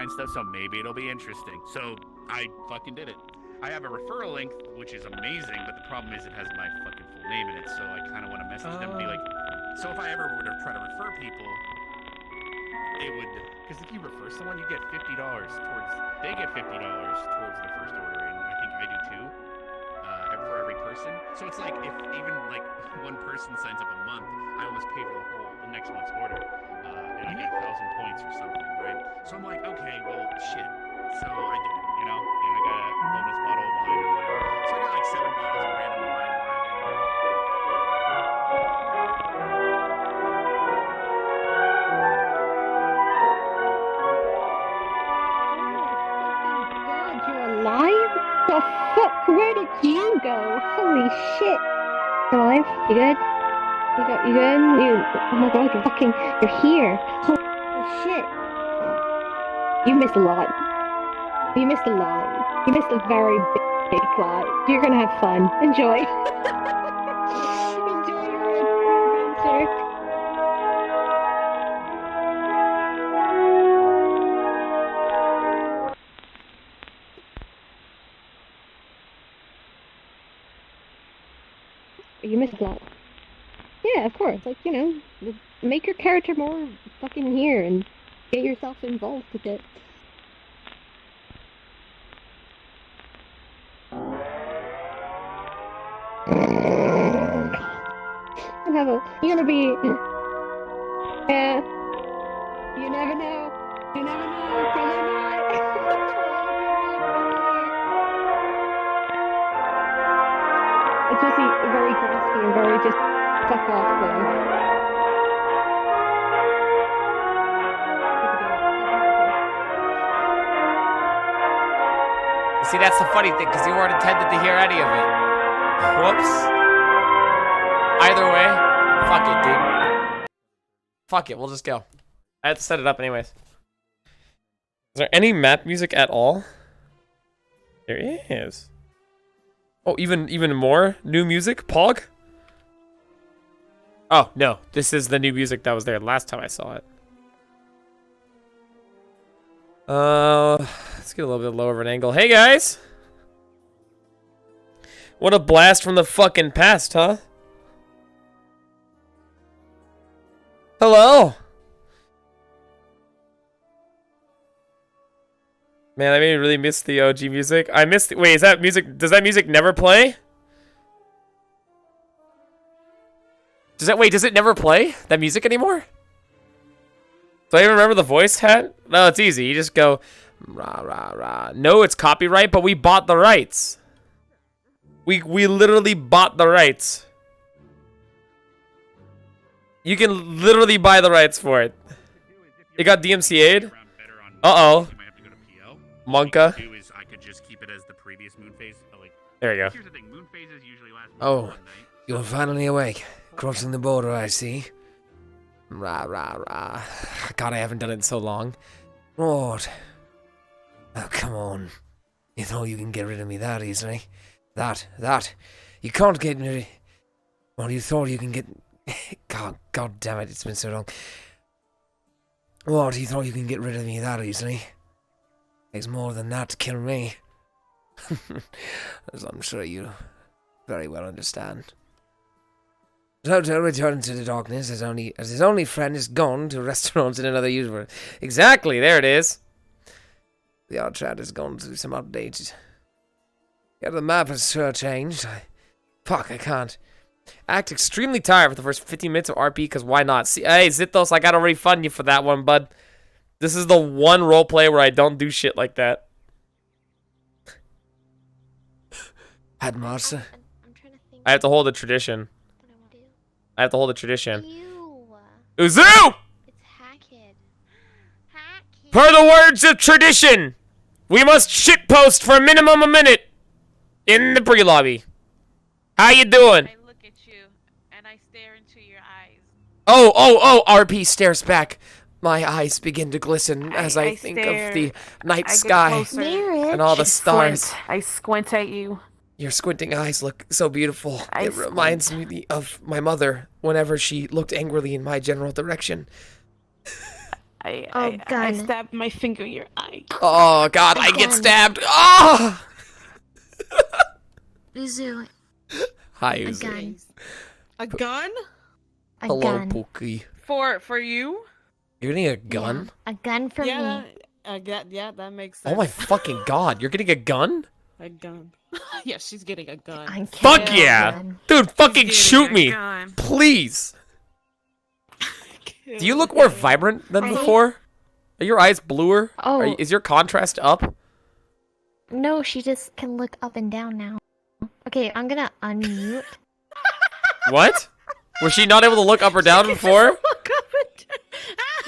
kind of stuff, so maybe it'll be interesting. So I fucking did it. I have a referral link, which is amazing, but the problem is it has my fucking full name in it, so I kind of want to message them and be like, so if I ever were to try to refer people, it would, because if you refer someone, you get $50 towards, they get $50 towards the first order, and I think I do too, for every person. So it's like, if even like one person signs up a month, I almost pay for the next month's order, and I get 1,000 points or something, right? So I'm like, okay, well, shit. So I did it, you know, and I got a bonus bottle of wine or whatever. So I got like 7 bottles of random wine arriving. God, you're alive? The fuck? Where did you go? Holy shit! You alive? You good? You good? Oh my god, you're here. Holy shit! You missed a lot. You missed a lot. You missed a very big lot. You're gonna have fun. Enjoy. Enjoy your adventure. You missed a lot. Yeah, of course. Like, you know, make your character more fucking here and get yourself involved with it. You're gonna be, yeah, you never know, you never know, it's mostly very graspy and very just fuck off though. See, that's the funny thing, because you weren't intended to hear any of it. Whoops. Either way, fuck it, dude. Fuck it, we'll just go. I had to set it up anyways. Is there any map music at all? There is. Oh, even more new music? Pog? Oh, no. This is the new music that was there last time I saw it. Let's get a little bit lower of an angle. Hey, guys! What a blast from the fucking past, huh? Hello! Man, I made me really miss the OG music. I missed the, wait, is that music, does that music never play? Does it never play? That music anymore? Do I even remember the voice, Hat? No, it's easy. You just go, rah, rah, rah. No, it's copyright, but we bought the rights. We literally bought the rights. You can literally buy the rights for it. It got DMCA'd. Uh-oh. Monka. There you go. Oh, you're finally awake. Crossing the border, I see. Rah, rah, rah. God, I haven't done it in so long. What? Oh, come on. You thought you can get rid of me that easily? That. You can't get rid of... Well, you thought you can get... God damn it, it's been so long. What, you thought you can get rid of me that easily? Takes more than that to kill me. As I'm sure you very well understand. Toto returned to the darkness as his only friend is gone to restaurants in another universe. Exactly, there it is. The VRChat has gone through some updates. Yeah, the map has sure changed. Fuck, I can't. Act extremely tired for the first 15 minutes of RP, because why not? See, hey, Zithos, I gotta refund you for that one, bud. This is the one roleplay where I don't do shit like that. Headmaster? I have to hold a tradition. I have to hold a tradition. Ew. Uzu! It's HatKid. HatKid. Per the words of tradition, we must shitpost for a minimum a minute in the pre-lobby. How you doing? I look at you and I stare into your eyes. Oh, RP stares back. My eyes begin to glisten as I think stare. of the night I get sky closer. and all the stars. I squint at you. Your squinting eyes look so beautiful. I It reminds me of my mother whenever she looked angrily in my general direction. I gun. stabbed my finger in your eye. Oh God, I get Again. stabbed. Oh! Uzu, Hi, a Uzi. gun. A gun? A Hello, gun. Pookie. For you? You're getting a gun? Yeah, a gun for me. That makes sense. Oh my fucking God, you're getting a gun? A gun. Yeah, she's getting a gun. I'm Fuck killing yeah! a gun. Dude, fucking She's shoot getting a me! gun. Please! Do you look more vibrant than Right. before? Are your eyes bluer? Oh. Is your contrast up? No, she just can look up and down now. Okay, I'm gonna unmute. What? Was she not able to look up or down before? Look up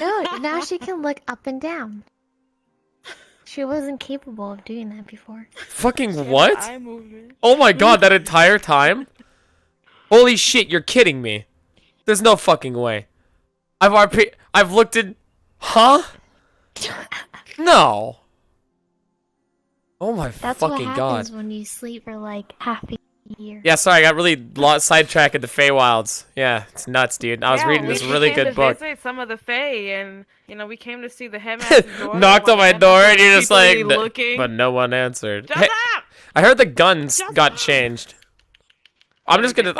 and No, now she can look up and down. She wasn't capable of doing that before. Fucking what? Eye movement. Oh my God, that entire time? Holy shit, you're kidding me. There's no fucking way. I've looked at... Huh? No. Oh my That's what fucking happens God. when you sleep for like half a year. Yeah, sorry, I got really sidetracked at the Feywilds. Yeah, it's nuts, dude. I was reading this really good book. Visit some of the Fae, and we came to see the headmaster's door. Knocked on my door, and you're just like, secretly looking. but no one answered. Shut Hey, up! I heard the guns Shut got up! changed. I'm just gonna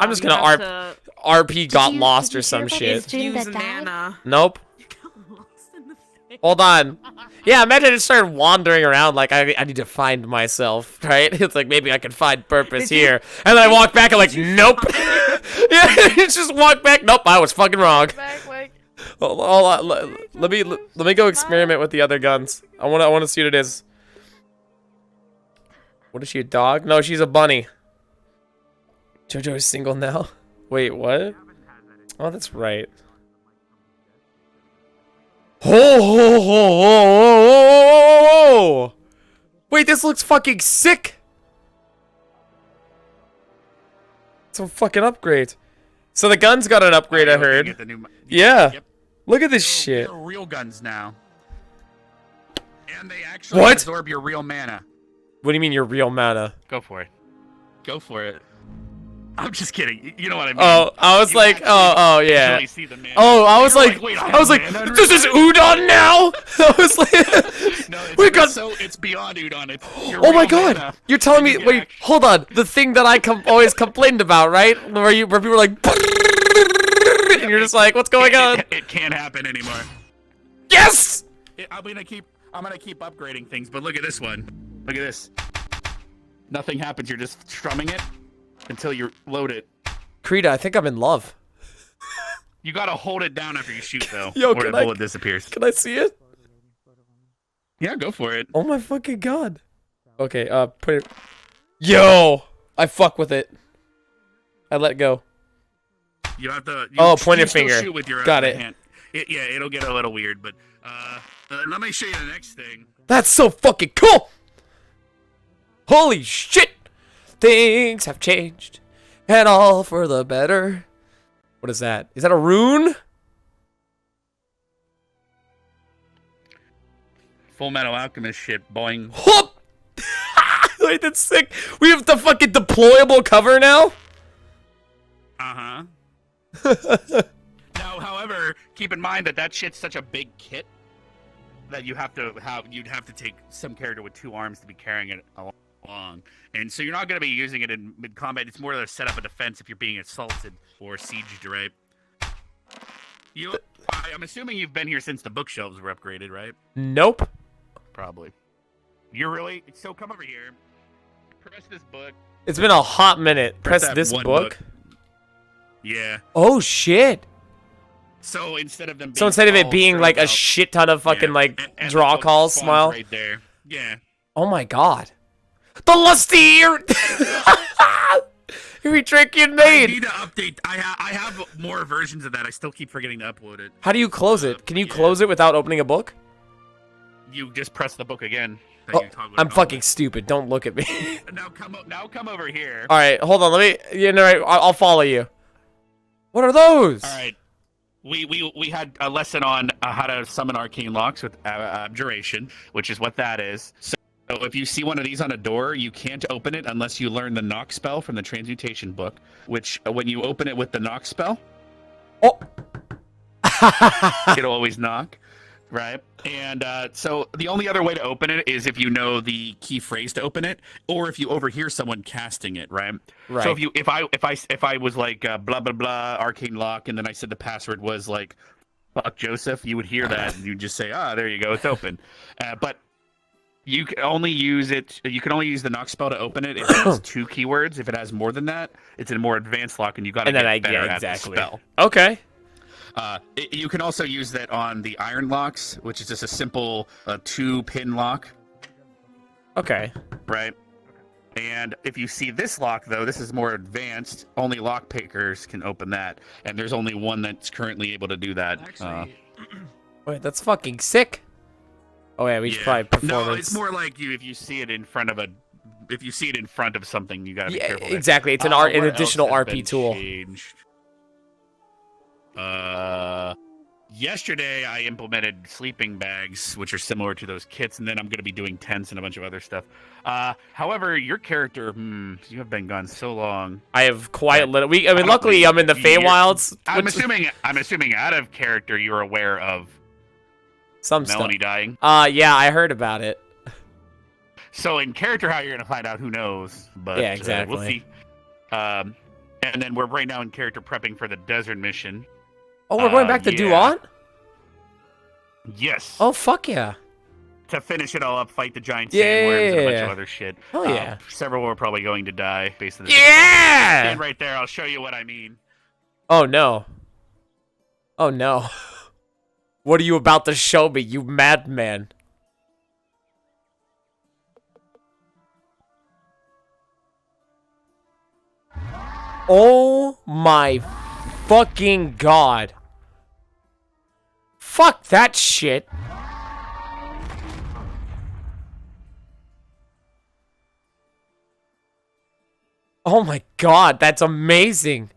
RP got lost or some shit. Student that died? Nana. Nope. You got lost in the Fae. Hold on. Yeah, imagine I just started wandering around like I need to find myself, right? It's like maybe I can find purpose here. And then I walk back and like, nope. Yeah, it's just walk back. Nope, I was fucking wrong. Back, like, Hold on, let me go experiment with the other guns. I wanna see what it is. What is she, a dog? No, she's a bunny. Jojo is single now. Wait, what? Oh, that's right. Oh! Wait, this looks fucking sick. Some fucking upgrade. So the gun's got an upgrade, I heard. Get the new, Yeah. Yep. Look at this shit. They're real guns now. And they actually What? absorb your real mana. What do you mean your real mana? Go for it. Go for it. I'm just kidding. You know what I mean. Oh, I was You like, actually oh, yeah. really see the mana. Oh, I was You're like, wait, I was like, have mana this is Udon now. I was like, No, it's, we got. so it's beyond Udon. It's your Oh my real God! mana. You're telling me? You get Wait, action. hold on. The thing that I always complained about, right? Where people were like, and you're just like, what's going on? It can't happen anymore. Yes! I'm gonna keep upgrading things, but look at this one. Look at this. Nothing happens. You're just strumming it until you load it. Krita, I think I'm in love. You gotta hold it down after you shoot, though, Yo, or can the I- bullet disappears. Can I see it? Yeah, go for it. Oh my fucking God. Okay, put it. Yo! I fuck with it. I let go. You have to. Point your still finger. Shoot with your Got other it. Hand. Yeah, it'll get a little weird, but let me show you the next thing. That's so fucking cool! Holy shit! Things have changed. And all for the better. What is that? Is that a rune? Full Metal Alchemist shit, boing. Whoop! Wait, that's sick. We have the fucking deployable cover now? Uh huh. Now, however, keep in mind that shit's such a big kit that you'd have to take some character with 2 arms to be carrying it along, and so you're not going to be using it in mid combat. It's more to set up a defense if you're being assaulted or sieged, right? I'm assuming you've been here since the bookshelves were upgraded, right? Nope. Probably. You're really so. Come over here. Press this book. It's been a hot minute. Press that this one book. Yeah. Oh shit. So instead of them. So instead of it being like a shit ton of fucking like draw calls, smile. Right there. Yeah. Oh my God. The lusty ear. Every trick you I made. need to update. I have more versions of that. I still keep forgetting to upload it. How do you close it? Can you close it without opening a book? You just press the book again. Oh, I'm fucking stupid. Don't look at me. Now come over here. All right, hold on. Let me. You know, I'll follow you. What are those? All right. We had a lesson on how to summon arcane locks with abjuration, which is what that is. So if you see one of these on a door, you can't open it unless you learn the knock spell from the transmutation book. Which when you open it with the knock spell, Oh. it'll always knock. Right. And so the only other way to open it is if you know the key phrase to open it, or if you overhear someone casting it. Right. Right. So if I was like blah blah blah arcane lock, and then I said the password was like fuck Joseph, you would hear that and you just say, ah, there you go, it's open. But you can only use it. You can only use the knock spell to open it if it has 2 keywords. If it has more than that, it's a more advanced lock, and you got to get better at the spell. Okay. You can also use that on the iron locks, which is just a simple 2-pin lock. Okay. Right. And if you see this lock, though, this is more advanced. Only lock pickers can open that, and there's only one that's currently able to do that. Wait, that's fucking sick. Oh yeah, we should probably performance. No, it's more like if you see it in front of something, you gotta be careful. Exactly. It's an additional RP tool. Changed? Yesterday I implemented sleeping bags, which are similar to those kits, and then I'm going to be doing tents and a bunch of other stuff. However, your character, you have been gone so long. I have quite a little. I mean, luckily I'm in the Feywilds. I'm assuming out of character you're aware of some Melanie stuff. dying. Yeah, I heard about it. So in character, how you're going to find out, who knows? But yeah, exactly. We'll see. And then we're right now in character prepping for the desert mission. Oh, we're going back to Duan? Yes. Oh, fuck yeah. To finish it all up, fight the giant sandworms and a bunch of other shit. Oh, yeah. Several were probably going to die based on this. Yeah! Stand right there, I'll show you what I mean. Oh, no. Oh, no. What are you about to show me, you madman? Oh, my fucking God. Fuck that shit. Oh my God, that's amazing.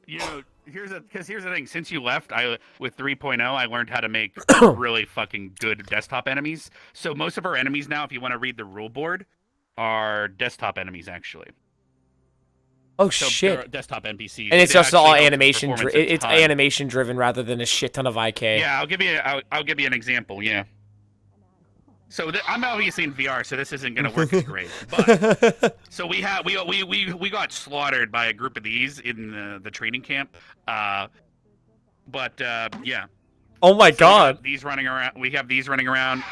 You know, here's the thing. Since you left, with 3.0, I learned how to make really fucking good desktop enemies. So most of our enemies now, if you want to read the rule board, are desktop enemies actually. Oh so shit! Desktop NPCs, and it's just all animation. It's animation driven rather than a shit ton of IK. Yeah, I'll give you an example. Yeah. So I'm obviously in VR, so this isn't gonna work as great. But so we got slaughtered by a group of these in the training camp. Yeah. Oh my God! These running around. We have these running around.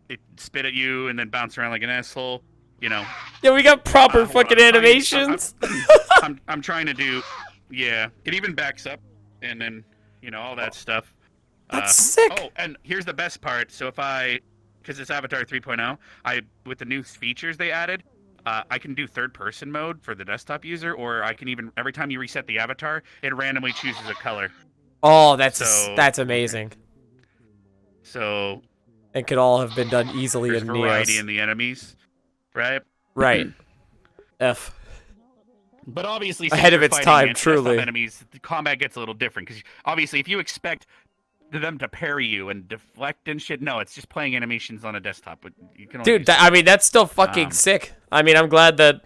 They spit at you and then bounce around like an asshole. You know. Yeah, we got proper fucking animations. I'm trying to do. Yeah, it even backs up, and then all that stuff. That's sick. Oh, and here's the best part. So because it's Avatar 3.0, with the new features they added, I can do third-person mode for the desktop user, or I can even every time you reset the avatar, it randomly chooses a color. Oh, that's amazing. So it could all have been done easily in variety Neos. in the enemies, right? Right. F. But obviously, ahead of its time, truly. Enemies, the combat gets a little different because obviously, if you expect them to parry you and deflect and shit, no, it's just playing animations on a desktop. But you can only I mean, that's still fucking sick. I mean, I'm glad that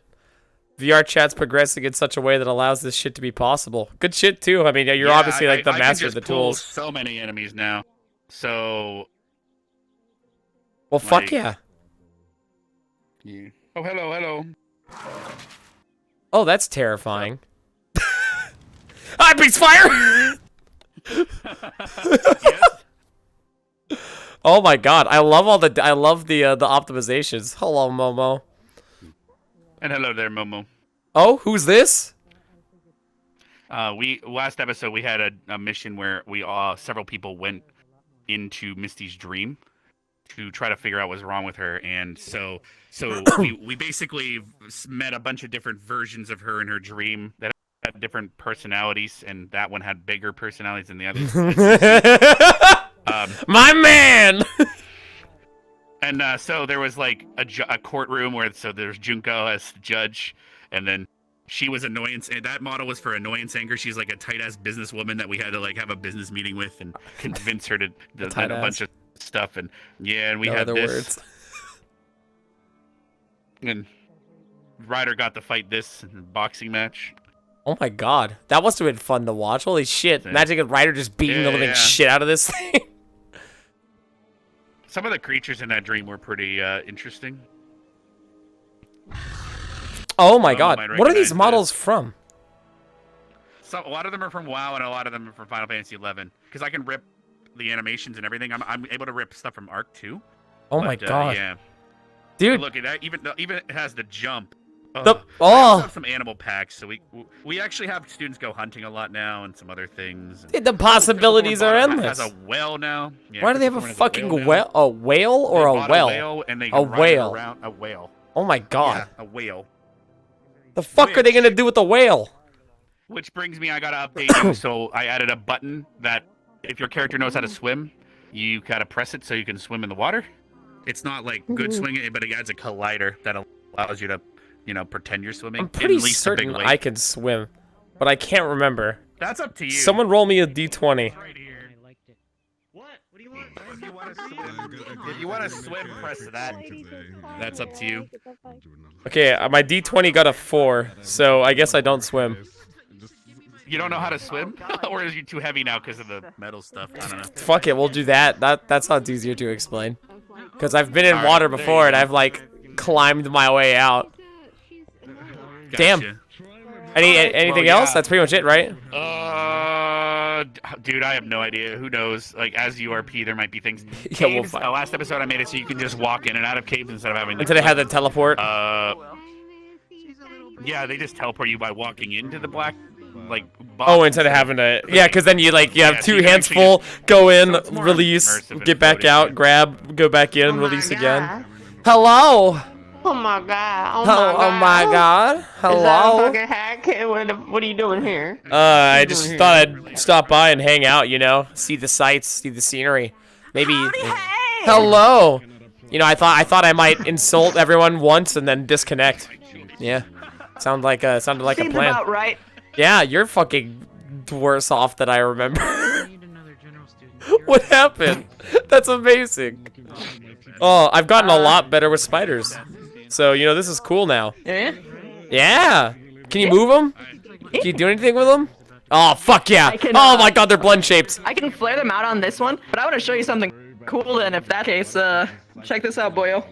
VRChat's progressing in such a way that allows this shit to be possible. Good shit too. I mean, you're obviously like the master of the tools. So many enemies now. So. Well, fuck yeah. Yeah. Oh, hello. Oh, that's terrifying. Ah, beats fire! Yes. Oh my God, I love the optimizations. Hello, Momo. And hello there, Momo. Oh, who's this? Last episode we had a mission where several people went into Misty's dream to try to figure out what's wrong with her, and so we basically met a bunch of different versions of her in her dream that had different personalities, and that one had bigger personalities than the others. My man. And so there was like a courtroom where there's Junko as the judge, and then she was annoyance, and that model was for annoyance anger. She's like a tight ass businesswoman that we had to like have a business meeting with and convince her to do a bunch of stuff, and we had this. Words. And Ryder got to fight this in a boxing match. Oh my god, that must have been fun to watch. Holy shit! Imagine a Ryder just beating the living shit out of this thing. Some of the creatures in that dream were pretty interesting. Oh my god, might what are these recognize models from? So a lot of them are from WoW, and a lot of them are from Final Fantasy 11. Because I can rip the animations and everything. I'm able to rip stuff from Arc too. Oh my god, yeah, dude! Look at that. Even it has the jump. The, I also oh, have some animal packs, so we actually have students go hunting a lot now, and some other things. the possibilities are endless. Has a whale now. Yeah, Why do they have a Christopher has fucking now. whale? A whale or They a bought well? A whale, and they A can ride it whale. around a whale. Oh my god, Yeah, a whale. the fuck are they gonna do with the whale? Which brings me, I gotta update you. So I added a button that if your character knows how to swim, you gotta press it so you can swim in the water. It's not like good swinging, but it adds a collider that allows you to, pretend you're swimming. I'm pretty at least a big certain lake. I can swim, but I can't remember. That's up to you. Someone roll me a d20. What do you want? If you want to swim, press that. That's up to you. Okay, my d20 got a 4, so I guess I don't swim. You don't know how to swim, or is you too heavy now because of the metal stuff? I don't know. Fuck it, we'll do that. That sounds easier to explain. Because I've been in water before and I've like climbed my way out. Damn. Gotcha. Anything else? That's pretty much it, right? Dude, I have no idea. Who knows? Like, as URP, there might be things. Yeah, we'll Caves, find. last episode I made it so you can just walk in and out of caves instead of having. Until they had the teleport. Yeah, they just teleport you by walking into the black, like. Box. Oh, instead of having to, yeah, because then you have Yeah, so two you can hands actually full, go in, so it's more release, immersive and get back floating, out, yeah. grab, go back in, Oh my release again. God. Hello. Oh my god. Oh my god. Is that a Hello. fucking HatKid? What are you doing here? I just thought I'd stop by and hang out, see the sights, see the scenery. Maybe. Hello. I thought I might insult everyone once and then disconnect. Yeah. Sounded like a Seems plan. about right. Yeah, you're fucking worse off than I remember. What happened? That's amazing. Oh, I've gotten a lot better with spiders. So, this is cool now. Yeah. Yeah. Can you move them? Can you do anything with them? Oh, fuck yeah. I can, Oh my god, they're blend shaped. I can flare them out on this one, but I want to show you something cool. Then, if that case, check this out, boyo.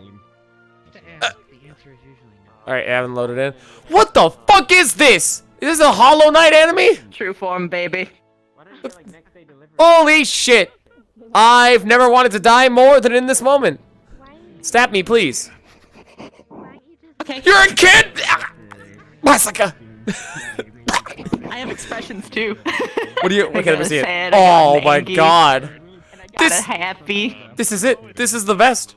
Alright, I haven't loaded in. What the fuck is this? Is this a Hollow Knight enemy? True form, baby. Holy shit. I've never wanted to die more than in this moment. Stab me, please. Okay. You're a kid! Massacre! I have expressions too. What do you? I Okay, let me got see it. sad, I got Oh my angry, god. and I got This- a happy. This is it. This is the best.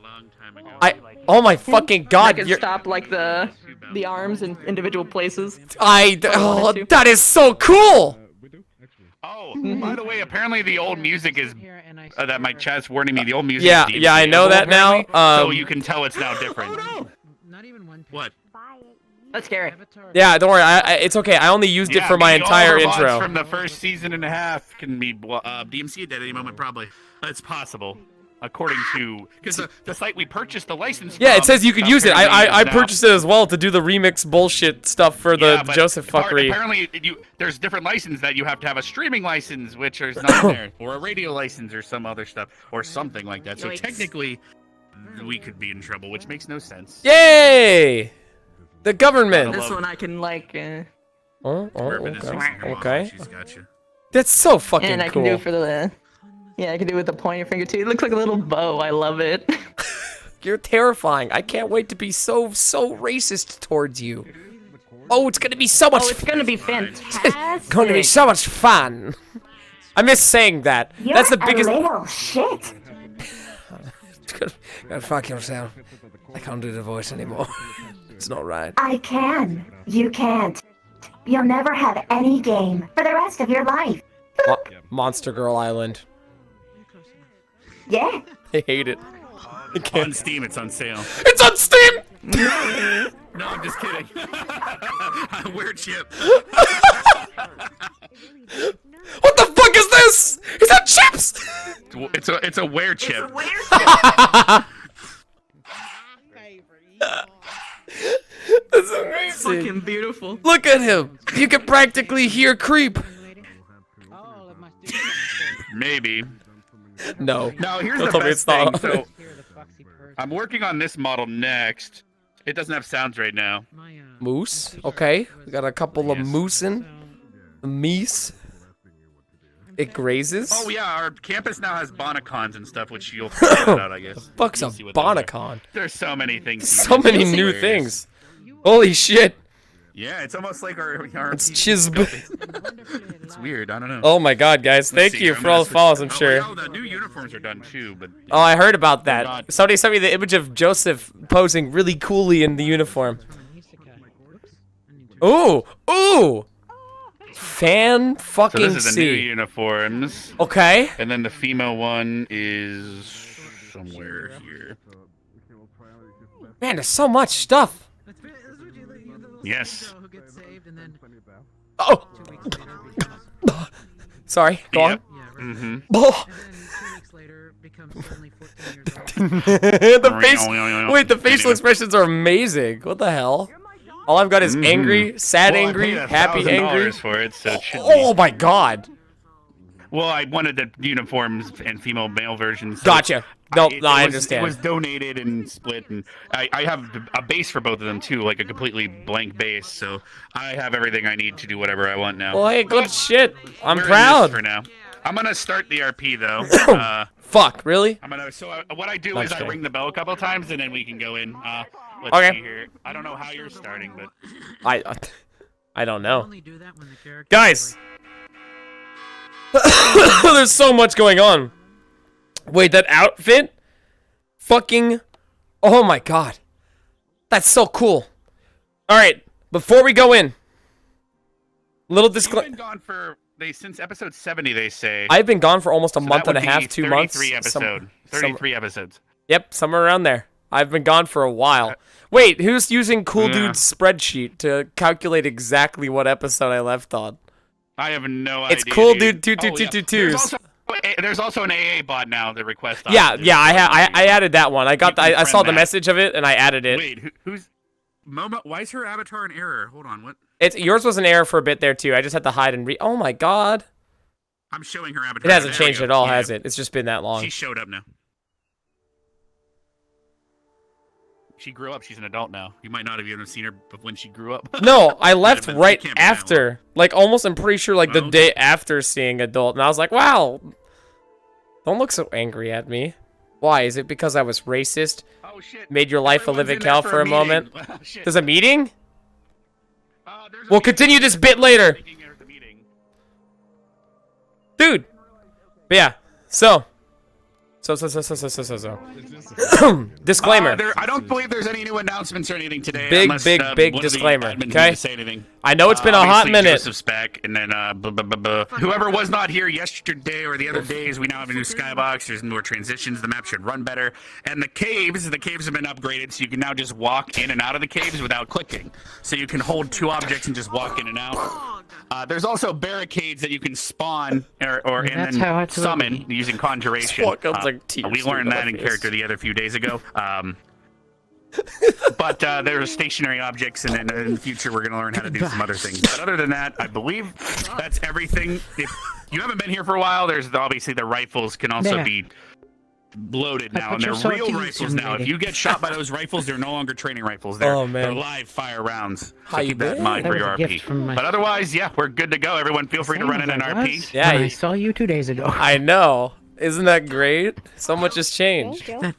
Oh my fucking I god. can stop like the arms in individual places. Oh, that is so cool. Oh, by the way, apparently the old music is that my chat's warning me. The old music. Yeah, is yeah, I know that now. So you can tell it's now different. What? That's scary. Yeah, don't worry. It's okay. I only used it for my maybe all entire our VODs intro. from the first season and a half can be DMC'd at any moment, probably. It's possible, according to because the site we purchased the license. Yeah, from it says you can use it. I apparently is now- purchased it as well to do the remix bullshit stuff for the Yeah, but Joseph fuckery. Apparently, there's different licenses that you have to have a streaming license, which is not there, or a radio license, or some other stuff, or something like that. So Yikes. technically, we could be in trouble, which makes no sense. Yay! The government. This one I can like, Oh, Wherever this is, okay. come on, Okay. she's got you. That's so fucking and I cool. can do it for the. Yeah, I can do it with the pointer finger too. It looks like a little bow. I love it. You're terrifying. I can't wait to be so racist towards you. Oh, it's gonna be so much. Oh, it's gonna be fantastic. Gonna be so much fun. I miss saying that. That's the biggest. little shit. God, fuck yourself. I can't do the voice anymore. It's not right. I can. You can't. You'll never have any game for the rest of your life. Monster Girl Island. Yeah. I hate it. I On can't. Steam, it's on sale. It's on Steam. No, I'm just kidding. Weird chip. What the fuck is this? Is that chips? It's a wear chip. That's amazing. amazing. Fucking beautiful. Look at him. You can practically hear creep. Maybe. No. No, here's Don't the tell me best it's not. thing. So I'm working on this model next. It doesn't have sounds right now. Moose. Okay. We got a couple of moosin'. Meese. It grazes. Oh yeah, our campus now has bonacons and stuff, which you'll figure out, I guess. Fuck's a You'll see what those are. bonacon? There's so many things. So many It's new hilarious. things. Holy shit. Yeah, it's almost like our It's chisb. It's weird. I don't know. Oh my god, guys. Let's Thank see, you I'm for all gonna the follows, I'm switch- sure. Oh, the new uniforms are done too, but Oh, I heard about They're that. not- Somebody sent me the image of Joseph posing really coolly in the uniform. Ooh! Ooh! Fan so fucking this is the new C. uniforms, Okay. and then the female one is somewhere here. Man, there's so much stuff. Yes. Oh! Sorry, go on. Yep. Mm-hmm. Oh. the face. Wait, the facial Anyway. expressions are amazing. What the hell? All I've got is angry, sad, Well, I angry, paid happy, $1,000 angry. for it, so it should Oh my god. Well, I wanted the uniforms and female male versions. So Gotcha. No, it I was- understand. It was donated and split, and I have a base for both of them too, like a completely blank base. So I have everything I need to do whatever I want now. Well, hey, good shit. I'm We're in this proud. for now. I'm gonna start the RP though. Fuck, really? I'm gonna. So what I do Not is I sure. ring the bell a couple times, and then we can go in. Let's Okay. see here. I don't know how you're starting, but I don't know. Guys, there's so much going on. Wait, that outfit? Fucking, oh my god. That's so cool. All right, before we go in, little you've disclaimer. been gone for since episode 70. They say. I've been gone for almost a So month that and a would half, be 2 months. 33 episode. 33 episodes. Yep, somewhere around there. I've been gone for a while. Wait, who's using Cool Yeah. Dude's spreadsheet to calculate exactly what episode I left on? I have no idea. It's Cool dude. Dude Oh, yeah. 2222s. There's also an AA bot now. The request. Yeah, option. yeah, I added that one. I got You can I saw friend the that. message of it and I added it. Wait, who's Momo? Why is her avatar an error? Hold on, what? It's yours was an error for a bit there too. I just had to hide and read. Oh my god, I'm showing her avatar. it hasn't There we changed go. at all, Yeah. has it? It's just been that long. She showed up now. She grew up. She's an adult now. You might not have even seen her when she grew up. No, I left been- right it can't be that after. Like almost, I'm pretty sure like the Oh, day after seeing adult, and I was like, wow. Don't look so angry at me. Why? Is it because I was racist? Oh shit! Made your life a Everyone's living in there hell for for a meeting. moment? Oh, shit. There's a meeting? There's a We'll meeting. continue this bit later. Speaking of the meeting. Dude. But yeah, so. Disclaimer. I don't believe there's any new announcements or anything today. Big, unless, big, big one of the disclaimer, admins need okay? to say anything. I know it's been a hot Obviously minute. Joseph's back, and then whoever was not here yesterday or the other days, we now have a new skybox. There's more transitions. The map should run better. And the caves have been upgraded, so you can now just walk in and out of the caves without clicking. So you can hold two objects and just walk in and out. There's also barricades that you can spawn and then summon using conjuration. Fuck, I was like, tears We learned streaming that on in my face. character the other few days ago. But there are stationary objects, and then in the future we're going to learn how to do some other things. But other than that, I believe that's everything. If you haven't been here for a while, there's obviously the rifles can also be loaded now, and they're real rifles now. If you get shot by those rifles, they're no longer training rifles. They're, Oh, man. they're live fire rounds. How So you keep that in been? mind That for your was a gift RP. from my- But otherwise, yeah, we're good to go. Everyone, feel free to run in an RP. Yeah, When I you- saw you 2 days ago. I know. Isn't that great? So much has changed. Thank you.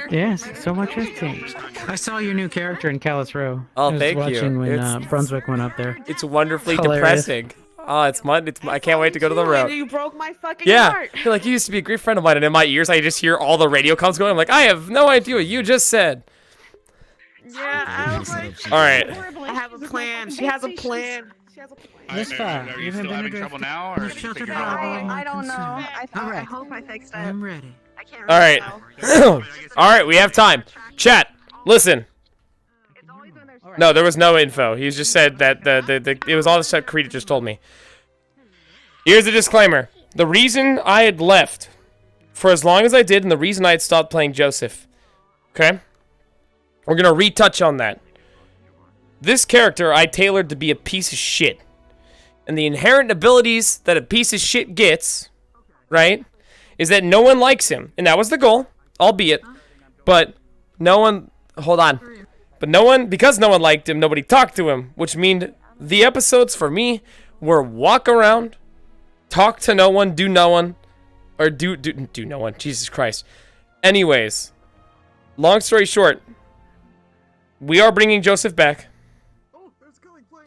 Yes, so much has changed. I saw your new character in Callus Row. Oh, I was thank you. watching when It's- Brunswick went up there. It's wonderfully Hilarious. depressing. Oh, it's I can't wait to go to the road. You broke my fucking Yeah, heart. you're like, you used to be a great friend of mine, and in my ears, I just hear all the radio comms going. I'm like, I have no idea what you just said. Yeah, I was like, All right. I have a plan. She has a plan. She has a plan. This far, Are you you still haven't having been trouble adrift. now, or This did you shelter figure it out? problem. I don't know. I Alright. hope I fixed it. I'm ready. I can't All remember right. now. All right, we have time. Chat, listen. It's always when there's No, there was no info. He just said that it was all the stuff Karita just told me. Here's a disclaimer. The reason I had left for as long as I did and the reason I had stopped playing Joseph. Okay? We're going to retouch on that. this character I tailored to be a piece of shit. And the inherent abilities that a piece of shit gets, right, is that no one likes him. And that was the goal, albeit. But no one, hold on. But no one, because no one liked him, nobody talked to him. Which means the episodes for me were walk around, talk to no one, do no one. Or do no one. Jesus Christ. Anyways, long story short, we are bringing Joseph back.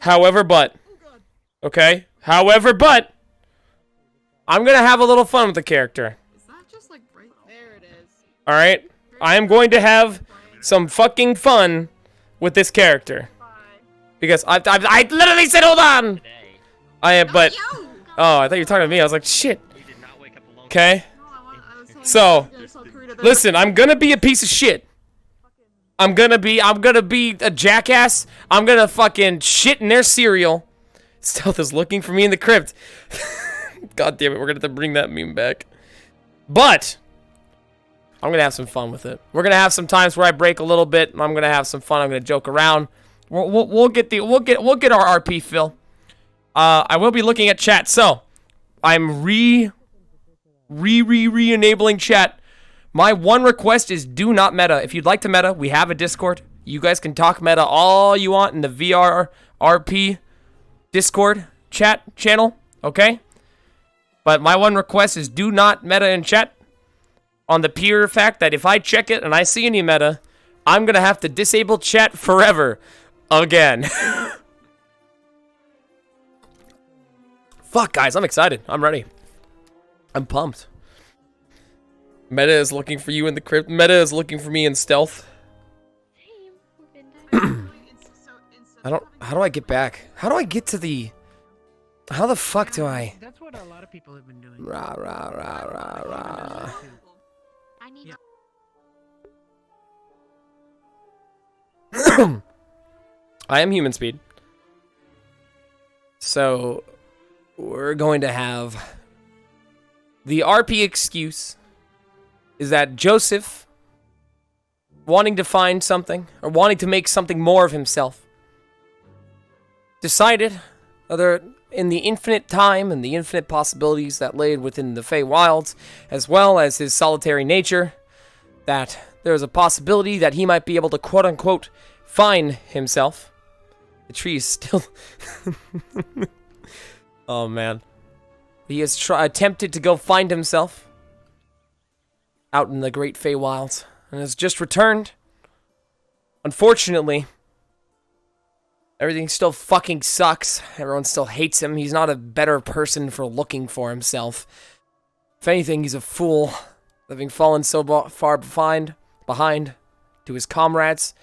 However, but. Okay? However, but. I'm going to have a little fun with the character. Is that just like right there? It is. Alright? I am going to have some fucking fun with this character. Because I literally said, hold on! But. Oh, I thought you were talking to me. I was like, shit. Okay? So, listen, I'm gonna be a piece of shit. I'm gonna be a jackass. I'm gonna fucking shit in their cereal. Stealth is looking for me in the crypt. God damn it, we're gonna have to bring that meme back. But I'm gonna have some fun with it. We're gonna have some times where I break a little bit. I'm gonna have some fun. I'm gonna joke around. We'll get our RP fill. I will be looking at chat. So I'm re-enabling chat. My one request is do not meta. If you'd like to meta, we have a Discord. You guys can talk meta all you want in the VRChat Discord chat channel, okay? But my one request is do not meta in chat, on the pure fact that if I check it and I see any meta, I'm gonna have to disable chat forever again. Fuck, guys, I'm excited. I'm ready. I'm pumped. Meta is looking for you in the crypt. Meta is looking for me in stealth. How do I get back? How do I get to the... How the fuck do I... That's what a lot of people have been doing. Rah, rah, rah, rah, rah. I need I am human speed. So, we're going to have... The RP excuse is that Joseph, wanting to find something, or wanting to make something more of himself, decided, whether in the infinite time and the infinite possibilities that lay within the Feywilds, as well as his solitary nature, that there is a possibility that he might be able to quote-unquote find himself. The tree is still... Oh, man. He has attempted to go find himself out in the great Feywilds and has just returned. Unfortunately, everything still fucking sucks. Everyone still hates him. He's not a better person for looking for himself. If anything, he's a fool, having fallen so far behind to his comrades,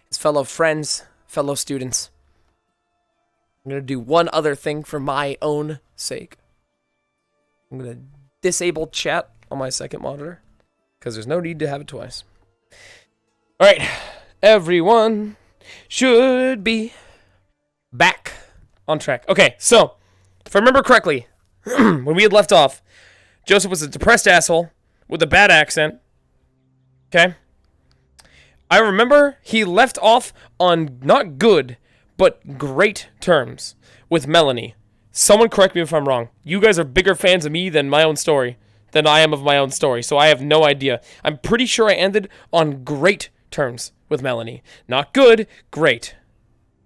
his fellow friends, fellow students. I'm going to do one other thing for my own sake. I'm going to disable chat on my second monitor, because there's no need to have it twice. Alright, everyone should be back on track. Okay, so, if I remember correctly, when we had left off, Joseph was a depressed asshole with a bad accent. Okay? I remember he left off on not good, but great terms with Melanie. Someone correct me if I'm wrong. You guys are bigger fans of me than my own story, than I am of my own story, so I have no idea. I'm pretty sure I ended on great terms with Melanie. Not good, great.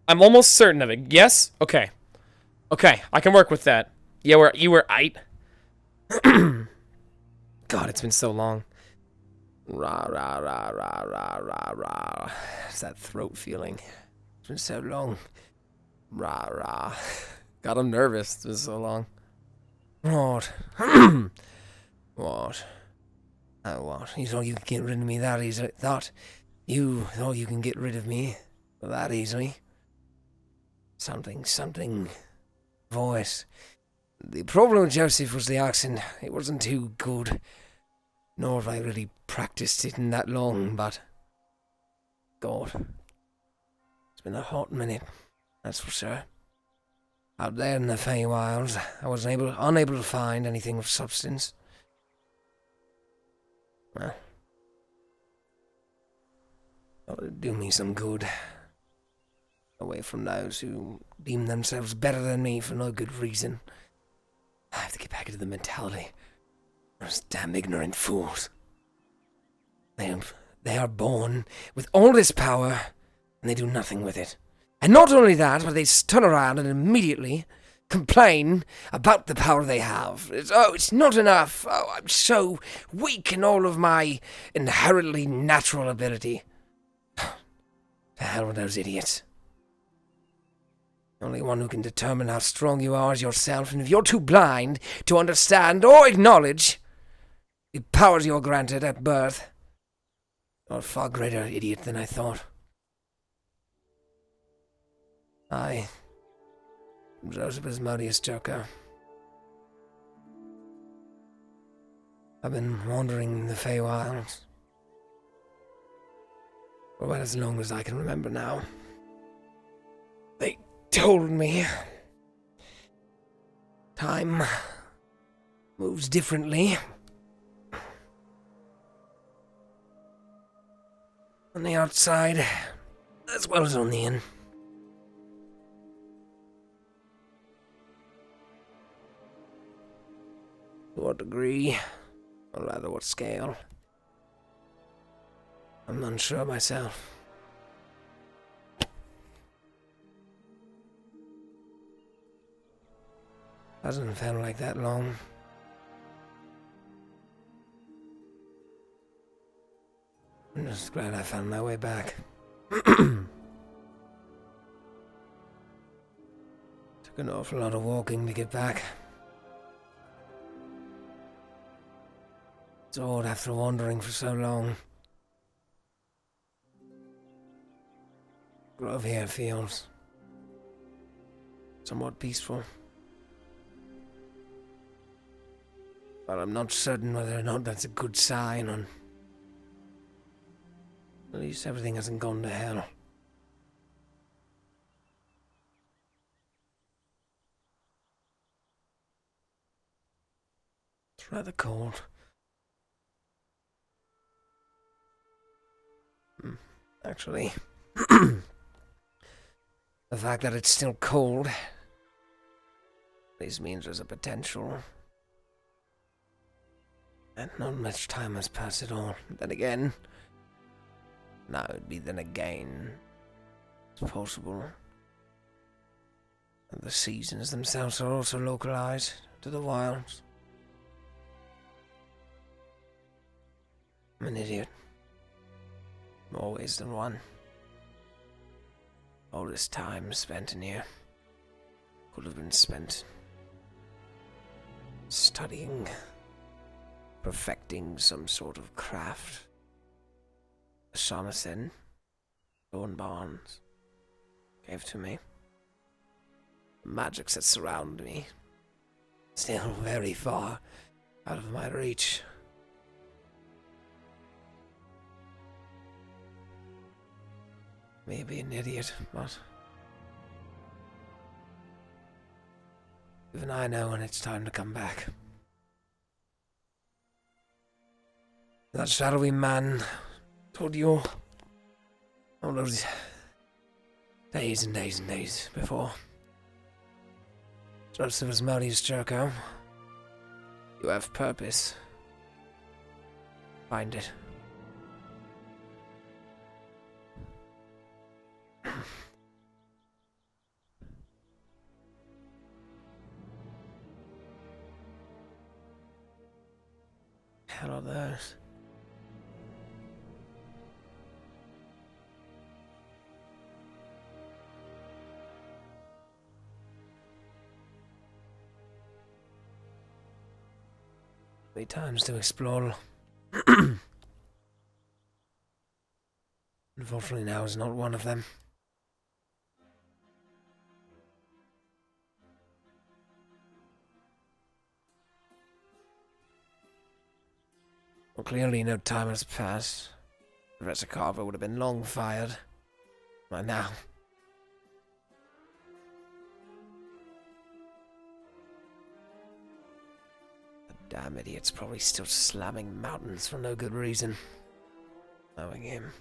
I'm almost certain of it. Yes? Okay. Okay, I can work with that. Yeah, you were aight. God, it's been so long. Rah, rah, rah, rah, rah, rah, rah. It's that throat feeling. It's been so long. Rah, rah. God, I'm nervous. It's been so long. What? What? Oh, what? You thought you could get rid of me that easily? You thought you can get rid of me that easily? Something. Voice. The problem with Joseph was the accent. It wasn't too good. Nor have I really practiced it in that long, but... God. It's been a hot minute. That's for sure. Out there in the Feywilds, I was unable to find anything of substance. Well, thought it'd do me some good. away from those who deem themselves better than me for no good reason. I have to get back into the mentality of those damn ignorant fools. They are born with all this power, and they do nothing with it. And not only that, but they turn around and immediately complain about the power they have. It's not enough. Oh, I'm so weak in all of my inherently natural ability. To hell with those idiots. The only one who can determine how strong you are is yourself, and if you're too blind to understand or acknowledge the powers you're granted at birth, you're a far greater idiot than I thought. I am Joseph Asmodeus Joko. I've been wandering in the Feywilds for about as long as I can remember now. They told me time moves differently on the outside as well as on the in. To what degree, or rather what scale, I'm unsure myself. Hasn't felt like that long. I'm just glad I found my way back. Took an awful lot of walking to get back. It's odd after wandering for so long. Grove here feels somewhat peaceful. But I'm not certain whether or not that's a good sign, or at least everything hasn't gone to hell. It's rather cold. Actually, the fact that it's still cold at least means there's a potential. And not much time has passed at all. Then again, now it'd be then again. It's possible. And the seasons themselves are also localized to the wilds. I'm an idiot. More ways than one. All this time spent in here could have been spent studying, perfecting some sort of craft. The Shaughnessy, Owen Barnes, gave to me. The magics that surround me, still very far out of my reach. Maybe an idiot, but even I know when it's time to come back. That shadowy man told you all those days and days and days before. Joseph Asmodeus Joko, you have purpose. Find it. Hell are those? Many times to explore. Unfortunately, now is not one of them. Well, clearly no time has passed. Professor Carver would have been long fired by now. The damn idiot's probably still slamming mountains for no good reason. Knowing him.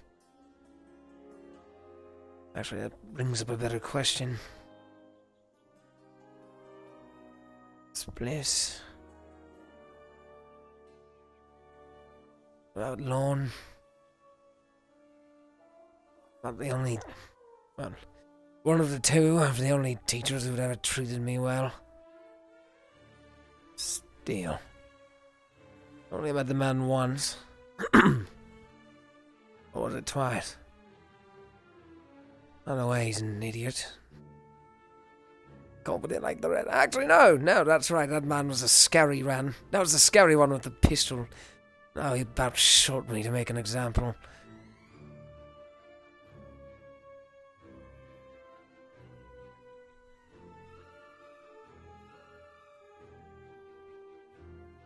Actually, that brings up a better question. This place. Without lawn. Not the only... Well, one of the two of the only teachers who'd ever treated me well. Still. Only met the man once. Or was it twice? I don't know why he's an idiot. Can't put it like the red. Actually, no, that's right. That man was a scary ran. That was the scary one with the pistol. Oh, he about shot me to make an example.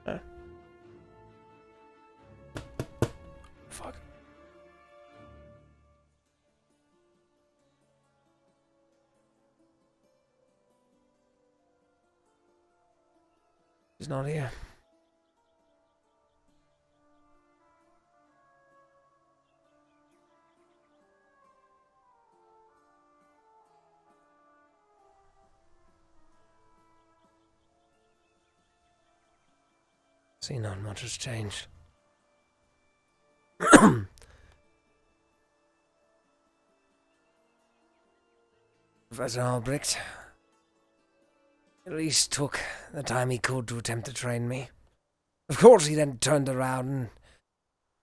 Huh? Fuck. He's not here. See, not much has changed. Professor Albrecht at least took the time he could to attempt to train me. Of course, he then turned around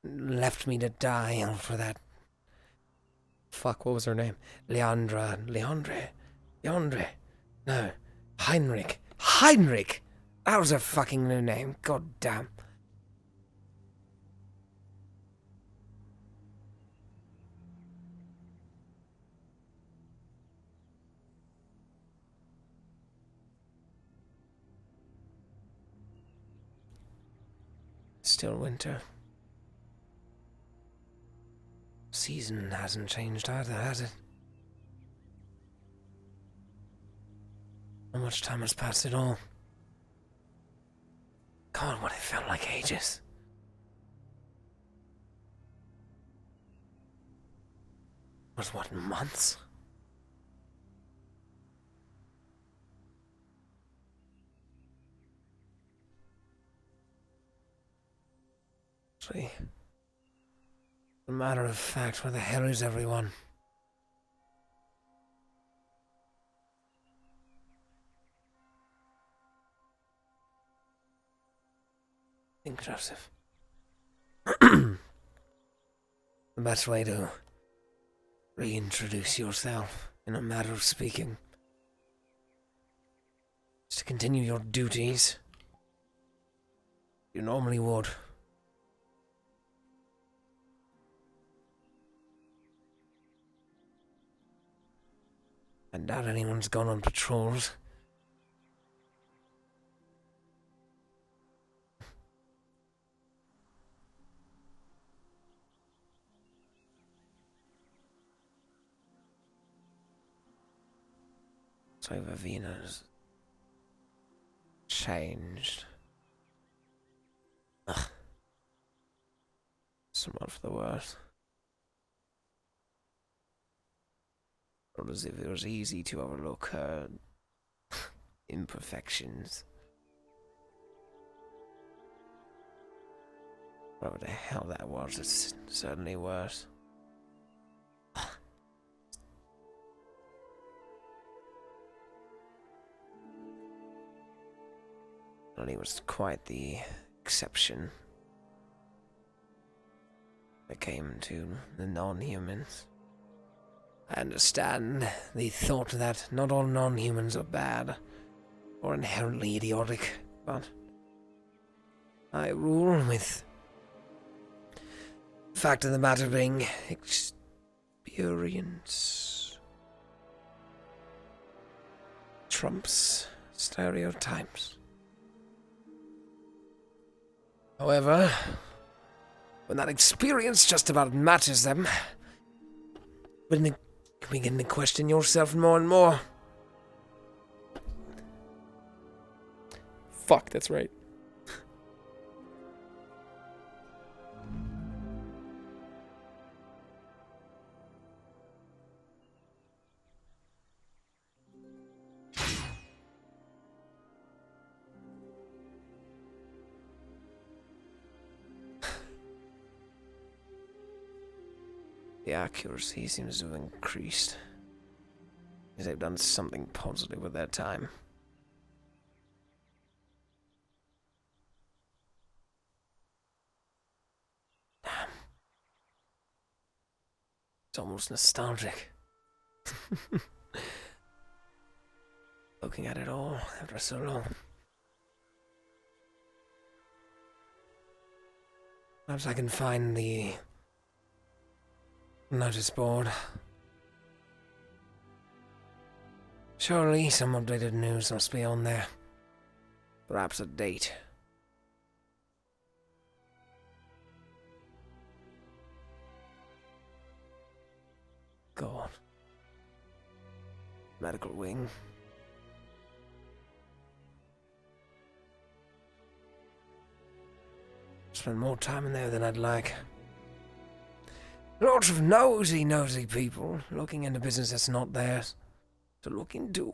and left me to die for that. Fuck, what was her name? Leandre. No, Heinrich. That was her fucking new name. God damn. Still winter. Season hasn't changed either, has it? How much time has passed at all? God, what it felt like ages. Was what, months? See, as a matter of fact, where the hell is everyone? Think, Joseph. The best way to reintroduce yourself, in a matter of speaking, is to continue your duties you normally would. I doubt anyone's gone on patrols. So Vavina's changed. Ugh. Somewhat for the worse. Not as if it was easy to overlook her imperfections. Whatever the hell that was, it's certainly worse. He was quite the exception when it came to the non-humans. I understand the thought that not all non-humans are bad or inherently idiotic, but I rule with the fact of the matter being experience trumps stereotypes. However, when that experience just about matches them, when you begin to question yourself more and more. Fuck, that's right. The accuracy seems to have increased. Because they've done something positive with their time. Damn. It's almost nostalgic. Looking at it all after so long. Perhaps I can find the notice board. Surely some updated news must be on there. Perhaps a date. God. Medical wing. Spend more time in there than I'd like. Lots of nosy people looking into business that's not theirs to look into.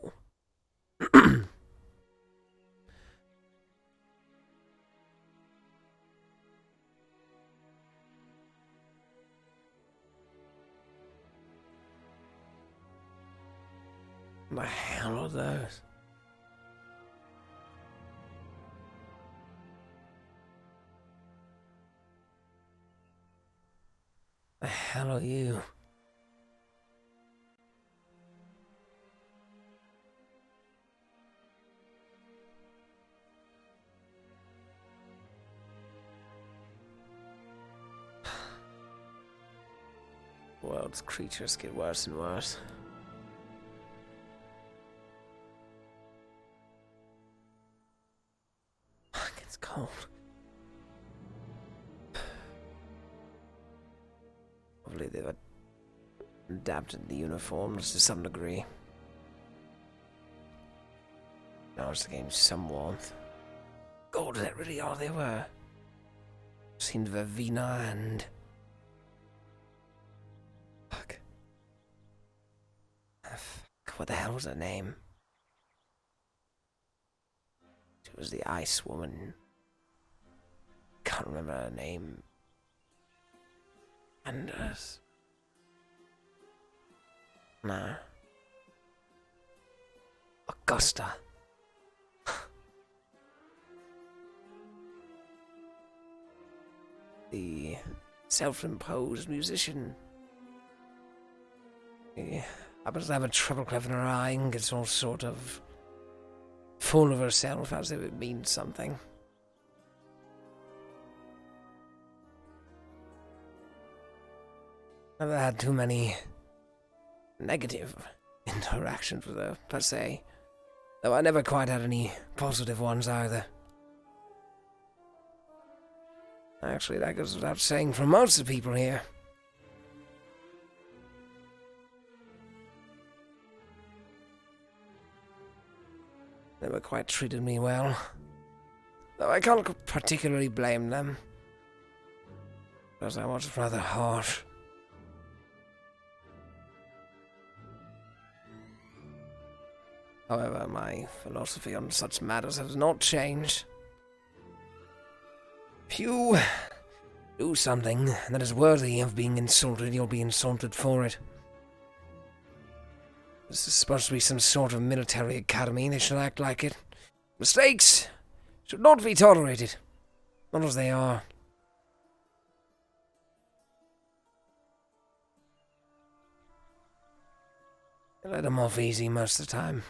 What the hell are those? The hell are you? World's creatures get worse and worse. It's cold. Hopefully they've adapted the uniforms to some degree. Now it's to gain some warmth. God, that really all they were. Seemed Vivina and... Fuck. What the hell was her name? She was the ice woman. Can't remember her name. Anders. Nah. Augusta. The self-imposed musician. He happens to have a treble clef in her eye and gets all sort of full of herself as if it means something. Never had too many negative interactions with her, per se. Though I never quite had any positive ones either. Actually, that goes without saying for most of the people here. Never quite treated me well. Though I can't particularly blame them. Because I was rather harsh. However, my philosophy on such matters has not changed. If you do something that is worthy of being insulted, you'll be insulted for it. This is supposed to be some sort of military academy. They should act like it. Mistakes should not be tolerated. Not as they are. They let them off easy most of the time.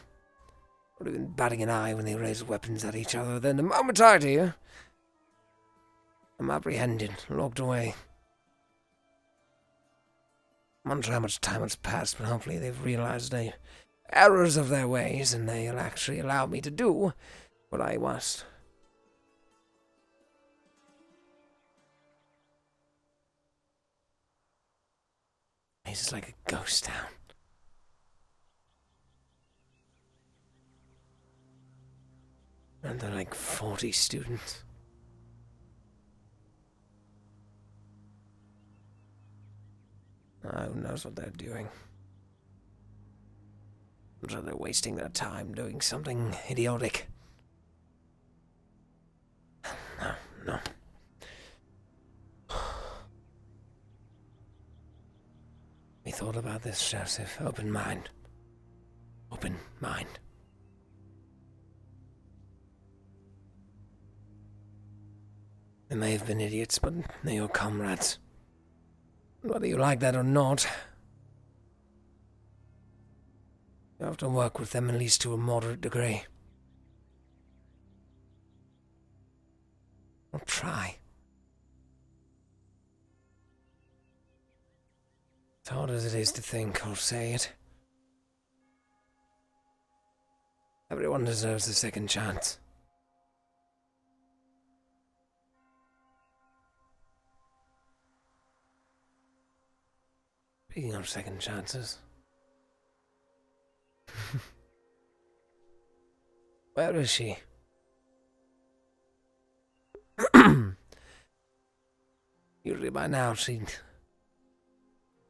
Not even batting an eye when they raise weapons at each other. Then the moment I do, I'm apprehended, locked away. I'm not sure how much time has passed, but hopefully they've realized the errors of their ways, and they'll actually allow me to do what I must. It's just like a ghost town. And they're like 40 students. Who knows what they're doing? I'm sure they're wasting their time doing something idiotic. No. about this, Joseph. Open mind. Open mind. They may have been idiots, but they're your comrades. Whether you like that or not, you have to work with them at least to a moderate degree. Or try. As hard as it is to think or say it, everyone deserves a second chance. Speaking of second chances, where is she? Usually by now she'd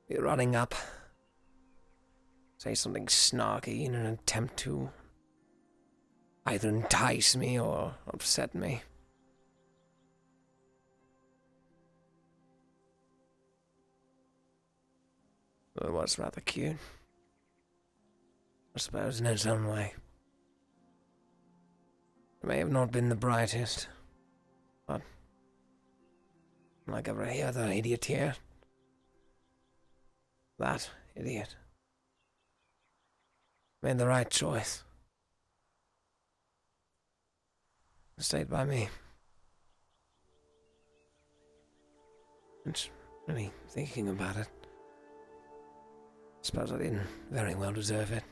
be running up, say something snarky in an attempt to either entice me or upset me. It was rather cute, I suppose, in its own way. It may have not been the brightest, but like every other idiot here, that idiot made the right choice. Stayed by me. And really thinking about it, suppose I didn't very well deserve it.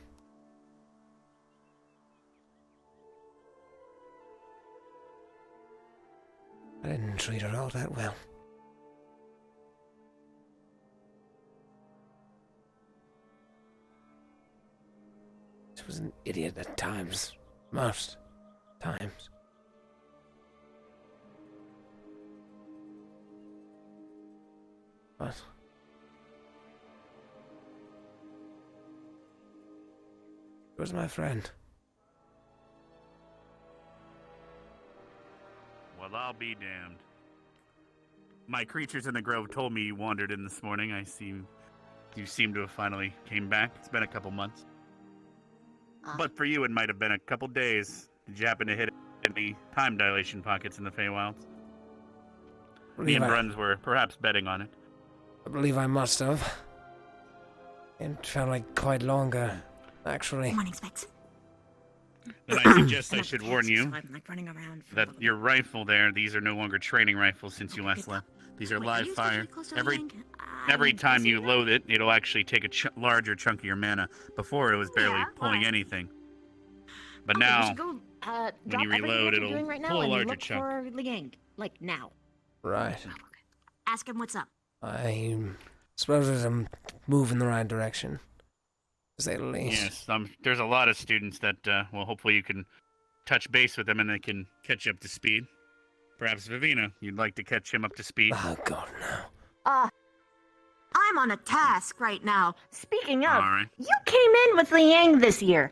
I didn't treat her all that well. She was an idiot at times. Most times. But she was my friend. Well, I'll be damned. My creatures in the grove told me you wandered in this morning. You seem to have finally came back. It's been a couple months. But for you, it might have been a couple days. Did you happen to hit any time dilation pockets in the Feywilds? Me and Bruns were perhaps betting on it. I believe I must have. It felt like quite longer, actually. Morning, Specs. Then I suggest I should warn you I'm like running around for a that little your rifle there, these are no longer training rifles since you last left. These are Wait, live you fire. especially close to the Every link? every I'm time busy you now. load it, it'll actually take a larger chunk of your mana. Before it was barely Yeah, pulling why? anything. But Okay, we now, should go, when drop you everything reload, that you're it'll doing right now pull a and larger look chunk. for Liang. Like now. Right. Ask him what's up. I suppose I'm moving in the right direction, to say the least. Yes, there's a lot of students that, well, hopefully you can touch base with them and they can catch you up to speed. Perhaps Vivina, you'd like to catch him up to speed. Oh, God, no. I'm on a task right now. Speaking of, All right. you came in with Liang this year.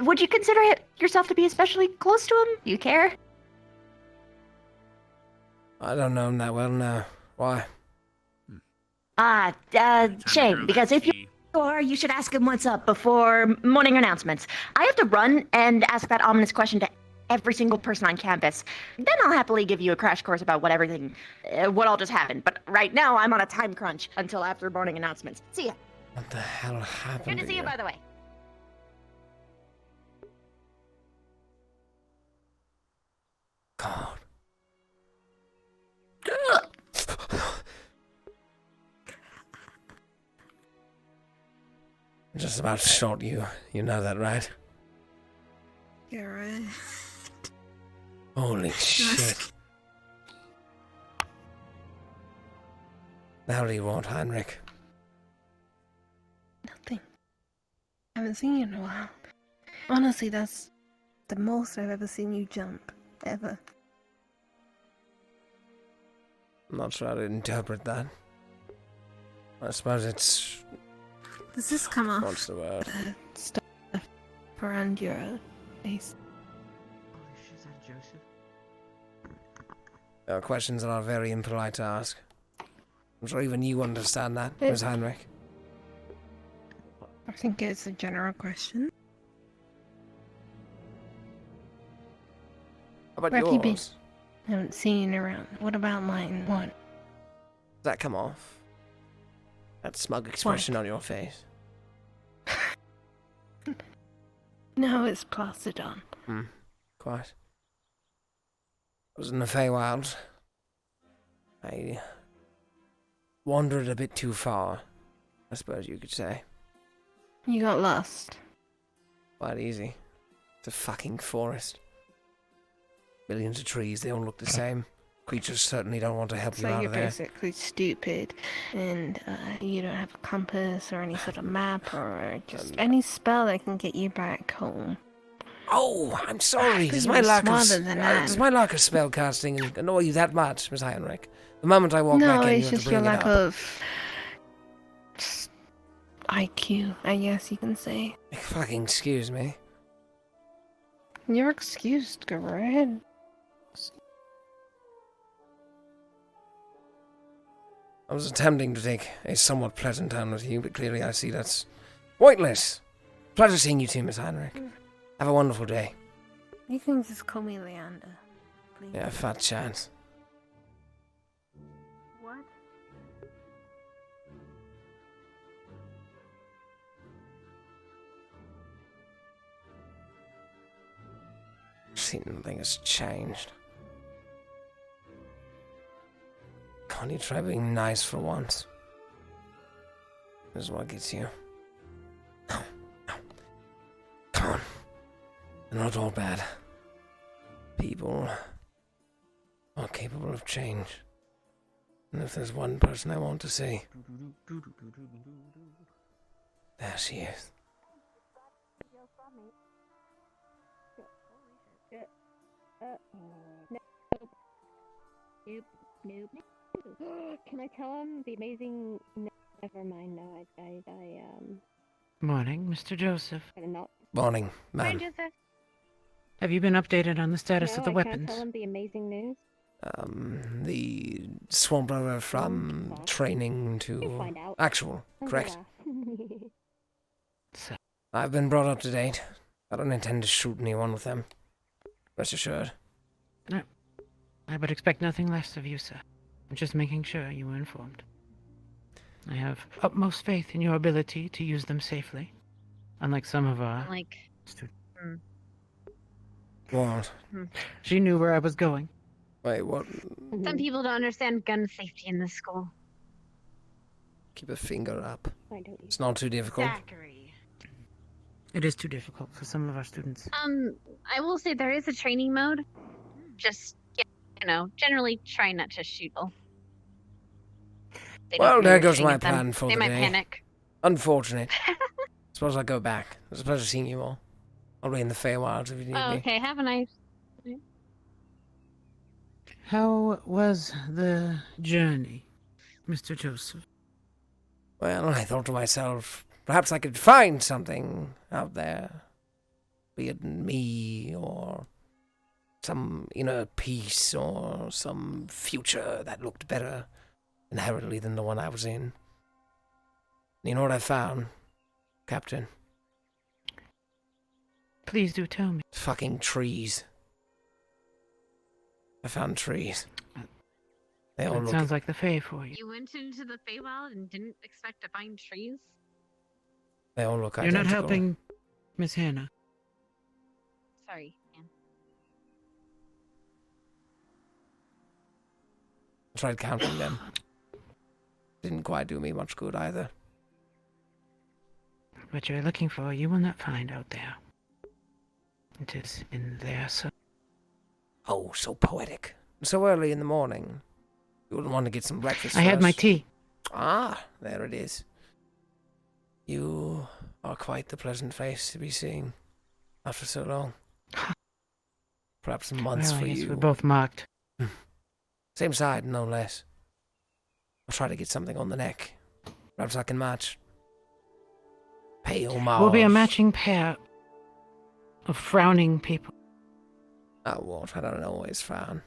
Would you consider yourself to be especially close to him? You care? I don't know him that well, no. Why? Shame, because if you are, you should ask him what's up before morning announcements. I have to run and ask that ominous question to every single person on campus. Then I'll happily give you a crash course about what all just happened. But right now, I'm on a time crunch until after morning announcements. See ya. What the hell happened Good to see you, by the way. God. I just about shot you. You know that, right? You're right. Holy shit. The hell do you want, Heinrich? Nothing. I haven't seen you in a while. Honestly, that's the most I've ever seen you jump. Ever. I'm not sure how to interpret that. I suppose it's... Does this come off? What's the word? Stuff around your face. There are questions that are very impolite to ask. I'm sure even you understand that, Miss Heinrich. think it's a general question. How about Where have you been? yours? I haven't seen you around. What about mine? What? Does that come off? That smug expression on your face. No, it's plastered on. Quite. I was in the Feywilds. I wandered a bit too far, I suppose you could say. You got lost. Quite easy. It's a fucking forest. Millions of trees, they all look the same. Creatures certainly don't want to help you So out you're of there. basically stupid, and you don't have a compass or any sort of map or just any spell that can get you back home. Oh, I'm sorry. But Does you're my lack smarter than that. does my lack of spellcasting annoy you that much, Miss Heinrich? The moment I walk No, back in, it's you have just to your bring it lack up. of IQ, I guess you can say. Fucking excuse me. You're excused. Go right ahead. I was attempting to take a somewhat pleasant tone with you, but clearly I see that's pointless. Pleasure seeing you too, Miss Heinrich. Have a wonderful day. You can just call me Leander, please. Yeah, fat chance. What? See, nothing has changed. Can't you try being nice for once? This is what gets you. No, no. Come on. They're not all bad. People are capable of change. And if there's one person I want to see, there she is. Nope. Can I tell him the amazing? No, never mind. No, I Morning, Mr. Joseph. gotta not. Morning, Hi, ma'am. Joseph. Have you been updated on the status No, of the I weapons? can't tell him the amazing news. The swamp rover from training You'll to find out. actual, I'm correct? gonna- So, I've been brought up to date. I don't intend to shoot anyone with them. Rest assured. I would expect nothing less of you, sir. I'm just making sure you were informed. I have utmost faith in your ability to use them safely, unlike some of our students. What? She knew where I was going. Wait, what? Some people don't understand gun safety in this school. Keep a finger up. I don't. It's not too difficult. Zachary. It is too difficult for some of our students. I will say there is a training mode. Just, generally try not to shoot. Well, there goes my plan for they the might day. panic. Unfortunate. Suppose I go back. It was a pleasure seeing you all. I'll be in the Feywilds if you need Oh, me. okay, have a nice. How was the journey, Mr. Joseph? Well, I thought to myself, perhaps I could find something out there. Be it me, or some inner peace, or some future that looked better inherently than the one I was in. You know what I found, Captain? Please do tell me. Fucking trees. I found trees. They all That look... sounds like the Fae for you. You went into the Feywild and didn't expect to find trees? They all look You're identical. not helping Miss Hannah. Sorry, man. I tried counting them. Didn't quite do me much good either. What you're looking for, you will not find out there. It is in there, sir. Oh, so poetic. So early in the morning. You wouldn't want to get some breakfast I had my first? tea. Ah, there it is. You are quite the pleasant face to be seeing after so long. Perhaps months Well, for I guess you. we're both marked. Same side, no less. I'll try to get something on the neck. Perhaps I can match. Pale Mars. We'll be a matching pair of frowning people. Oh, what? I don't always frown.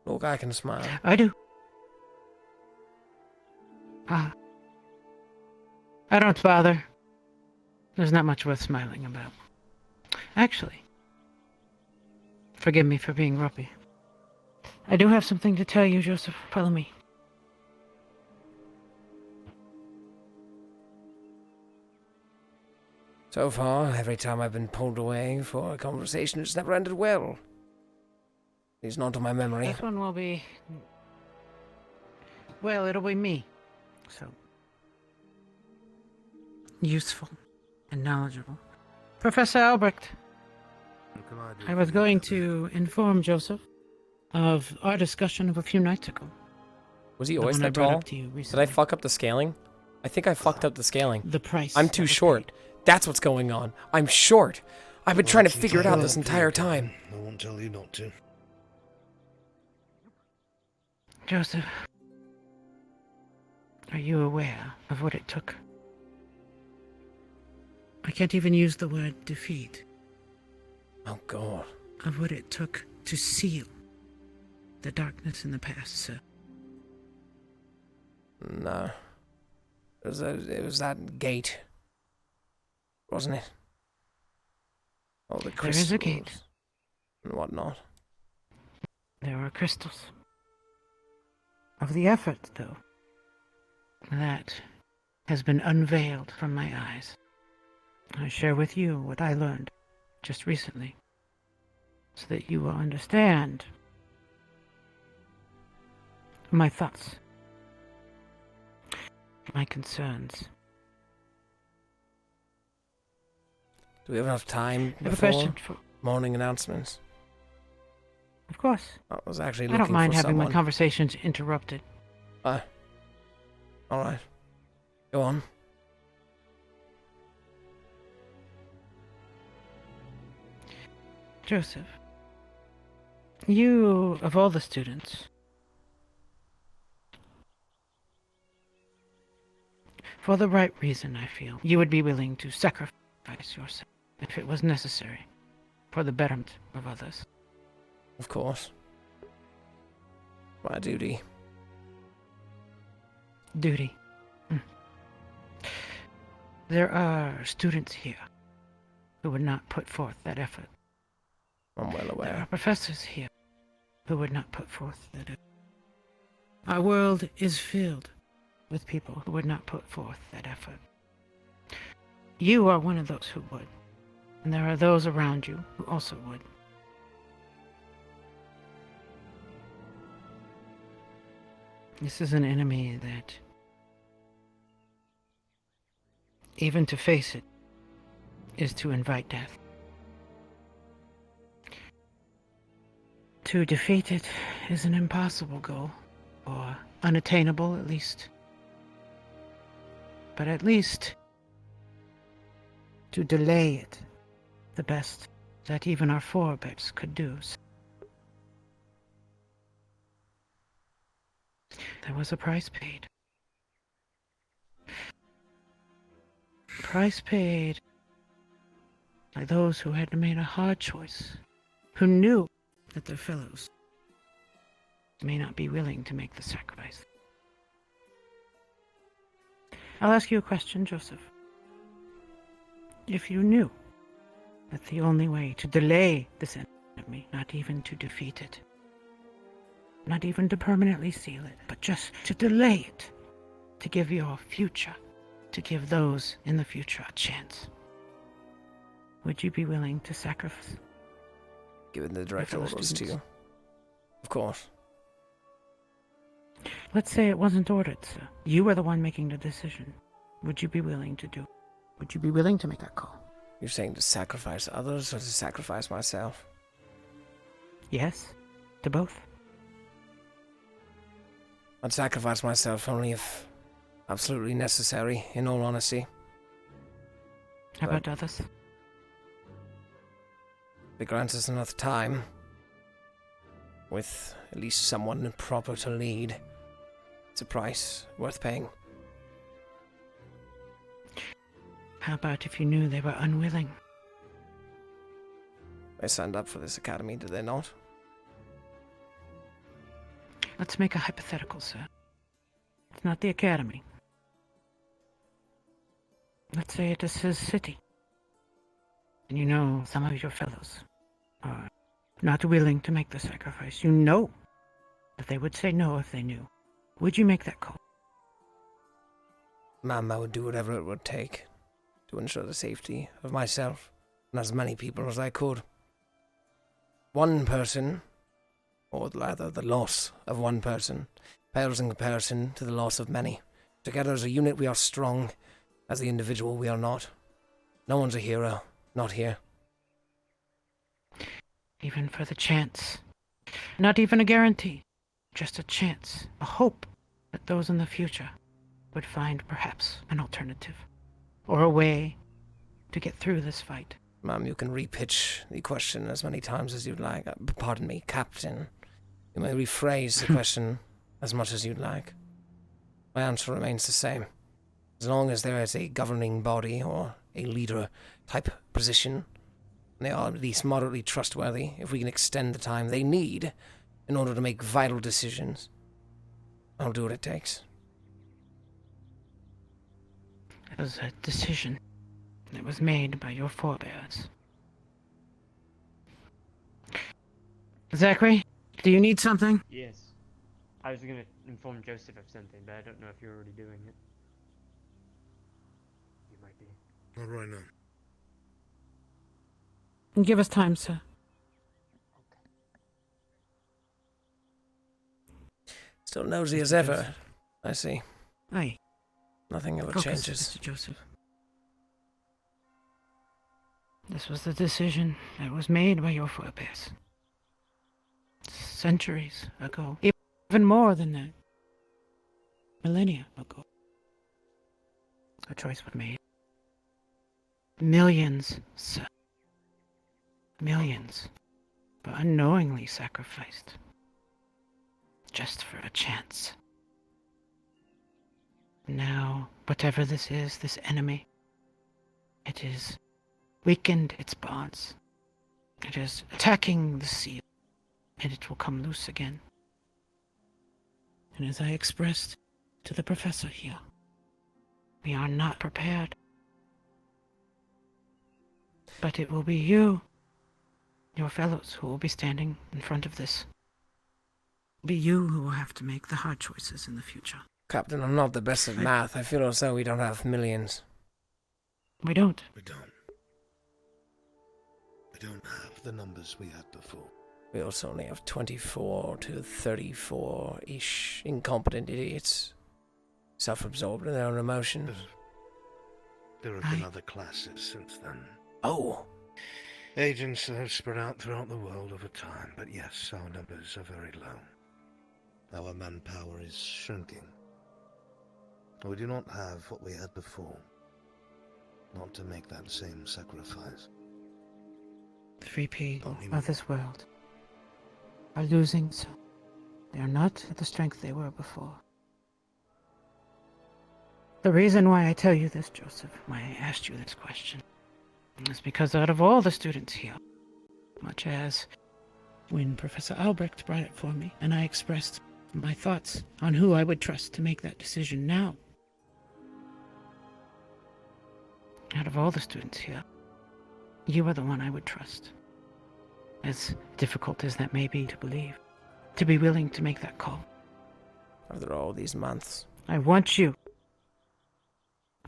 Look, I can smile. I do. I don't bother. There's not much worth smiling about. Actually, forgive me for being ropey. I do have something to tell you, Joseph. Follow me. So far, every time I've been pulled away for a conversation, it's never ended well. At least not to my memory. This one will be... Well, it'll be me. So... useful and knowledgeable. Professor Albrecht. I was going to inform Joseph of our discussion of a few nights ago. Was he always that tall? Did I fuck up the scaling? I think I fucked up the scaling. The price. I'm too short. That's what's going on. I'm short. I've been trying to figure it out this entire time. I won't tell you not to. Joseph, are you aware of what it took? I can't even use the word defeat. Oh, God. Of what it took to seal the darkness in the past, sir. No. It was that gate. Wasn't it? All the crystals. There is a gate. And whatnot. There are crystals. Of the effort, though, that has been unveiled from my eyes. I share with you what I learned just recently, so that you will understand my thoughts, my concerns. Do we have enough time I have a before question for... morning announcements? Of course. I was actually I looking don't mind for having someone. my conversations interrupted. Alright. Go on. Joseph, you, of all the students, for the right reason, I feel, you would be willing to sacrifice yourself if it was necessary for the betterment of others. Of course. My duty. Duty. There are students here who would not put forth that effort. I'm well There aware. are professors here who would not put forth that effort. Our world is filled with people who would not put forth that effort. You are one of those who would, and there are those around you who also would. This is an enemy that, even to face it, is to invite death. To defeat it is an impossible goal, or unattainable at least. But at least to delay it, the best that even our forebears could do. There was a price paid. Price paid by those who had made a hard choice, who knew that their fellows may not be willing to make the sacrifice. I'll ask you a question, Joseph. If you knew that the only way to delay this enemy, not even to defeat it, not even to permanently seal it, but just to delay it, to give your future, to give those in the future a chance, would you be willing to sacrifice? Given the direct fellow orders to students? you. Of course. Let's say it wasn't ordered, sir. You were the one making the decision. Would you be willing to do? Would you be willing to make that call? You're saying to sacrifice others or to sacrifice myself? Yes, to both. I'd sacrifice myself only if absolutely necessary, in all honesty. How about others? If it grants us enough time, with at least someone proper to lead, it's a price worth paying. How about if you knew they were unwilling? They signed up for this academy, did they not? Let's make a hypothetical, sir. It's not the academy. Let's say it is his city. And you know some of your fellows are not willing to make the sacrifice. You know that they would say no if they knew. Would you make that call? Ma'am, I would do whatever it would take to ensure the safety of myself and as many people as I could. One person, or rather the loss of one person, pales in comparison to the loss of many. Together as a unit we are strong, as the individual we are not. No one's a hero, not here. Even for the chance. Not even a guarantee. Just a chance, a hope that those in the future would find perhaps an alternative. Or a way to get through this fight. Ma'am, you can repitch the question as many times as you'd like. Pardon me, Captain. You may rephrase the question as much as you'd like. My answer remains the same. As long as there is a governing body or a leader-type position, they are at least moderately trustworthy if we can extend the time they need in order to make vital decisions. I'll do what it takes. It was a decision that was made by your forebears. Zachary, do you need something? Yes. I was going to inform Joseph of something, but I don't know if you're already doing it. You might be. Not right now. Give us time, sir. Still nosy as ever, Joseph. I see. Aye. Nothing ever Focus, changes. Mr. Joseph. This was the decision that was made by your forebears. Centuries ago. Even more than that. Millennia ago. A choice was made. Millions, sir. Millions were unknowingly sacrificed. Just for a chance. Now, whatever this is, this enemy, it is weakened its bonds. It is attacking the seal, and it will come loose again. And as I expressed to the professor here, we are not prepared. But it will be you, your fellows, who will be standing in front of this. It will be you who will have to make the hard choices in the future. Captain, I'm not the best at math. I feel as though we don't have millions. We don't. We don't. We don't have the numbers we had before. We also only have 24 to 34-ish incompetent idiots. Self-absorbed in their own emotions. There have been other classes since then. Oh! Agents have spread out throughout the world over time, but yes, our numbers are very low. Our manpower is shrinking. We do not have what we had before. Not to make that same sacrifice. The free people of this world are losing, so they are not at the strength they were before. The reason why I tell you this, Joseph, why I asked you this question, is because out of all the students here, much as when Professor Albrecht brought it for me, and I expressed my thoughts on who I would trust to make that decision now, out of all the students here, you are the one I would trust. As difficult as that may be to believe, to be willing to make that call. After all these months. I want you,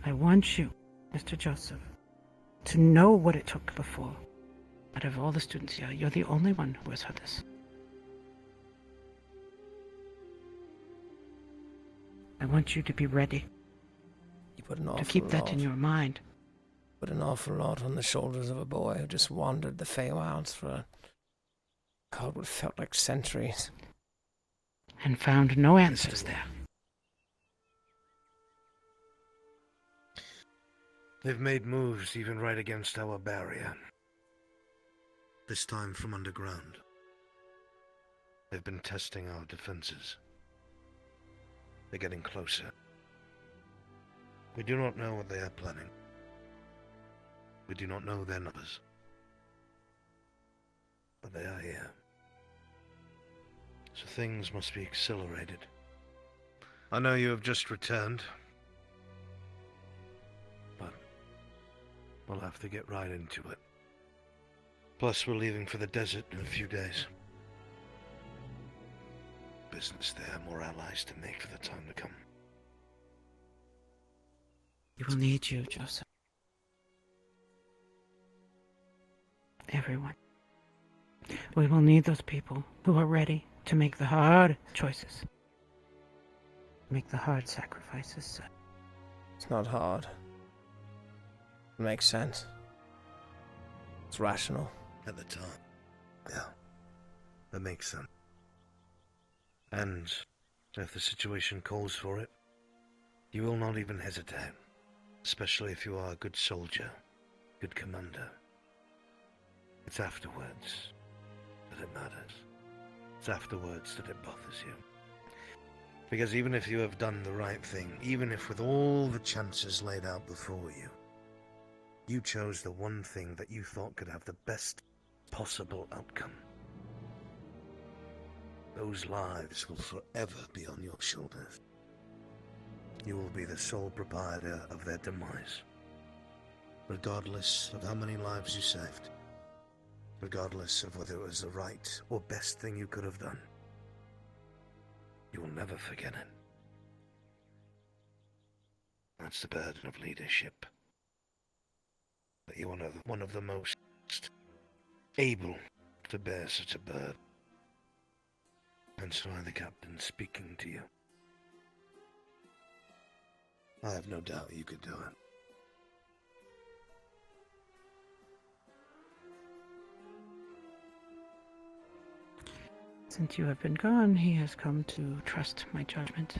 Mr. Joseph, to know what it took before. Out of all the students here, you're the only one who has heard this. I want you to be ready. You put an awful to keep that lot. in your mind. Put an awful lot on the shoulders of a boy who just wandered the Feywilds for, God, what felt like centuries. And found no answers there. They've made moves even right against our barrier. This time from underground. They've been testing our defenses. They're getting closer. We do not know what they are planning. We do not know their numbers. But they are here. So things must be accelerated. I know you have just returned. But we'll have to get right into it. Plus, we're leaving for the desert in a few days. Business there, more allies to make for the time to come. We will need you, Joseph. Everyone. We will need those people who are ready to make the hard choices. Make the hard sacrifices, sir. It's not hard. It makes sense. It's rational. At the time. Yeah. That makes sense. And if the situation calls for it, you will not even hesitate. Especially if you are a good soldier, good commander. It's afterwards that it matters. It's afterwards that it bothers you. Because even if you have done the right thing, even if with all the chances laid out before you, you chose the one thing that you thought could have the best possible outcome, those lives will forever be on your shoulders. You will be the sole proprietor of their demise, regardless of how many lives you saved, regardless of whether it was the right or best thing you could have done. You will never forget it. That's the burden of leadership. That you are one of the most able to bear such a burden. Hence why the captain's speaking to you. I have no doubt you could do it. Since you have been gone, he has come to trust my judgment.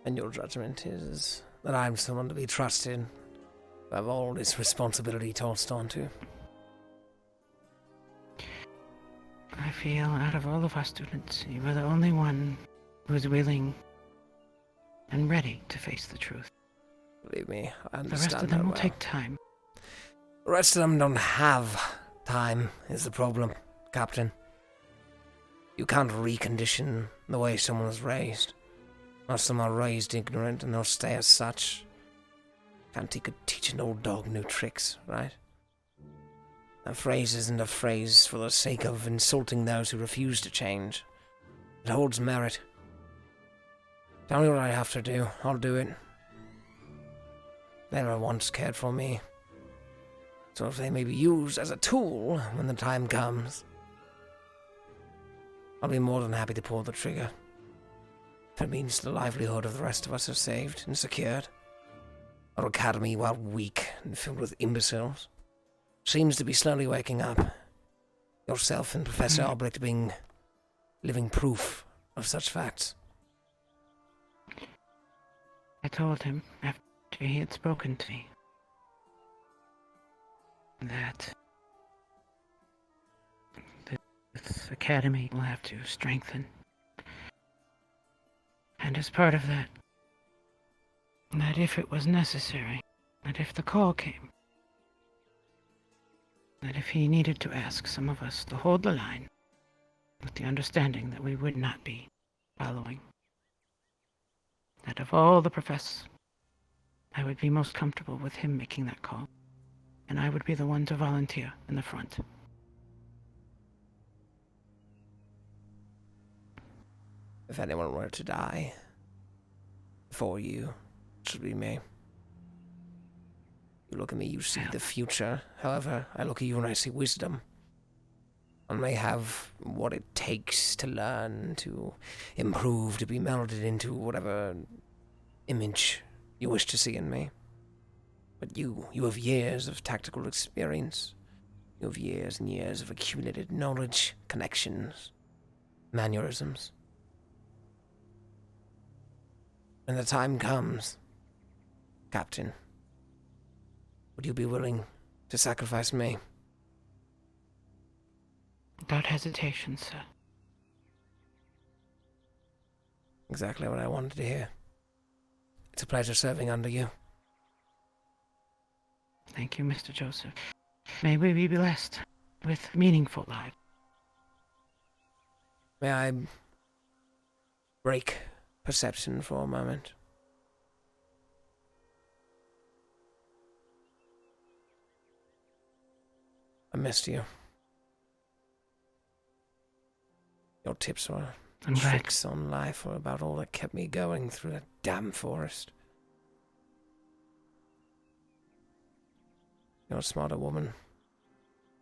And your judgment is that I'm someone to be trusted, who have all this responsibility tossed onto. I feel out of all of our students, you are the only one who is willing and ready to face the truth. Believe me, I understand. The rest of them will take time. The rest of them don't have time, is the problem, Captain. You can't recondition the way someone is raised. Most of them are raised ignorant and they'll stay as such. Can't teach an old dog new tricks, right? A phrase isn't a phrase for the sake of insulting those who refuse to change. It holds merit. Tell me what I have to do, I'll do it. They never once cared for me. So if they may be used as a tool when the time comes, I'll be more than happy to pull the trigger. If it means the livelihood of the rest of us is saved and secured. Our academy, while weak and filled with imbeciles, seems to be slowly waking up. Yourself and Professor Albrecht being living proof of such facts. I told him, after he had spoken to me, that this academy will have to strengthen. And as part of that if it was necessary, that if the call came, that if he needed to ask some of us to hold the line, with the understanding that we would not be following, that of all the professors, I would be most comfortable with him making that call, and I would be the one to volunteer in the front. If anyone were to die before you, it should be me. You look at me, you see the future. However, I look at you and I see wisdom. One may have what it takes to learn, to improve, to be melded into whatever image you wish to see in me. But you have years of tactical experience. You have years and years of accumulated knowledge, connections, mannerisms. When the time comes, Captain, would you be willing to sacrifice me? Without hesitation, sir. Exactly what I wanted to hear. It's a pleasure serving under you. Thank you, Mr. Joseph. May we be blessed with meaningful lives. May I break perception for a moment? missed you. Your tips were I'm glad. tricks on life were about all that kept me going through that damn forest. You're a smarter woman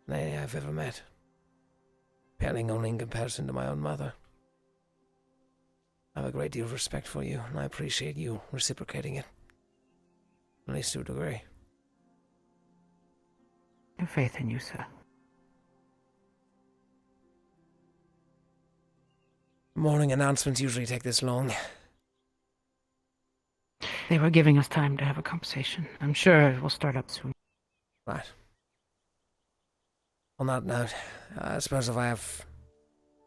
than any I've ever met. Paling only in comparison to my own mother. I have a great deal of respect for you, and I appreciate you reciprocating it. At least to a degree. I have faith in you, sir. Morning announcements usually take this long. They were giving us time to have a conversation. I'm sure it will start up soon. Right. On that note, I suppose if I have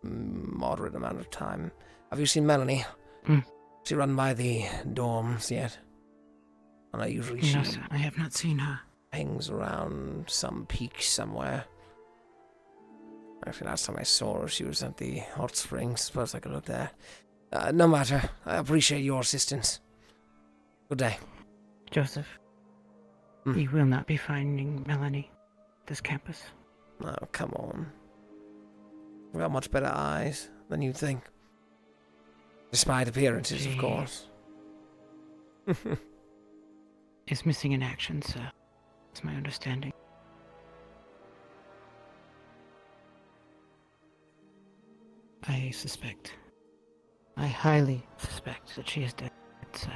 moderate amount of time, have you seen Melanie? She run by the dorms yet? And I usually No, sir, I have not seen her. Hangs around some peak somewhere. Actually, last time I saw her, she was at the hot springs. Suppose I could look there. No matter. I appreciate your assistance. Good day. Joseph, you will not be finding Melanie at this campus. Oh, come on. We've got much better eyes than you'd think. Despite appearances, of course. Is missing in action, sir. That's my understanding. I suspect. I highly suspect that she is dead, sir.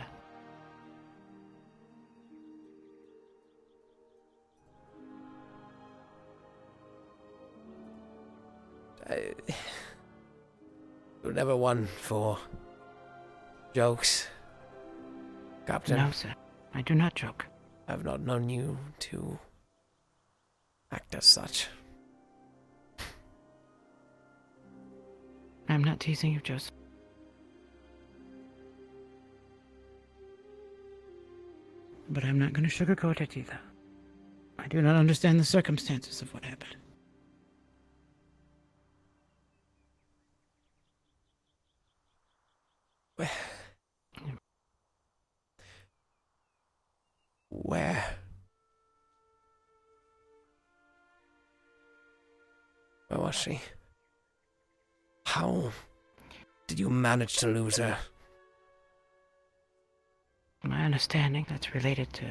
You're never one for jokes, Captain. No, sir. I do not joke. I've not known you to act as such. I'm not teasing you, Joseph. But I'm not going to sugarcoat it either. I do not understand the circumstances of what happened. Where? Where was she? How did you manage to lose her? My understanding that's related to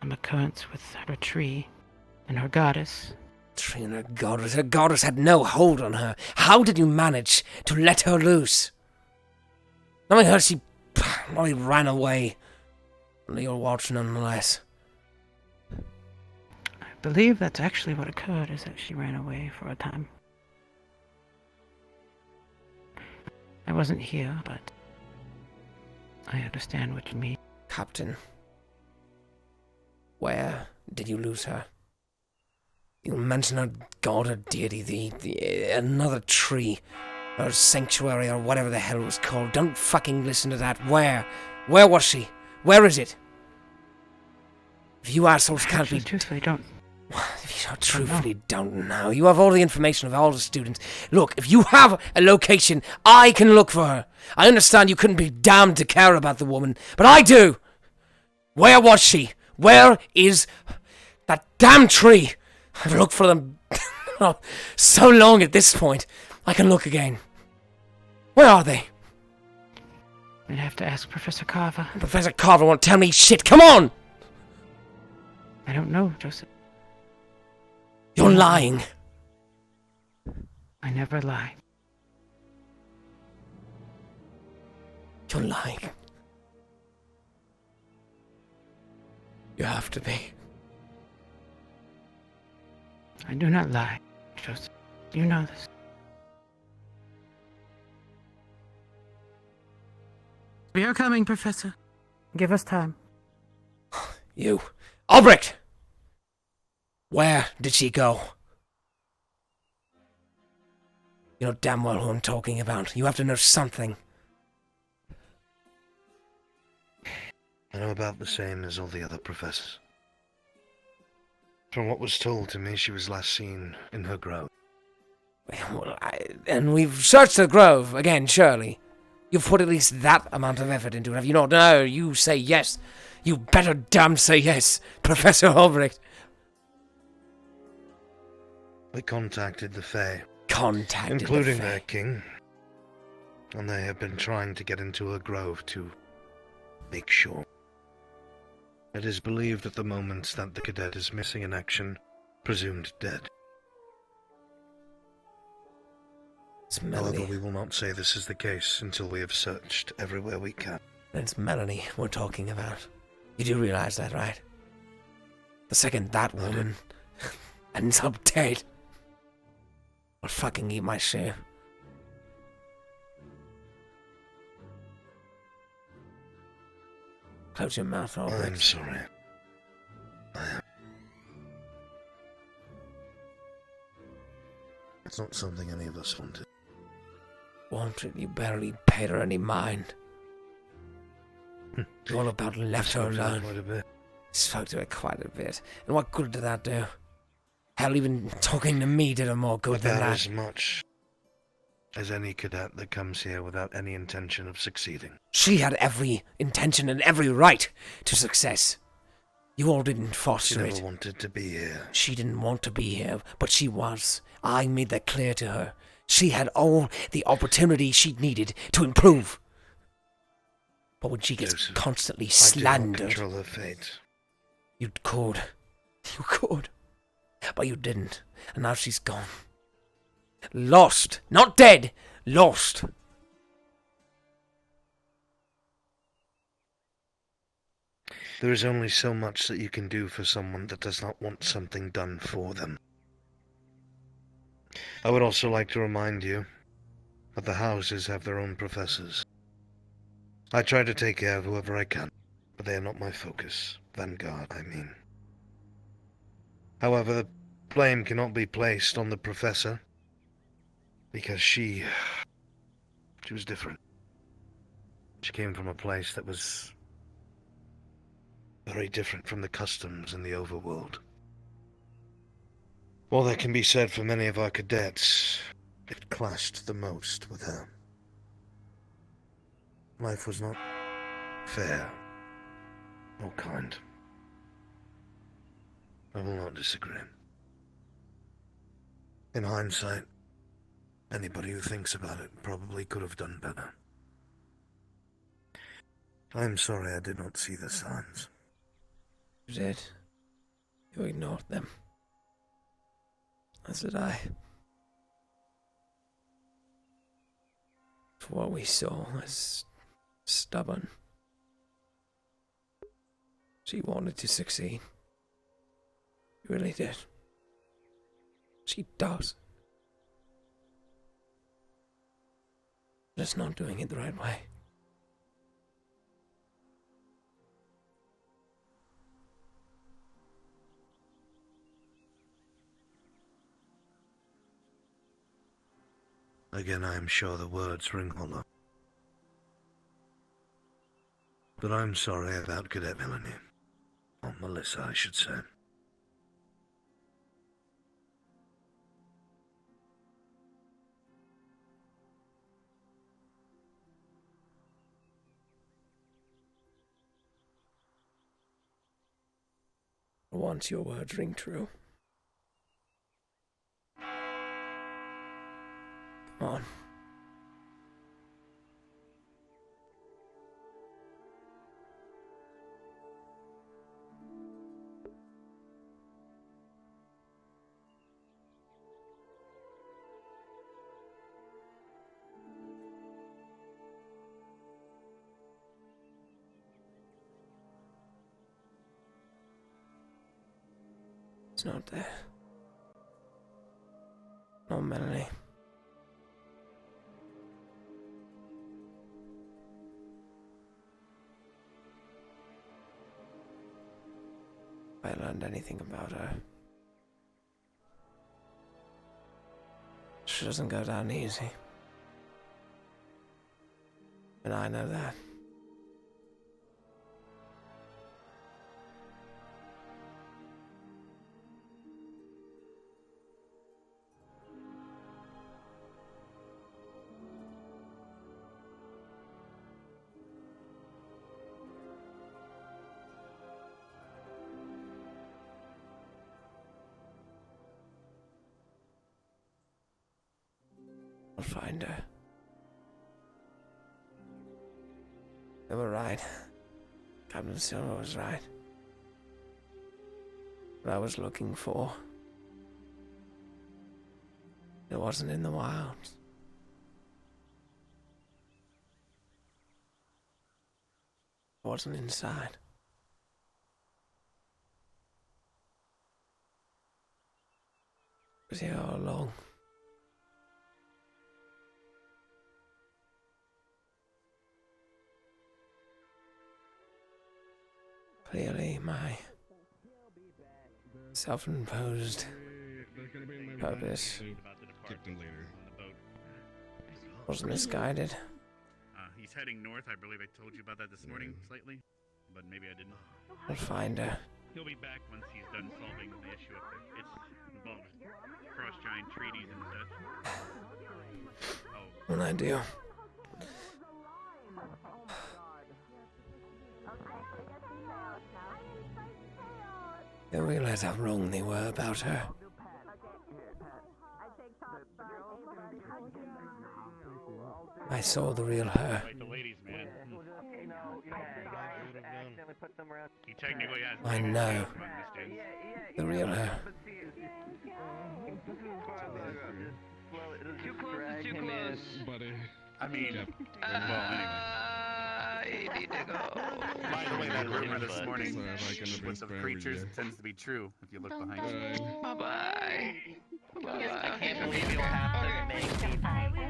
some occurrence with her tree and her goddess. Tree and her goddess. Her goddess had no hold on her. How did you manage to let her loose? Knowing her, she probably ran away. Under your watch, nonetheless. I believe that's actually what occurred, is that she ran away for a time. I wasn't here, but I understand what you mean. Captain, where did you lose her? You mentioned her god or deity, another tree, or sanctuary, or whatever the hell it was called. Don't fucking listen to that. Where? Where was she? Where is it? If you assholes can't be... truthfully don't... If you truthfully don't know. You have all the information of all the students. Look, if you have a location, I can look for her. I understand you couldn't be damned to care about the woman, but I do. Where was she? Where is that damn tree? I've looked for them so long at this point. I can look again. Where are they? I'd have to ask Professor Carver. Professor Carver won't tell me shit. Come on! I don't know, Joseph. You're lying. I never lie. You're lying. You have to be. I do not lie, Joseph. You know this. We are coming, Professor. Give us time. You. Albrecht! Where did she go? You know damn well who I'm talking about. You have to know something. I know about the same as all the other professors. From what was told to me, she was last seen in her grove. Well, and we've searched the grove again, surely. You've put at least that amount of effort into it, have you not? No, you say yes. You better damn say yes, Professor Albrecht. We contacted the Fae, Contacted including the their Fae. king, and they have been trying to get into a grove to make sure. It is believed at the moment that the cadet is missing in action, presumed dead. It's Melanie. However, we will not say this is the case until we have searched everywhere we can. It's Melanie we're talking about. You do realize that, right? The second that woman ends up dead, I'll fucking eat my share. Close your mouth, Albrecht. I'm sorry. It's not something any of us wanted. Wanted, you barely paid her any mind. You all about left her alone. Quite a bit. Spoke to her quite a bit. And what good did that do? Hell, even talking to me did her more good than About that. as much as any cadet that comes here without any intention of succeeding. She had every intention and every right to success. You all didn't foster She it. never wanted to be here. She didn't want to be here, but she was. I made that clear to her. She had all the opportunity she needed to improve. But when she gets Joseph, constantly I do slandered... not control her fate. You could. You could. But you didn't. And now she's gone. Lost. Not dead. Lost. There is only so much that you can do for someone that does not want something done for them. I would also like to remind you that the houses have their own professors. I try to take care of whoever I can, but they are not my focus. Vanguard, I mean. However, the blame cannot be placed on the professor, because she was different. She came from a place that was very different from the customs in the overworld. While that can be said for many of our cadets, it clashed the most with her. Life was not fair or kind. I will not disagree. In hindsight, anybody who thinks about it probably could have done better. I am sorry I did not see the signs. You did. You ignored them. As did I. For what we saw as stubborn. She wanted to succeed. She really did. She does. Just not doing it the right way. Again, I am sure the words ring hollow. But I'm sorry about Cadet Melanie. Or Melissa, I should say. For once your words ring true. Come on. It's not there. No, Melanie. If I learned anything about her, she doesn't go down easy. And I know that. I'll find her. They were right. Captain Silver was right. What I was looking for, it wasn't in the wilds. It wasn't inside. It was here all along. Clearly, my self-imposed purpose was misguided. He's heading north. I believe I told you about that this morning slightly, but maybe I didn't. I'll find her. He'll be back once he's done solving the issue up there. It's involved cross-giant treaties and such. When I do. They realize how wrong they were about her. I saw the real her. Right, the ladies, man. He technically has I know. The real her. Too close, too close. Buddy. I mean, well, anyway. Need to go. By the way, that rumor this morning Sorry if I can have with the been creatures spared tends to be true if you look behind you. Bye-bye. I can't believe you'll have to make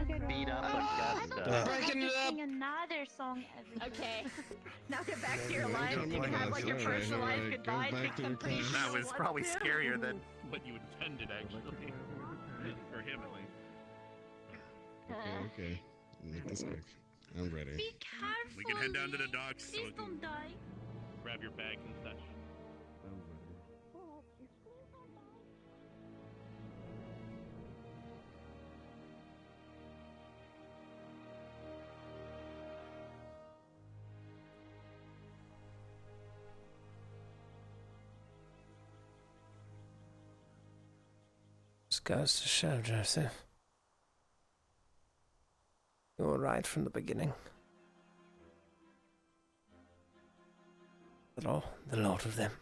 me beat up Augusta. Breaking it up. Sing another song every Okay. Now get back to your life. You can have like your personalized goodbye. Take some pretty That was probably scarier than what you intended, actually. For him, at least. Okay. Make this quick. I'm ready. Be careful. We can head down to the docks so we Please can don't die. grab your bags and such. I'm ready. Just goes to show, Joseph. You were right from the beginning. The lot of them.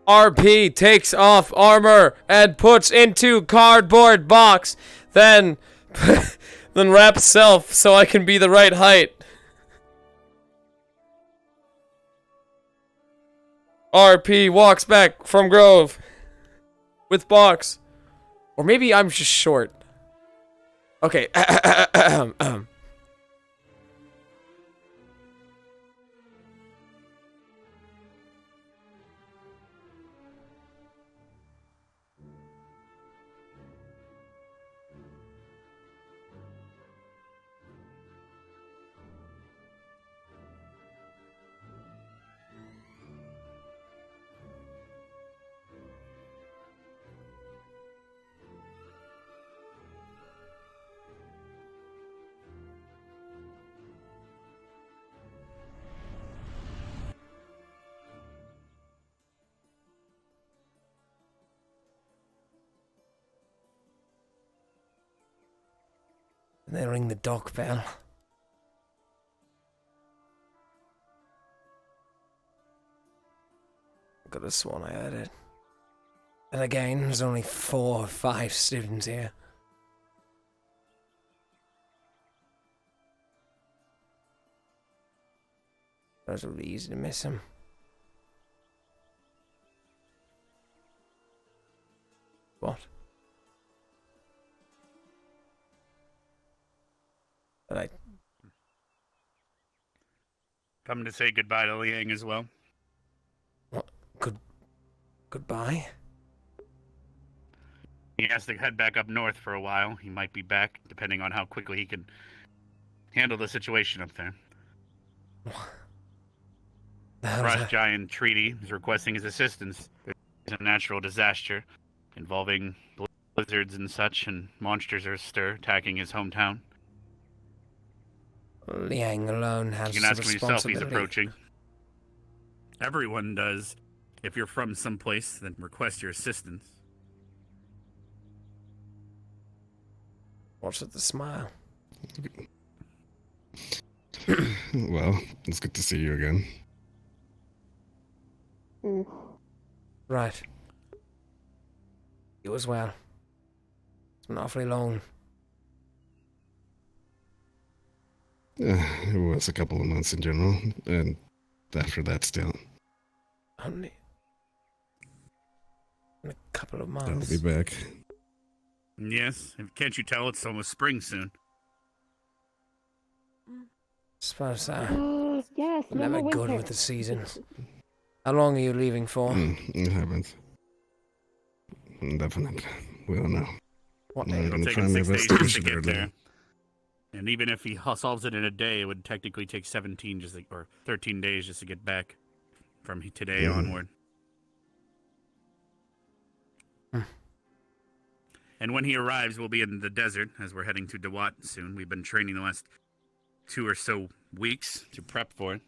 RP takes off armor and puts into cardboard box, then wraps self so I can be the right height. RP walks back from Grove with box. Or maybe I'm just short. Okay. And they ring the dock bell. I could have sworn I heard it. And again, there's only 4 or 5 students here. Those would be easy to miss them. What? But I... Come to say goodbye to Liang as well. What? Goodbye? He has to head back up north for a while. He might be back, depending on how quickly he can handle the situation up there. The hell's Frost that? Giant Treaty is requesting his assistance. There's a natural disaster involving blizzards and such, and monsters are astir, attacking his hometown. Liang alone has You can the ask him yourself, he's responsibility. approaching. Everyone does. If you're from someplace, then request your assistance. What's with the smile? Well, it's good to see you again. Right. You as well. It's been awfully long. It was a couple of months in general, and after that still. Only in a couple of I'll months. be back. Yes, can't you tell it's almost spring soon? Suppose so. Oh, yes, no Never more good winter. with the seasons. How long are you leaving for? I haven't. Definitely. We don't know. What I'm day? It'll gonna take try him my 6 best days to just to push it get early. there. And even if he solves it in a day, it would technically take 17 just or 13 days just to get back from today onward. And when he arrives, we'll be in the desert as we're heading to Dewat soon. We've been training the last 2 or so weeks to prep for it.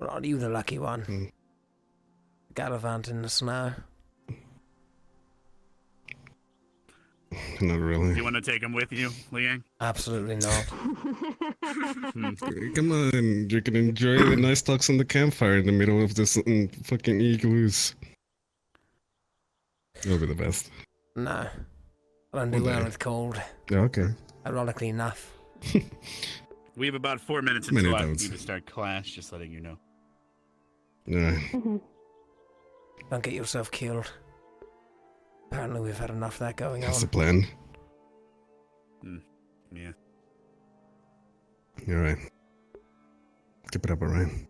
Well, aren't you the lucky one? Gallivant in the snow. Not really. Do you want to take him with you, Liang? Absolutely not. Come on, you can enjoy the nice talks on the campfire in the middle of this fucking igloos. It'll be the best. No. I don't do One well day. with cold. Okay. Ironically enough. We have about 4 minutes Many until I don't. need to start class, just letting you know. Yeah. Don't get yourself killed. Apparently we've had enough of that going That's the on. plan. Yeah. You're right. Keep it up, Orion.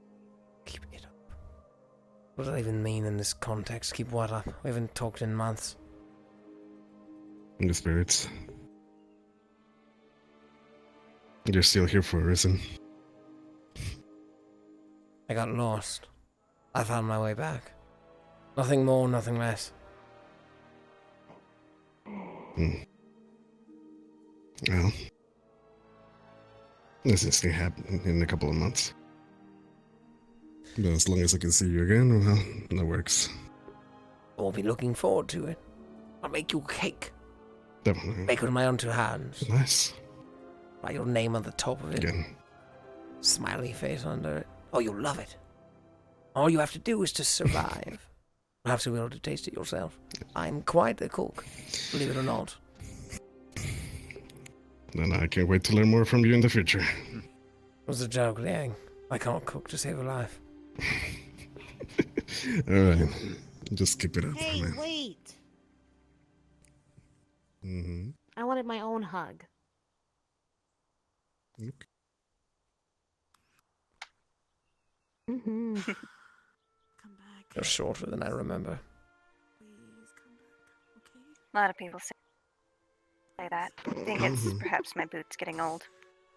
Keep it up. What does that even mean in this context? Keep what up? We haven't talked in months. In the spirits. You're still here for a reason. I got lost. I found my way back. Nothing more, nothing less. Well, this is gonna happen in a couple of months. But as long as I can see you again, well, that works. I'll be looking forward to it. I'll make you a cake. Definitely. Make it with my own 2 hands. Nice. Write your name on the top of it. Again. Smiley face under it. Oh, you'll love it. All you have to do is to survive. You'll have to be able to taste it yourself. I'm quite a cook, believe it or not. Then I can't wait to learn more from you in the future. It was a joke, Liang. I can't cook to save a life. Alright. Just keep it up, Hey, man. wait! Mm-hmm. I wanted my own hug. Mm-hmm. You're shorter than I remember. A lot of people say that. I think it's perhaps my boots getting old.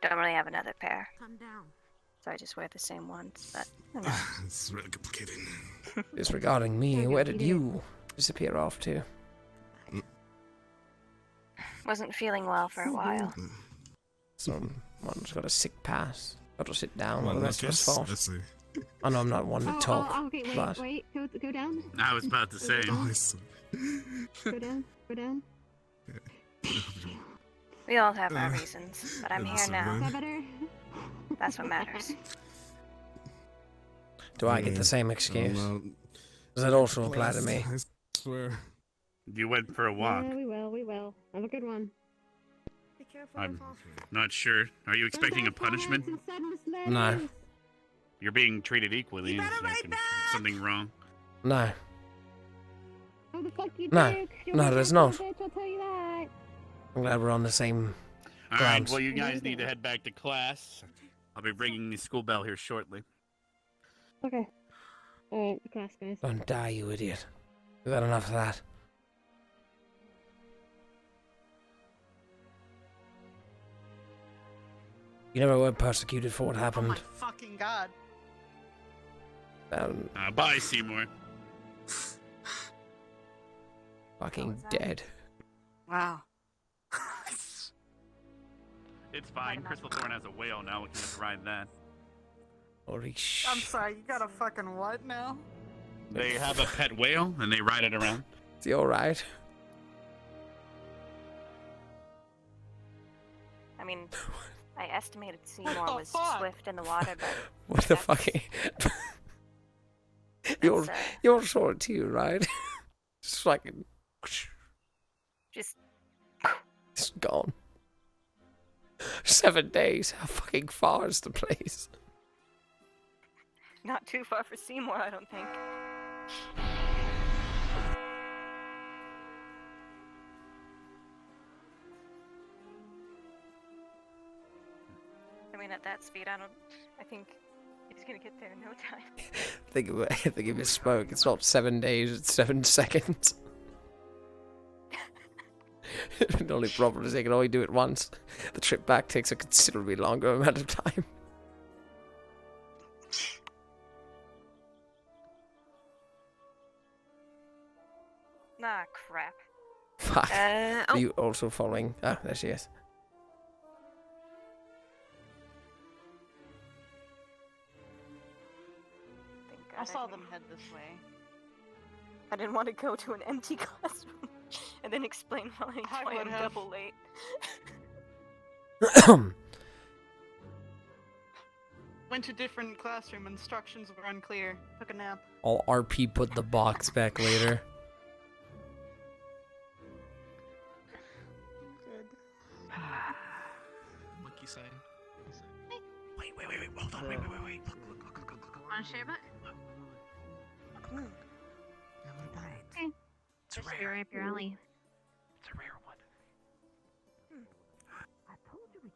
Don't really have another pair. Calm down. So I just wear the same ones, but who knows? It's really complicated. Disregarding me, where did you disappear off to? Wasn't feeling well for a while. Someone's got a sick pass. Got to sit down Well, while the I rest of us guess fought. let's see. I know I'm not one to talk, okay, wait, but wait. Go down. I was about to say. Go down. Go down. We all have our reasons, but I'm here now. Is that better? That's what matters. do I get the same excuse? Does that also apply to me? I swear. You went for a walk. Yeah, we will. Have a good one. Be careful. I'm not sure. Are you expecting a punishment? No. You're being treated equally. Is there something wrong? No. Oh, the fuck you No. did. You'll No, be there's careful, not. bitch, I'll tell you that. I'm glad we're on the same All right. grounds. Well, you guys need to head back to class. I'll be ringing the school bell here shortly. Okay. Alright, class, guys. Don't die, you idiot. We've had enough of that. You never were persecuted for what happened. Oh my fucking god. Bye, Seymour. Fucking dead. Wow. It's fine. Crystal Thorn has a whale now. We can just ride that. Holy I'm sorry, you got a fucking what now? They have a pet whale and they ride it around. Is he alright? I mean, I estimated Seymour was swift in the water, but What the fuck? You're short too, right? Just fucking. just gone. 7 days. How fucking far is the place? not too far for Seymour, I don't think. I mean, at that speed, I think he's gonna get there in no time. I think if you spoke, it's not 7 days, it's 7 seconds. The only problem is they can only do it once. The trip back takes a considerably longer amount of time. Nah, crap. Fuck. Are you also following? Ah, there she is. I saw them head this way. I didn't want to go to an empty classroom and then explain why I'm double late. Went to different classroom, instructions were unclear. Took a nap. I'll RP put the box back later. Monkey sign. Wait, hold on, wait. Look. Want to share it? Okay. This should be right up your alley. It's a rare one.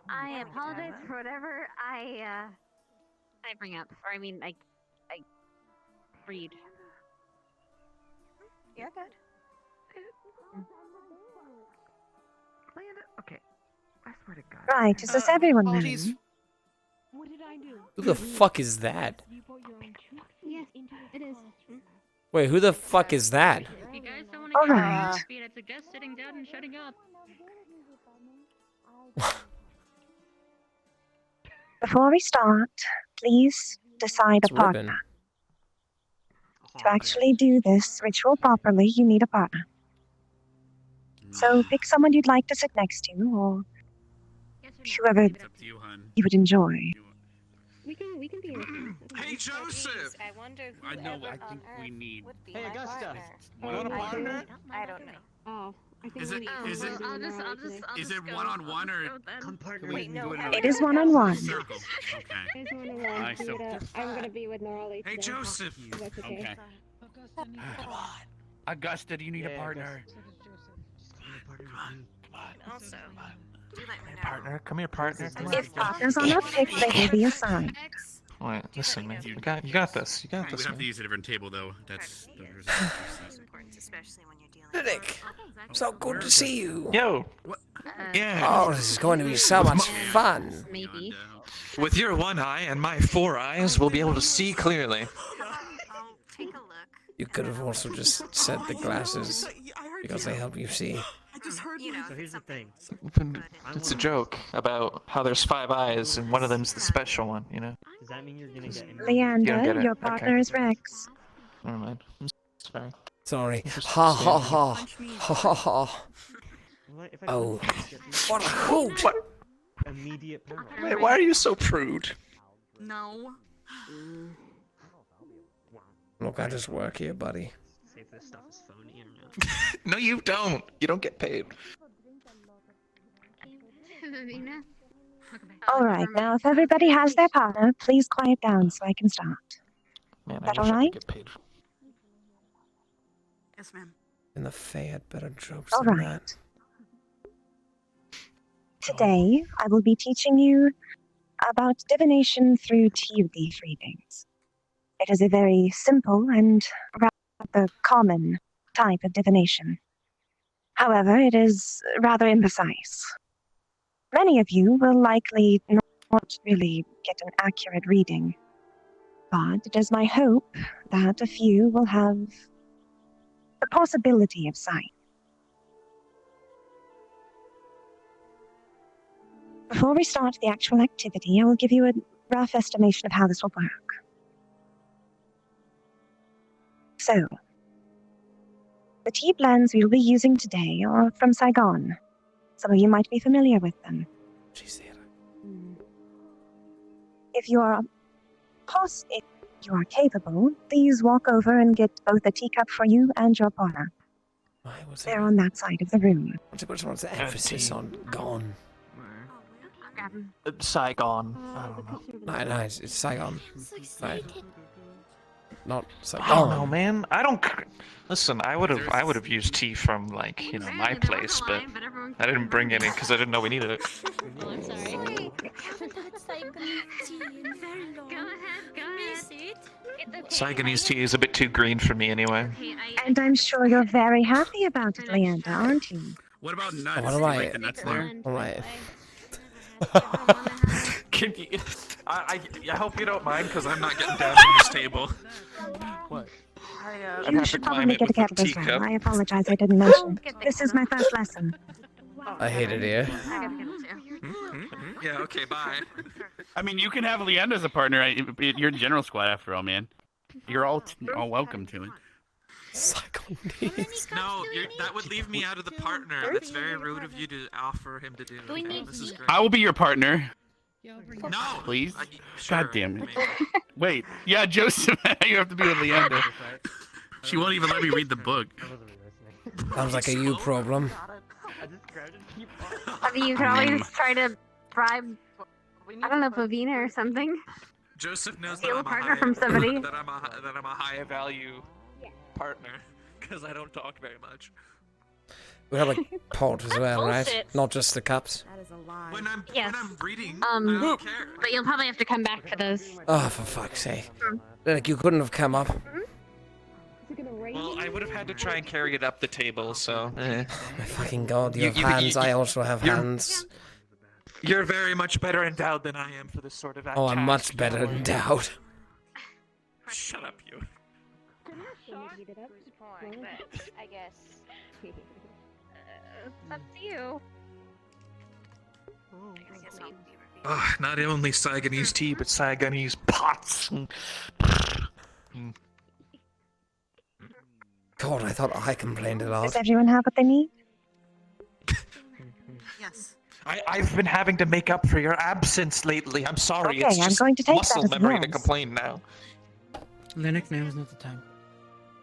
I apologize for whatever I bring up, or I mean, I read. You're good. Okay. I swear to God. Right, is this everyone then? What did I do? Who the fuck is that? Yes, it is. Wait, who the fuck is that? If you guys don't want to get Alright. on your feet, I'd suggest sitting down and shutting up. Before we start, please decide It's a partner. Ribbon. To actually do this ritual properly, you need a partner. So pick someone you'd like to sit next to, or whoever It's up to you, hun. you would enjoy. We can be. Hey, Joseph! I wonder who I know. I think we need. Hey, Augusta. One on one. I don't know. Oh, I think Is it? Is it? Is it one-on-one or? Wait, no. It is one-on-one. Circle. Okay. So. I'm gonna be with Norley. Hey, Joseph! That's okay. Okay. Augusta, do you need a partner? Also, Partner, come here, partner. If partners are not picked, they will be assigned. Wait, listen, man. You got this. You got We this, have to man. use a different table, though. That's. especially when you're dealing Riddick, so good to see you. Yo! Yeah. Oh, this is going to be so much fun. Maybe. With your one eye and my 4 eyes, we'll be able to see clearly. I'll take a look. You could have also just said the glasses because they help you see. I just heard you. So here's the thing. It's a joke about how there's 5 eyes and one of them's the special one, you know? Does that mean you're gonna get You don't get Leander, it. your partner is Rex. Never mind. I'm sorry. Sorry. Ha ha ha. Ha ha ha. Oh. What a hoot! Immediate power. Wait, why are you so prude? No. Look, I just work here, buddy. See if this stuff is phony or not. No, you don't. You don't get paid. Alright, now if everybody has their partner, please quiet down so I can start. Man, That I wish I alright? could get paid. Yes, ma'am. And the Fae had better jokes than Alright. that. Today, I will be teaching you about divination through tea leaf readings. It is a very simple and rather common type of divination. However, it is rather imprecise. Many of you will likely not not really get an accurate reading. But it is my hope that a few will have the possibility of sight. Before we start the actual activity, I will give you a rough estimation of how this will work. So, the tea blends we will be using today are from Saigon. Some of you might be familiar with them. If you are capable, please walk over and get both a teacup for you and your partner. They're on that side of the room. What's the emphasis on gone? Saigon. I don't know. No, it's Saigon. Right. Not Saigon. I don't know, man. I don't. Listen, I would have used tea from like my place, but I didn't bring any because I didn't know we needed it. Oh, I'm sorry. Saigonese tea is a bit too green for me anyway. And I'm sure you're very happy about it, Leander, aren't you? What about nuts? What Do am you I? like the nuts there? Alright. Can you, I hope you don't mind because I'm not getting down from this table. What? You should probably get a kettle as well. I apologize I didn't mention. This is my first lesson. I hate it here. Yeah, okay, bye. I mean, you can have Leander as a partner. You're in general squad after all, man. You're all welcome to it. No, that would leave me out of the partner. That's very rude of you to offer him to do. This is great. I will be your partner. No, please. Sure, God damn it. Wait, yeah, Joseph, you have to be with Leander. She won't even let me read the book. Sounds like a you problem. I mean, you could always try to bribe, I don't know, Pavina or something. Joseph knows Steal that a partner from somebody. that I'm a high value partner because I don't talk very much. We have a pot as well, right? bullshit. Not just the cups. That is a lie. When I'm reading, I don't care. But you'll probably have to come back for those. Oh, for fuck's sake. Like, you couldn't have come up. Well, I would have had to try and carry it up the table, so. My fucking god, you have hands, I also have hands. You're very much better endowed than I am for this sort of Oh, I'm task, much better don't worry. endowed. Shut up, you. I guess. It's up to you. Not only Saigonese tea, but Saigonese pots. God, I thought I complained a lot. Does everyone have what they need? Yes. I've been having to make up for your absence lately. I'm sorry. Okay, it's I'm just going to take muscle that as a memory to yes. complain now. Linux, now is not the time.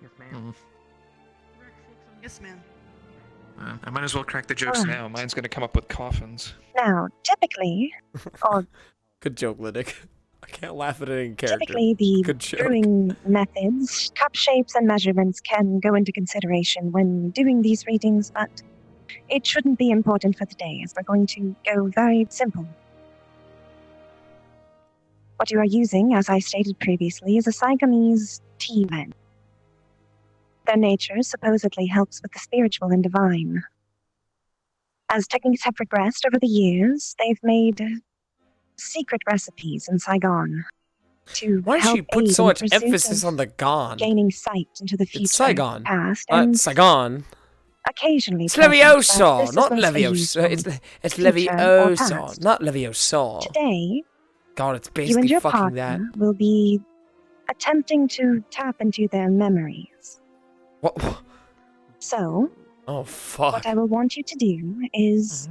Yes, ma'am. Yes, ma'am. I might as well crack the jokes Alright. now. Mine's gonna come up with coffins. Now, typically, or Good joke, Linux. I can't laugh at it in character. typically the Good joke. brewing methods, cup shapes and measurements can go into consideration when doing these readings, but it shouldn't be important for the day as we're going to go very simple. What you are using, as I stated previously, is a Saigonese tea blend. Their nature supposedly helps with the spiritual and divine. As techniques have progressed over the years, they've made secret recipes in Saigon to Why does help she put aid so in much pursuit emphasis of on the gone? gaining sight into the future, It's Saigon. past, Not and Saigon. occasionally It's present, but Leviosa, this is not mostly Leviosa. useful It's future or Leviosa, past. not Leviosa. Today, God, it's you and basically your fucking that. partner will be attempting to tap into their memories. What? So, Oh, fuck. what I will want you to do is,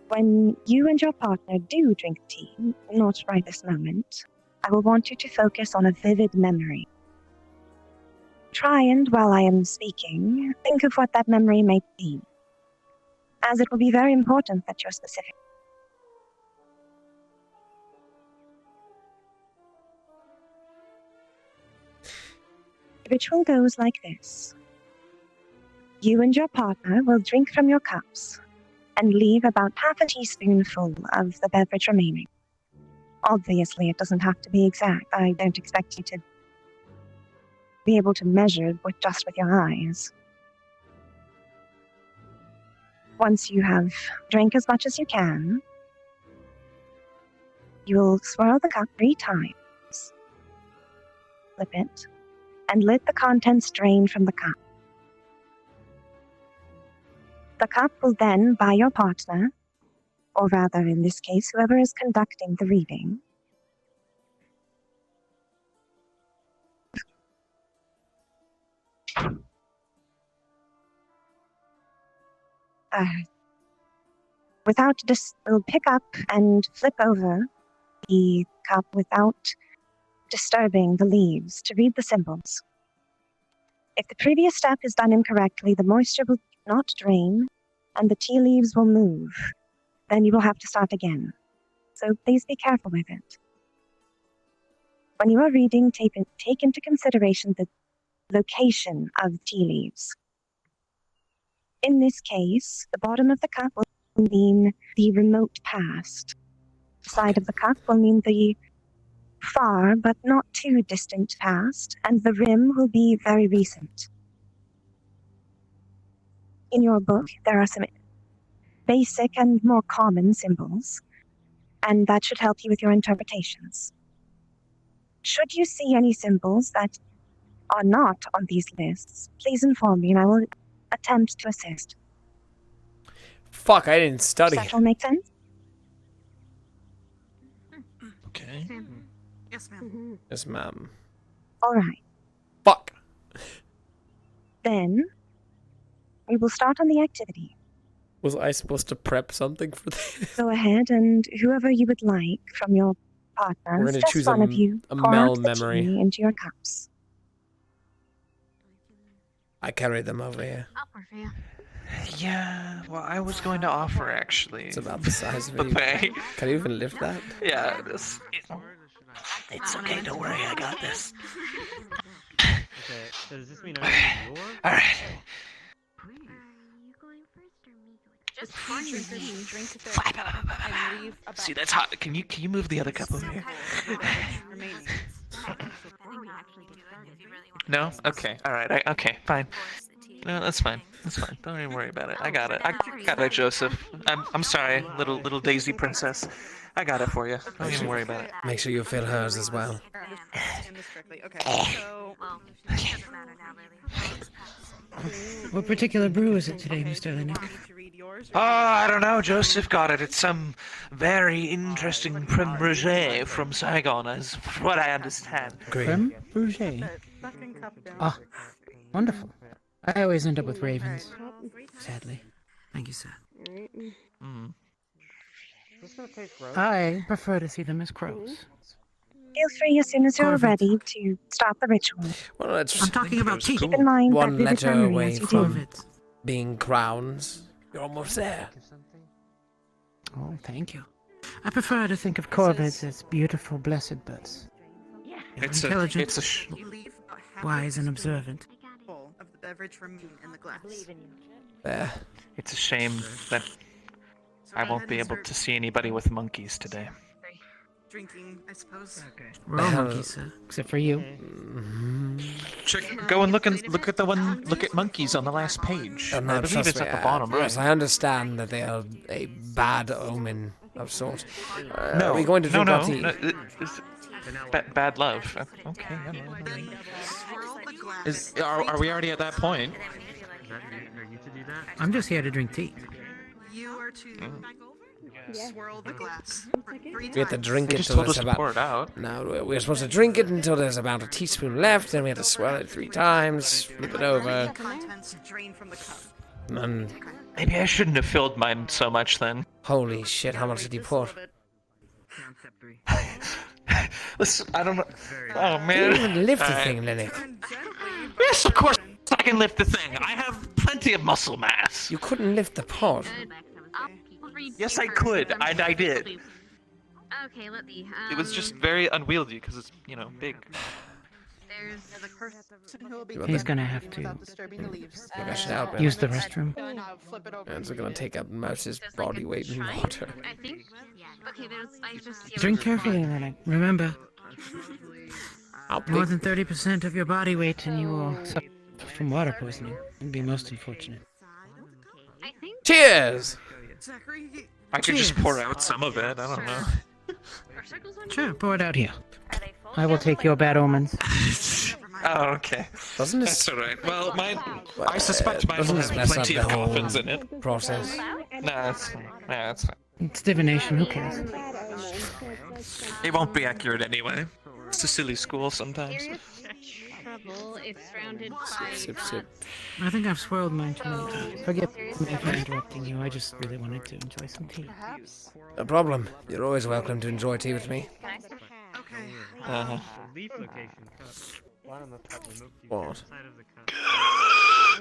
when you and your partner do drink tea, not right this moment, I will want you to focus on a vivid memory. Try and, while I am speaking, think of what that memory may be, as it will be very important that you're specific. The ritual goes like this. You and your partner will drink from your cups and leave about half a teaspoonful of the beverage remaining. Obviously, it doesn't have to be exact. I don't expect you to be able to measure just with your eyes. Once you have drank as much as you can, You will swirl the cup 3 times, flip it, and let the contents drain from the cup. The cup will then, by your partner, or rather in this case, whoever is conducting the reading, will pick up and flip over the cup without disturbing the leaves to read the symbols. If the previous step is done incorrectly, the moisture will not drain and the tea leaves will move. Then you will have to start again. So please be careful with it. When you are reading, take into consideration the location of tea leaves. In this case, the bottom of the cup will mean the remote past. The side of the cup will mean the far but not too distant past, and the rim will be very recent. In your book, there are some basic and more common symbols, and that should help you with your interpretations. Should you see any symbols that are not on these lists, please inform me and I will attempt to assist. Fuck, I didn't study. Does that all make sense? Okay. Yes, ma'am. Yes, ma'am. All right. Fuck. Then we will start on the activity. Was I supposed to prep something for this? Go ahead and whoever you would like from your We're partners, gonna just choose one of you, a pour Mel out the memory. tea into your cups. I carried them over here. I'll pour for you. Yeah, well, I was going to offer actually. It's about the size of the it. pay. Can you even lift that? Yeah, it's okay. Don't worry, I got this. Okay, so does this mean I need yours? All right. Just pour your tea. Drink it and leave about See, that's hot. Can you move the other cup over here? remaining. No? Okay. All right. Okay. Fine. No, that's fine. That's fine. Don't even worry about it. I got it. I got it, Joseph. I'm sorry, little Daisy princess. I got it for you. Don't even worry about it. Make sure you fill hers as well. Okay, so What particular brew is it today, Mr. Lennox? Oh, I don't know. Joseph got it. It's some very interesting creme brulee from Saigon, as what I understand. Creme brulee. Ah, wonderful. I always end up with ravens. Sadly. Thank you, sir. Mm. I prefer to see them as crows. Feel free as soon as you're ready to start the ritual. Well, that's I'm talking about tea. Keep in mind one that vivid letter memory away as you from do. being crowns. You're almost there. Oh, thank you. I prefer to think of corvids as beautiful, blessed birds. It's Intelligent, a wise, and observant. of the beverage remain in the glass. There. It's a shame that I won't be able to see anybody with monkeys today. Drinking, I suppose. We're all monkeys, sir. Except for you. Go and look at the one. Look at monkeys on the last page. No, I believe trust it's me, at the bottom right. Yes, I understand that they are a bad omen of sorts. No, are we going to drink our tea? no, it's bad love. Okay. Are we already at that point? I'm just here to drink tea. You are to swirl the glass. We have to drink They it just till told there's us to about. pour it out. No, we're supposed to drink it until there's about a teaspoon left, and we have to swirl it 3 times, flip it over. Contents drain from the cup. And Maybe I shouldn't have filled mine so much then. holy shit, how much did you pour? Listen, I don't know. Oh You man. didn't even lift the Alright. thing, Lily. Yes, of course I can lift the thing. I have plenty of muscle mass. You couldn't lift the pot. Yes, I could. I did. Okay, let me. It was just very unwieldy because it's, big. There's the person who will be He's gonna have to use the restroom. And it's gonna take up most of his body weight in water. I think. Okay, I just. Drink carefully, Lennox. Remember, more than 30% of your body weight and you will suffer from water poisoning. It'd be most unfortunate. I think. Cheers! I could just pour out some of it. I don't know. Sure, pour it out here. I will take your bad omens. Oh, okay. Doesn't this? That's alright. Well, I suspect mine will doesn't this have mess plenty up of the whole coffins in it. process? Nah, it's fine. Nah, it's fine. It's divination, who cares? It won't be accurate anyway. It's a silly school sometimes. Trouble. It's surrounded by Sip, sip. I think I've swirled mine too many times. Forgive me for interrupting you, I just really wanted to enjoy some tea. No problem. You're always welcome to enjoy tea with me. Uh-huh.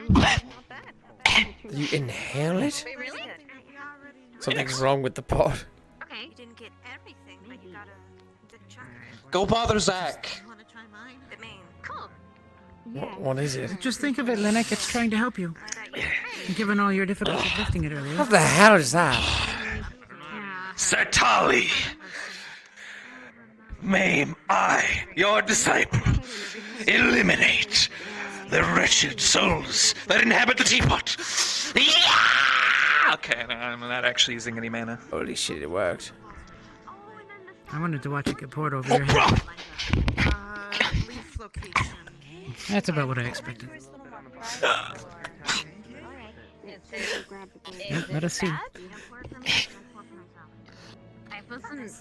What? Did you inhale it? Wait, really? Something's wrong with the pot. Okay. You didn't get everything, but you got a good chunk. Go bother Zach. It mean. Cool. What is it? Just think of it, Linux, it's trying to help you. Given all your difficulty lifting it earlier. What the hell is that? Sertali! May I, your disciple, eliminate the wretched souls that inhabit the teapot. Yeah! Okay, no, I'm not actually using any mana. Holy shit, it worked. I wanted to watch it get poured over your head. That's about what I expected. Yeah, let us see. I wasn't.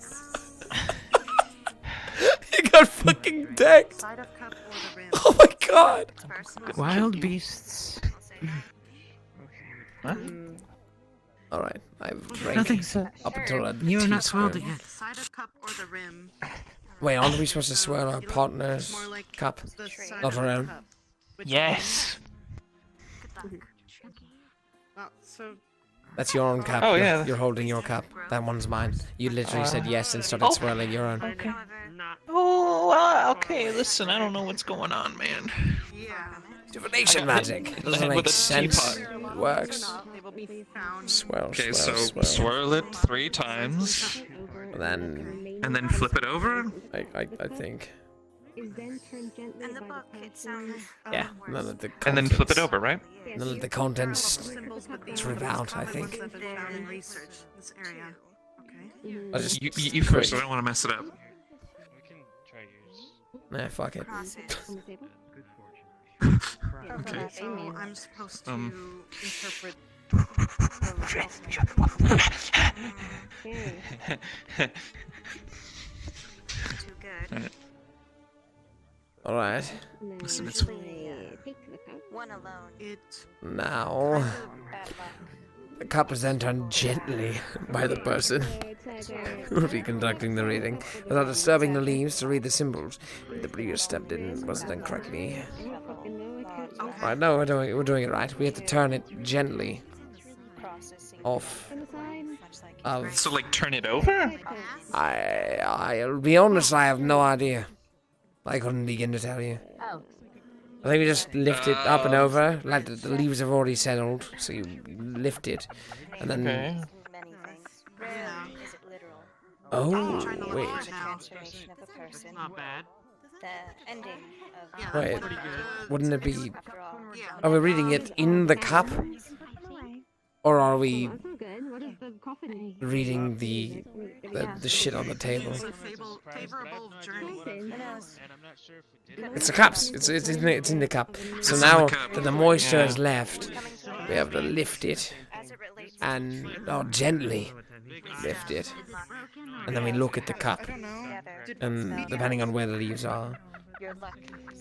He got fucking decked. Oh my god. Wild beasts. Huh? Alright, I've drank Nothing, sir. up until a You are not swirled it teaspoon. yet. Cider cup or the rim. Wait, aren't we supposed to swirl our partner's cup? Not our own? Yes. So That's your own cup. Oh, You're- yeah. You're holding your cup. That one's mine. You literally said yes and started Oh. swirling your own. Okay. Oh, okay, listen, I don't know what's going on, man. Divination magic. It doesn't With make a sense. teapot. It works. Swirl, Okay, swirl, so swirl. swirl it 3 times. And then flip it over? I think. In the book, it sounds. Yeah, none of the And then flip it contents- over, right? None of the contents drip out, I think. I just You first, I don't want to mess it up. Nah, fuck it. Okay. So I'm supposed to interpret. Too good. Alright. Listen, it's One alone. Now, Bad luck. the cup is then turned gently by the person who will be conducting the reading, without disturbing the leaves to read the symbols. The previous step wasn't done correctly. Right, no, we're doing it right. We have to turn it gently off. So, like, turn it over? I'll be honest, I have no idea. I couldn't begin to tell you. Oh. I think we just lift it up and over, like the leaves have already settled, so you lift it, and then... Okay. Oh, wait. Transformation of a person. Not bad. The ending of. Wait, wouldn't it be... Are we reading it in the cup? Or are we reading the shit on the table? It's the cups. It's in the cup. So now that the moisture is left, we have to lift it and gently lift it, and then we look at the cup, and depending on where the leaves are,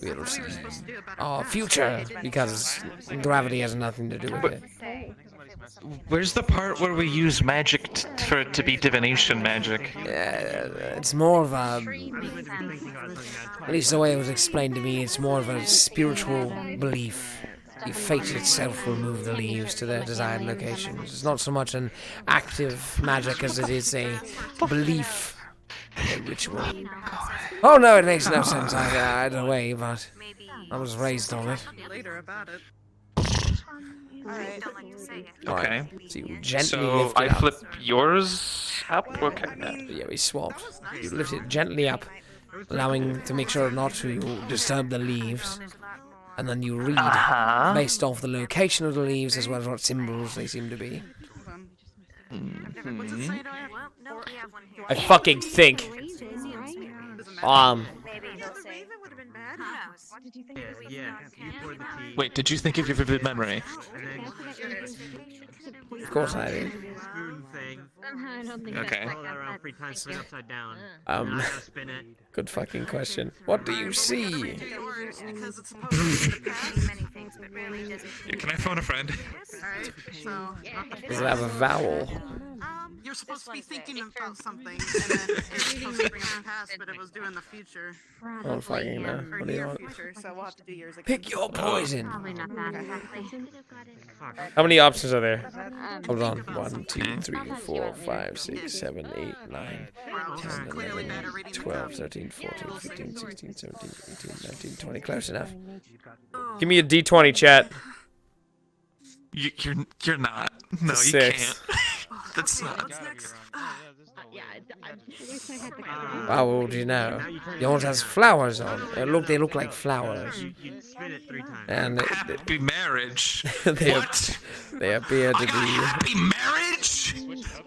we'll see our future, because gravity has nothing to do with it. Where's the part where we use magic for it to be divination magic? It's more of a, at least the way it was explained to me, it's more of a spiritual belief. The fate itself will move the leaves to their desired locations. It's not so much an active magic as it is a belief, a ritual. Oh no, it makes no sense either way, but I was raised on it. Later about it. Okay. So you gently So lift it I up. flip yours up? Okay. Yeah, we swapped. You lift it gently up, allowing to make sure not to disturb the leaves. And then you read based off the location of the leaves as well as what symbols they seem to be. Mhm. Well, no, we have one here. I fucking think. Maybe they'll say. Would have been bad. Did you think Wait, did you think of your vivid memory? Of course I did. Spoon thing. I don't think Okay. that's Roll that around 3 times, spin it upside down. Um, And I gotta spin it. Good fucking question. What do you see? Because it's supposed to be the past. many things, but really doesn't. Can I phone a friend? Alright, so. Does it have a vowel? You're supposed to be thinking about something, and then it's supposed to bring up the past, but it was doing the future. I don't fucking know. Or What do you near want? future, so we'll have to do yours again. Pick your poison. Probably not that exactly. How many options are there? Hold on. 1, 2, 3, 4, 5, 6, 7, 8, 9, 10, 11, 12, 13, 14, 15, 16, 17, 18, 19, 20. Close enough. Give me a D20, chat. You're not. No, you Six. can't. That's not. Wow, what do you know? Yours has flowers on. They look like flowers. You spin it 3 times. And Happy marriage. they appear to be. Happy marriage?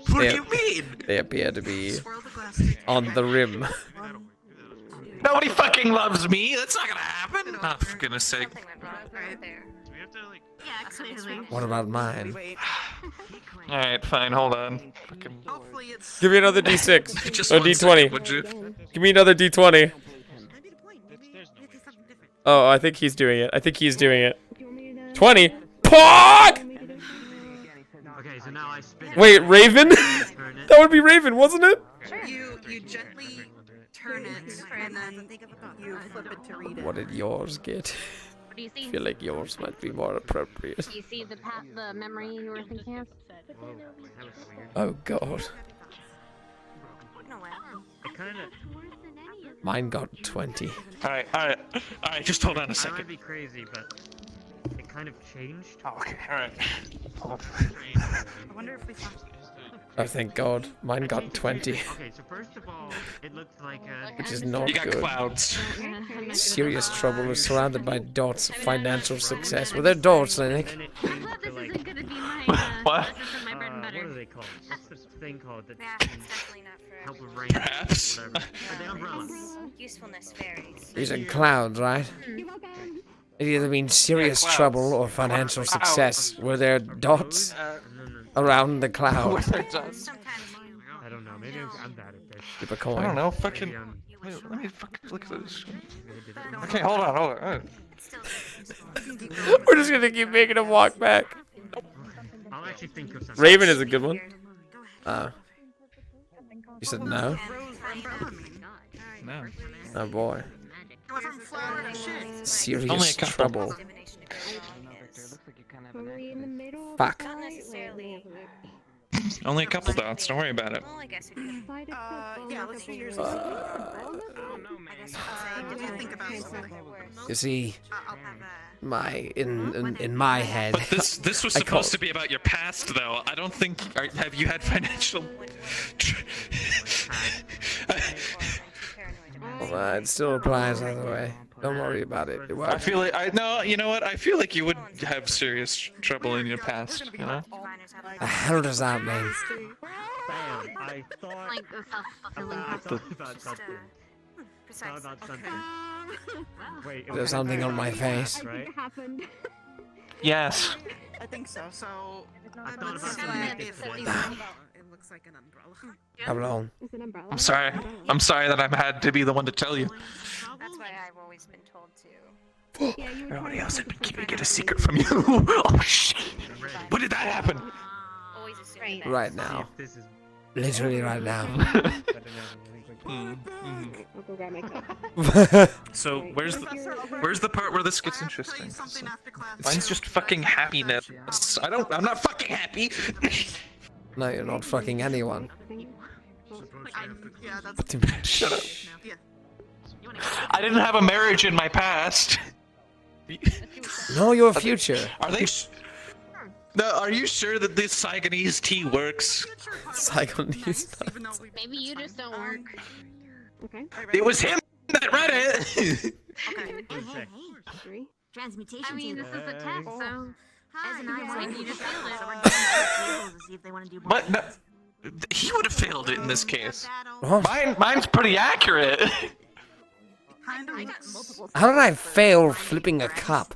What do you mean? They appear to be on the rim. Nobody fucking loves me. That's not gonna happen. Oh, for goodness sake. Yeah, clearly. What about mine? Alright, fine, hold on. Fucking... Give me another D6. Just Or one D20. second, would you? Give me another D20. Oh, I think he's doing it. 20. Pog! Okay, so now I spin it. Wait, Raven? That would be Raven, wasn't it? You gently turn it, and then you flip it to read it. What did yours get? What do you see? I feel like yours might be more appropriate. Do you see the memory you were thinking of? Oh god. It kinda... Mine got 20. Alright, just hold on a I might second. be crazy, but it kind of changed. Oh, okay, alright. I wonder if we found. Oh thank god. Mine got 20. Okay, so first of all, it looked like a... Which is not You got good. clouds. Serious trouble is surrounded by dots. Financial success. Well, they're dots, I think. What? What are they called? What's this thing called that help with rain? Perhaps. Whatever. The umbrella. Usefulness varies. These are clouds, right? It either means serious trouble or financial success. Were there dots around the cloud? Were there dots? I don't know. Maybe I'm bad at this. Flip a coin. I don't know, fucking... Wait, let me fucking look at this. Okay, hold on. We're just gonna keep making him walk back. I'll actually think of something. Raven is a good one. You said no? No. Oh boy. Serious Only a couple. trouble. Fuck. Not necessarily. Only a couple dots, don't worry about it. Well, I guess we could. Yeah, let's do yours. I guess Did you think about something? You see, I'll have in my head. But this was supposed to be about your past, though. I don't think... have you had financial... Well, it still applies either way. Don't worry about it. It I works. feel like... No, you know what? I feel like you would have serious trouble in your past, you know? The hell does that mean? Bam. I thought... Like the self-fulfilling I prophecy. thought about something. Thought about something. Wait, There's something on my face. Right? Yes. I think so. So I thought about something. it looks like an umbrella. How long? I'm sorry. I'm sorry that I've had to be the one to tell you. That's why I've always been told to. Everybody else had been keeping it a secret from you. Oh, shit. When did that happen? Always assume Right now. This is... Literally right now. So where's the part where this gets interesting? Mine's just fucking happiness. I'm not fucking happy. No, you're not fucking anyone. Yeah, that's. Shut up. I didn't have a marriage in my past. Know your future. Are they? No, are you sure that this Saigonese tea works? Saigonese. Maybe you just don't work. Okay. It was him that read it. Transmutation. I mean, this is a test, so. Ez and I wanted you to feel it. So we're going to see if they want to do more. What? No, he would have failed it in this case. What? Mine's pretty accurate. How did I fail flipping a cup?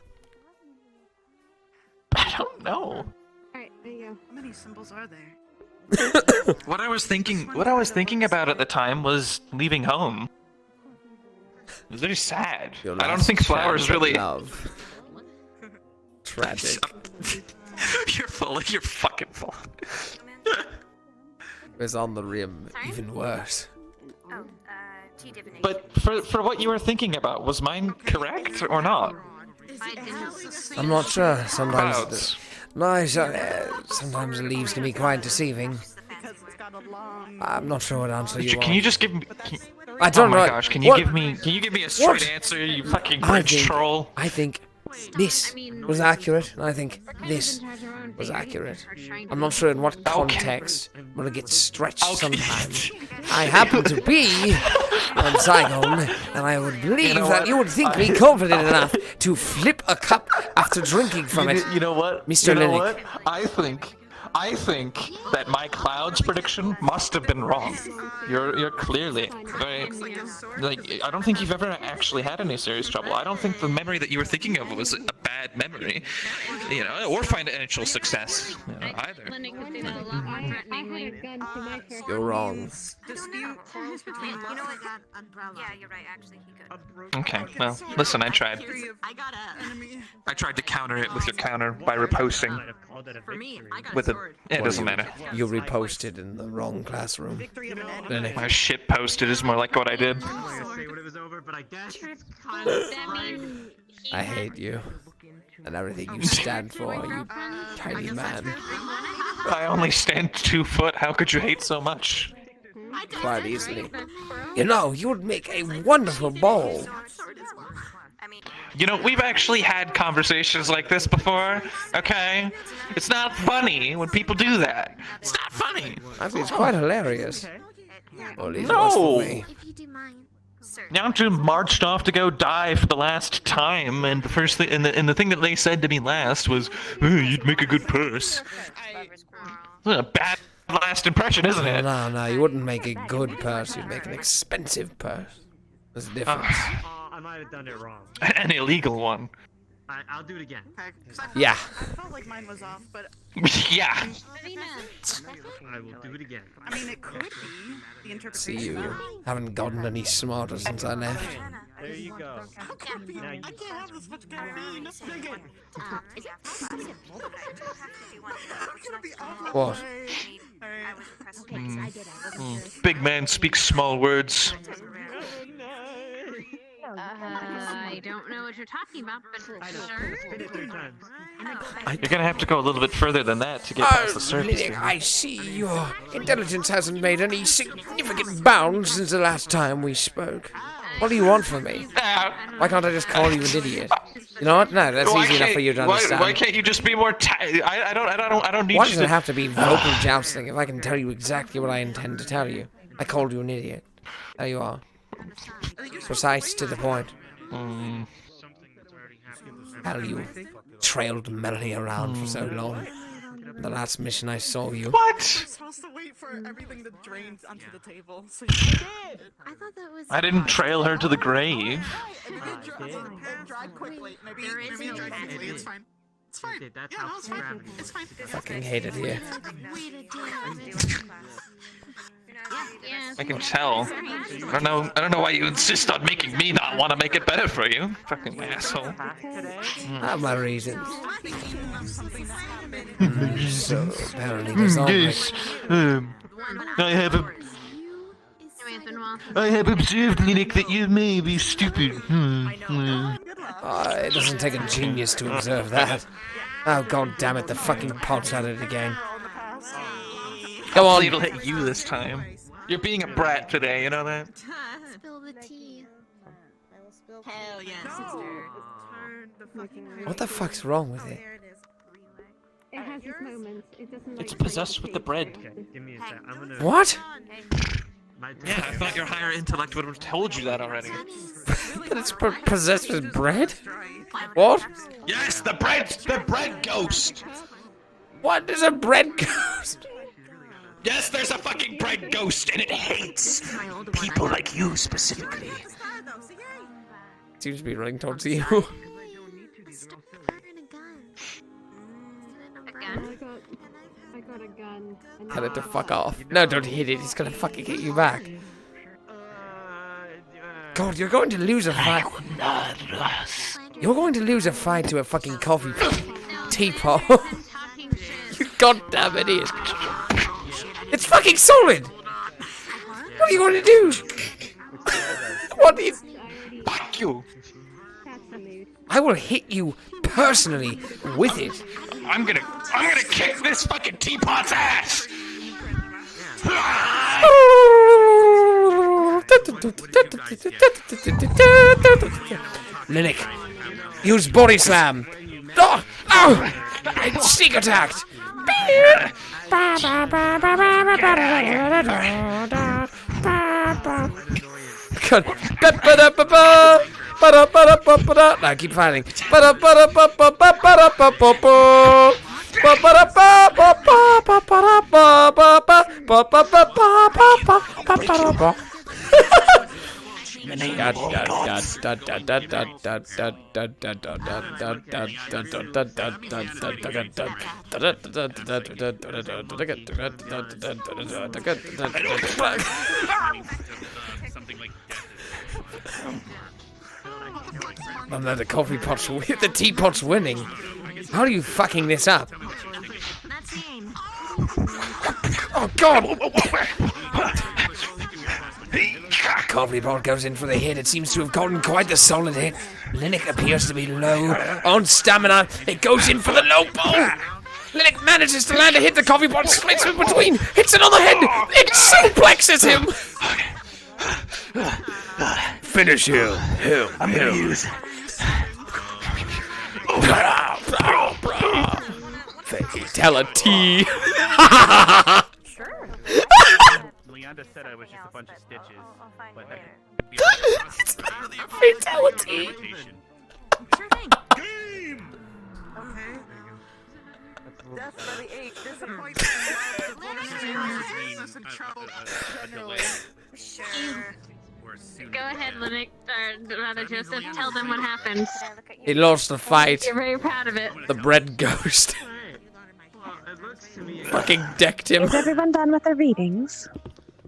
I don't know. Alright, there you go. How many symbols are there? What I was thinking about at the time was leaving home. It was very sad. I don't think flowers really. Love. Tragic. You're fucking full. It was on the rim, even worse. Oh, tea divination. But for what you were thinking about, was mine correct or not? I'm not sure. Sometimes sometimes the leaves can be quite deceiving. I'm not sure what answer you want. Can you just give me? I don't know. Oh my gosh! Can you give me a straight answer? You fucking bridge troll. I think this was accurate, and I think this was accurate. I'm not sure in what context, but it gets stretched sometimes. I happen to be on Zygon, and I would believe that you would think me confident enough to flip a cup after drinking from it. You know what, Mr. You know Linnick? what? I think that my clouds prediction must have been wrong. You're clearly very, like, I don't think you've ever actually had any serious trouble. I don't think the memory that you were thinking of was a bad memory, or financial success, either. You're wrong. Yeah, you're right. Actually, he could. Okay, well, listen, I tried. I tried to counter it with your counter by reposting. With a, it doesn't matter. You reposted in the wrong classroom. My shit posted is more like what I did. I hate you. And everything you stand for, you tiny man. I only stand 2 foot. How could you hate so much? Quite easily. You know, you would make a wonderful bowl. We've actually had conversations like this before, okay? It's not funny when people do that. It's not funny. I think it's quite hilarious. Or at least No! it was for me. Now you marched off to go die for the last time, and the first thing, and the thing that they said to me last was, "Oh, you'd make a good purse." That's a bad last impression, isn't it? No, you wouldn't make a good purse. You'd make an expensive purse. There's a difference. I might have done it wrong. An illegal one. I'll do it again. Yeah. I felt like mine was off, but Yeah. I will do it again. I mean, it could be the interpretation. See, you haven't gotten any smarter since I left. There you go. Now you... I can't have this much caffeine. What? Big man speaks small words. I don't know what you're talking about, but sure. You're gonna have to go a little bit further than that to get past the surface. Linnick, I see your intelligence hasn't made any significant bounds since the last time we spoke. What do you want from me? Why can't I just call you an idiot? You know what? No, that's easy enough for you to understand. Why can't you just be more? I don't need. Why you does to... it have to be vocal jousting if I can tell you exactly what I intend to tell you? I called you an idiot. There you are. Precise to the point. How you trailed Melanie around for so long. The last mission I saw you. What? I'm supposed to wait for everything to drain onto the table. So I thought that was. I didn't trail her to the grave. dried quickly. Maybe it dried quickly. It's fine. It's fine. That's Yeah, no, it's fine. It's fine. I fucking hate it here. I can tell. I don't know why you insist on making me not want to make it better for you. Fucking asshole. I have my reasons. So apparently there's all Yes. I have observed, Linnick, that you may be stupid. It doesn't take a genius to observe that. Oh god damn it, the fucking pod's at it again. Go on. Hopefully it'll hit you this time. You're being a brat today, you know that? Spill the tea. Hell yes, sister. What the fuck's wrong with it? It has its moments. It doesn't. It's possessed with the bread. Give me a sec. I'm gonna... What? Yeah, I thought your higher intellect would have told you that already. That it's possessed with bread? What? Yes, the bread ghost! What is a bread ghost? Yes, there's a fucking bread ghost, and it hates people like you specifically. Seems to be running towards you. I got a gun. Tell it to fuck off. No, don't hit it. He's gonna fucking hit you back. God, you're going to lose a fight. You're going to lose a fight to a fucking coffee teapot. You goddamn idiot. It's fucking solid. What are you going to do? What are you... Fuck you. I will hit you personally with it. I'm gonna kick this fucking teapot's ass! Linux, use body slam. Oh, oh, sneak attacked. Now keep fighting. Oh no, the coffee pot's the teapot's winning. How are you fucking this up? Oh god! Coffee pot goes in for the hit. It seems to have gotten quite the solid hit. Linux appears to be low on stamina. It goes in for the low blow. Linux manages to land a hit. The coffee pot splits in between. Hits it on the head. It suplexes him. Finish him. I'm gonna use... Fatality. Leonda said I was just a bunch of stitches, but that could be it's literally a fatality. Sure thing. Game! Okay. Death by the 8, disappointment. That's in trouble. Generally. Sure. Go ahead, Linux, or rather Joseph, tell them what happened. He lost the fight. You're very proud of it. The bread ghost. Fucking decked him. Is everyone done with their readings?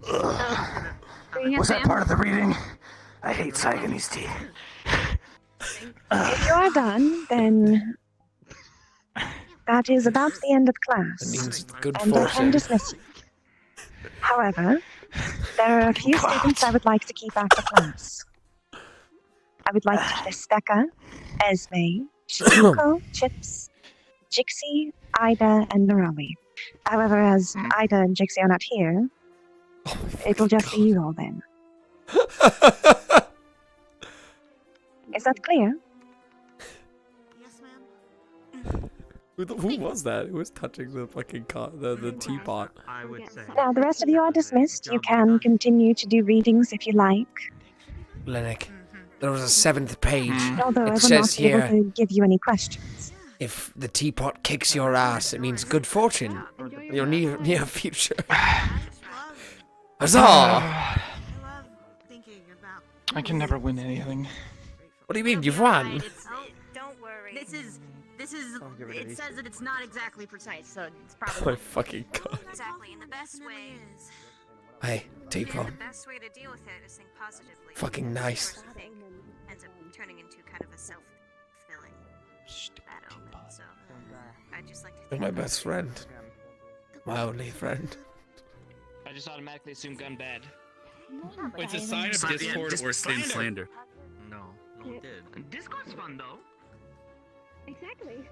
Was that part of the reading? I hate Siamese tea. If you are done, then that is about the end of class. That means good and I can fortune. dismiss you. However, there are a few students I would like to keep after class. I would like to list Becca, Esme, Joko, Chips, Jixie, Ida, and Narami. However, as Ida and Jixie are not here, it'll just be you all then. Is that clear? Who was that? Who was touching the fucking the teapot? I would say. Now, the rest of you are dismissed. You can continue to do readings if you like. Lennox, there was a 7th page. Although I It will says not be able here, to give you any questions. if the teapot kicks your ass, it means good fortune. Your near future. Huzzah! I can never win anything. What do you mean? You've won. Don't worry. This is. It says that it's not exactly precise, so it's Oh probably. my fucking god. Exactly, and the best way. Hey, teapot. The best way to deal with it is think positively. Fucking nice. Ends up turning into kind of a self-fulfilling bad omen. So I just like to. You're my best friend. My only friend. I just automatically assume gun bad. It's a sign of discord or thin slander. No, it did. Discord's fun though. Exactly.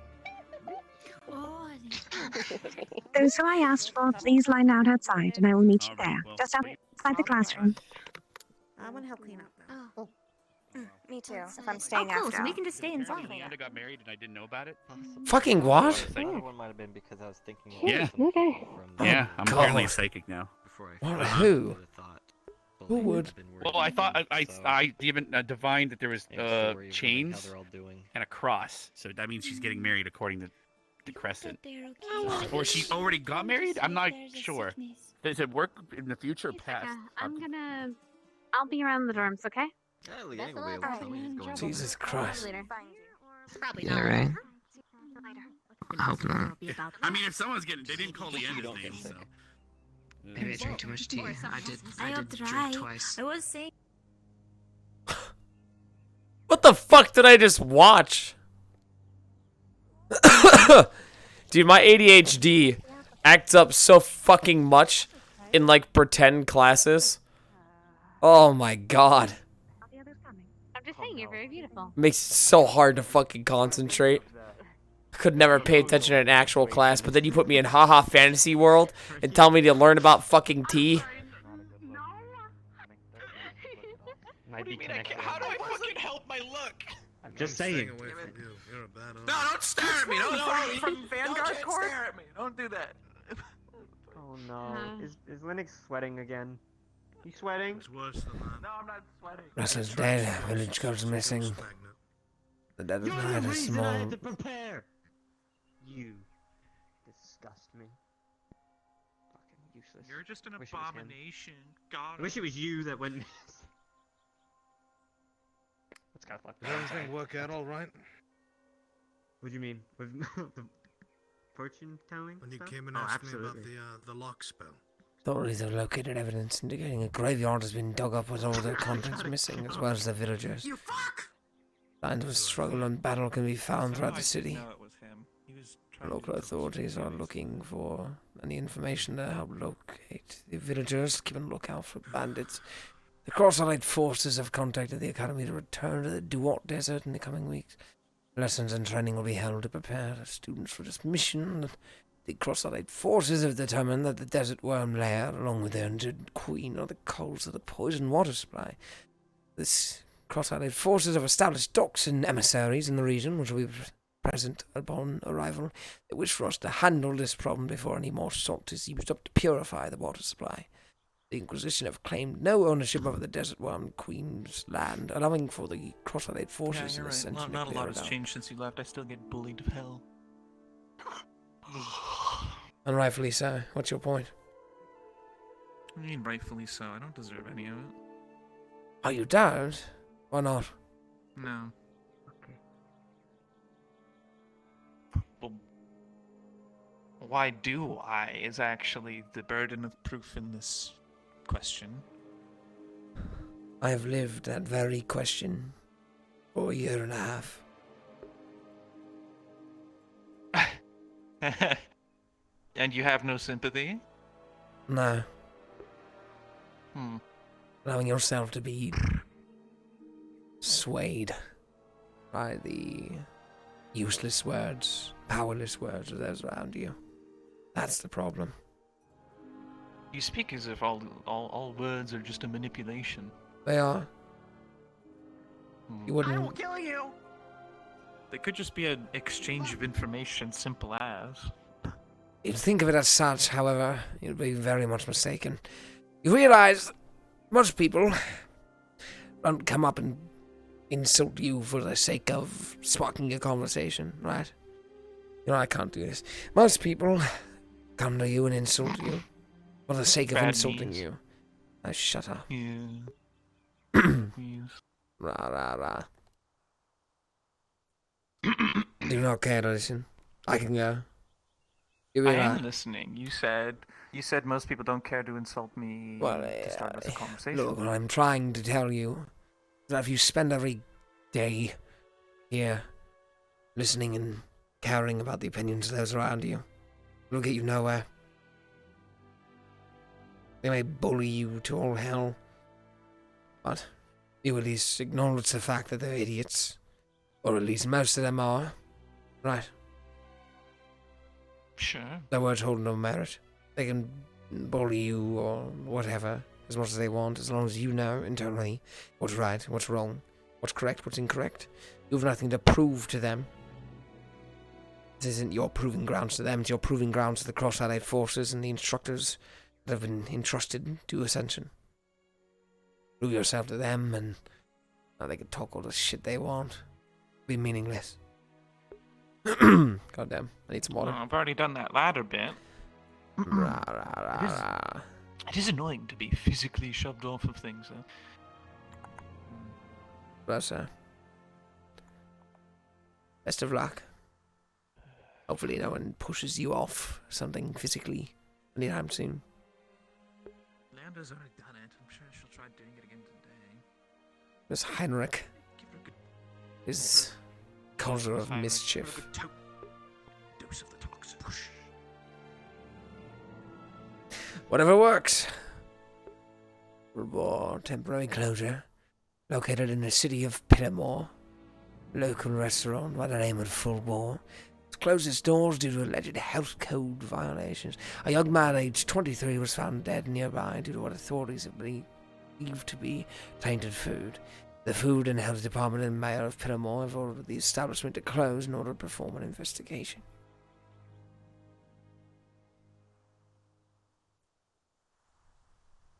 Those who I asked for, please line out outside, and I will meet you there, just outside the classroom. I want to help clean up. Oh. Me too. If I'm staying cool, after. so we can just stay inside. Leonda got married and I didn't know about it. Fucking what? Second one might have been because I was thinking. Yeah. Okay. Yeah, I'm God. apparently psychic now. What? Who? Who would? Well, I thought I even divined that there was chains and a cross, so that means she's getting married according to the crescent. Or she already got married? I'm not sure. Does it work in the future or past? I'll be around the dorms, okay? Jesus Christ. Yeah, right. I hope not. I mean, if someone's getting, they didn't call the end of things, so. Maybe I drank too much tea. I did drink twice. I was saying. What the fuck did I just watch? Dude, my ADHD acts up so fucking much in like pretend classes. Oh my god. I'm just saying, you're very beautiful. Makes it so hard to fucking concentrate. I could never pay attention in an actual class, but then you put me in haha fantasy world and tell me to learn about fucking tea. Might be connected. How do I fucking help my look? I'm just saying. No, don't stare at me. No, From Vanguard Corps? Don't stare at me. Don't do that. Oh no. Is Linux sweating again? You sweating? It's worse than that. No, I'm not sweating. Russell's dead. Village goes missing. The dead is night is small. To prepare. You disgust me. Fucking useless. You're just an Wish it was him. abomination. God. I wish it was you that went. Let's go. Did everything work out all right? What do you mean? With the fortune telling? When you stuff? came and Oh, asked me about absolutely. the lock spell. Authorities have located evidence indicating a graveyard has been dug up with all their contents missing, as well as the villagers. You fuck! Signs of struggle and battle can be found throughout the city. Local authorities are looking for any information to help locate the villagers, keep a lookout for bandits. The Cross-Allied forces have contacted the Academy to return to the Duat Desert in the coming weeks. Lessons and training will be held to prepare the students for this mission. The Cross-Allied forces have determined that the Desert Worm Lair, along with their injured queen, are the cause of the poison water supply. This Cross-Allied forces have established docks and emissaries in the region, which will be present upon arrival. They wish for us to handle this problem before any more salt is used up to purify the water supply. The Inquisition have claimed no ownership of the Desert Worm Queen's land, allowing for the Cross-Allied forces Yeah, you're in the right. Ascension Not a lot has Academy. changed since you left. I still get bullied to hell. And rightfully so. What's your point? I mean, rightfully so. I don't deserve any of it. Oh, you don't? Why not? No. Well, why do I is actually the burden of proof in this question. I have lived that very question for a year and a half. And you have no sympathy? No. Hmm. Allowing yourself to be swayed by the useless words, powerless words of those around you. That's the problem. You speak as if all words are just a manipulation. They are. You I wouldn't. will kill you! They could just be an exchange of information, simple as. You'd think of it as such, however, you'd be very much mistaken. You realize most people don't come up and insult you for the sake of sparking a conversation, right? You know, I can't do this. Most people come to you and insult you for the sake of Bad insulting news. you. Now shut up. Yeah. Yes. Rah, rah, rah. Do you not care to listen? I can go. I am listening. You said most people don't care to insult me Well, to start with a conversation. Look, what I'm trying to tell you is that if you spend every day here listening and caring about the opinions of those around you, it'll get you nowhere. They may bully you to all hell, but you at least acknowledge the fact that they're idiots. Or at least most of them are. Right. Sure. Their words hold no merit. They can bully you or whatever as much as they want, as long as you know internally what's right, what's wrong, what's correct, what's incorrect. You have nothing to prove to them. This isn't your proving grounds to them, it's your proving grounds to the Cross-Allied forces and the instructors that have been entrusted to Ascension. prove yourself to them, and now they can talk all the shit they want. Be meaningless. Goddamn, I need some water. I've already done that latter bit. Rah, rah, rah, rah. It is annoying to be physically shoved off of things. But, best of luck. Hopefully no one pushes you off something physically anytime soon. Leander's already done it. I'm sure she'll try doing it again today. Miss Heinrich is causer of mischief. Dose of the toxin. Whatever works. Reward temporary closure. Located in the city of Pittamore. Local restaurant by the name of Full Bore. It's closed its doors due to alleged health code violations. A young man aged 23 was found dead nearby due to what authorities have believed to be tainted food. The Food and Health Department and Mayor of Pittamore have ordered the establishment to close in order to perform an investigation.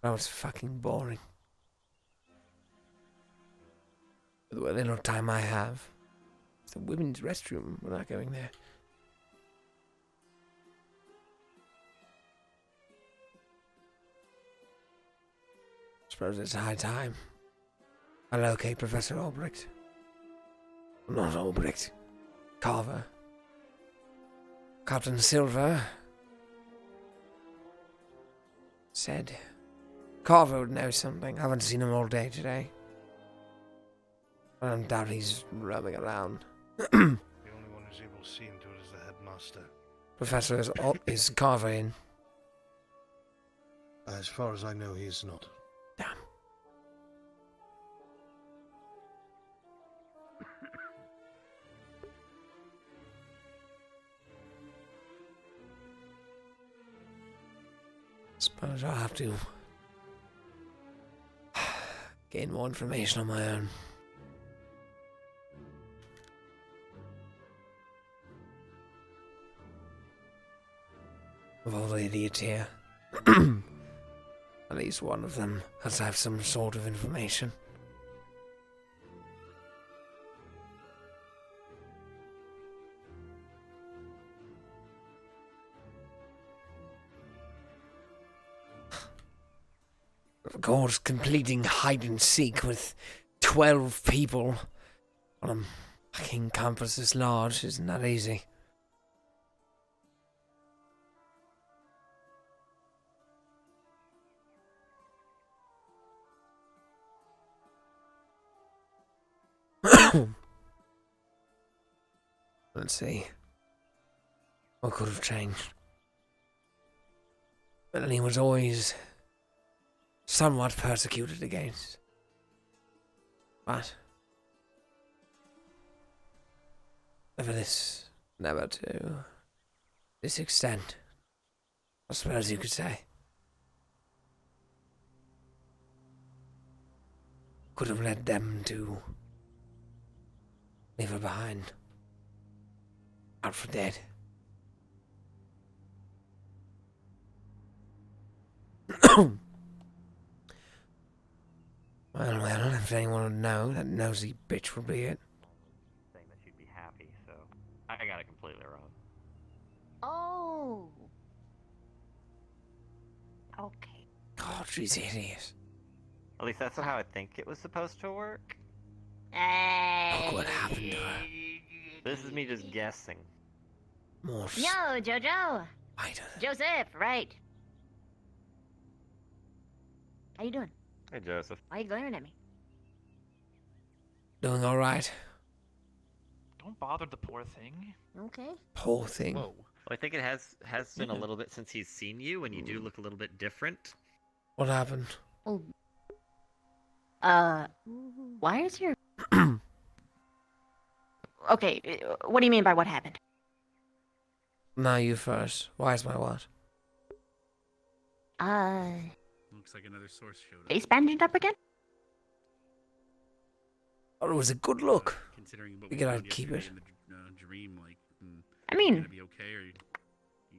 That was fucking boring. With the little time I have. It's the women's restroom. We're not going there. Suppose it's high time. I locate Professor Albrecht. Not Albrecht. Carver. Captain Silver said Carver would know something. I haven't seen him all day today. I don't doubt he's roaming around. The only one who's able to see into it is the headmaster. Professor, is Carver in? As far as I know, he's not. Damn. Suppose I'll have to gain more information on my own. Of all the idiots here, at least one of them has to have some sort of information. Of course, completing hide and seek with 12 people on a fucking campus this large isn't that easy. Let's see. What could have changed? Melanie was always somewhat persecuted against. But never to this extent, I suppose you could say. Could have led them to leave her behind. Out for dead. Well, if anyone would know, that nosy bitch would be it. Saying that she'd be happy, so I got it completely wrong. Oh. Okay. God, she's hideous. At least that's how I think it was supposed to work. Hey. Look what happened to her. This is me just guessing. More. Yo, Jojo. Joseph, right. How you doing? Hey, Joseph. Why are you glaring at me? Doing alright. Don't bother the poor thing. Okay. Poor thing. Whoa. Well, I think it has been a little bit since he's seen you, and you do look a little bit different. What happened? Oh. Why is your... Okay, what do you mean by what happened? No, you first. Why is my what? Looks like another source showed up. Face bandaged up again? Oh, it was a good look. Considering what Figured we I'd did keep yesterday it. in the dream, like, I mean, gonna be okay, or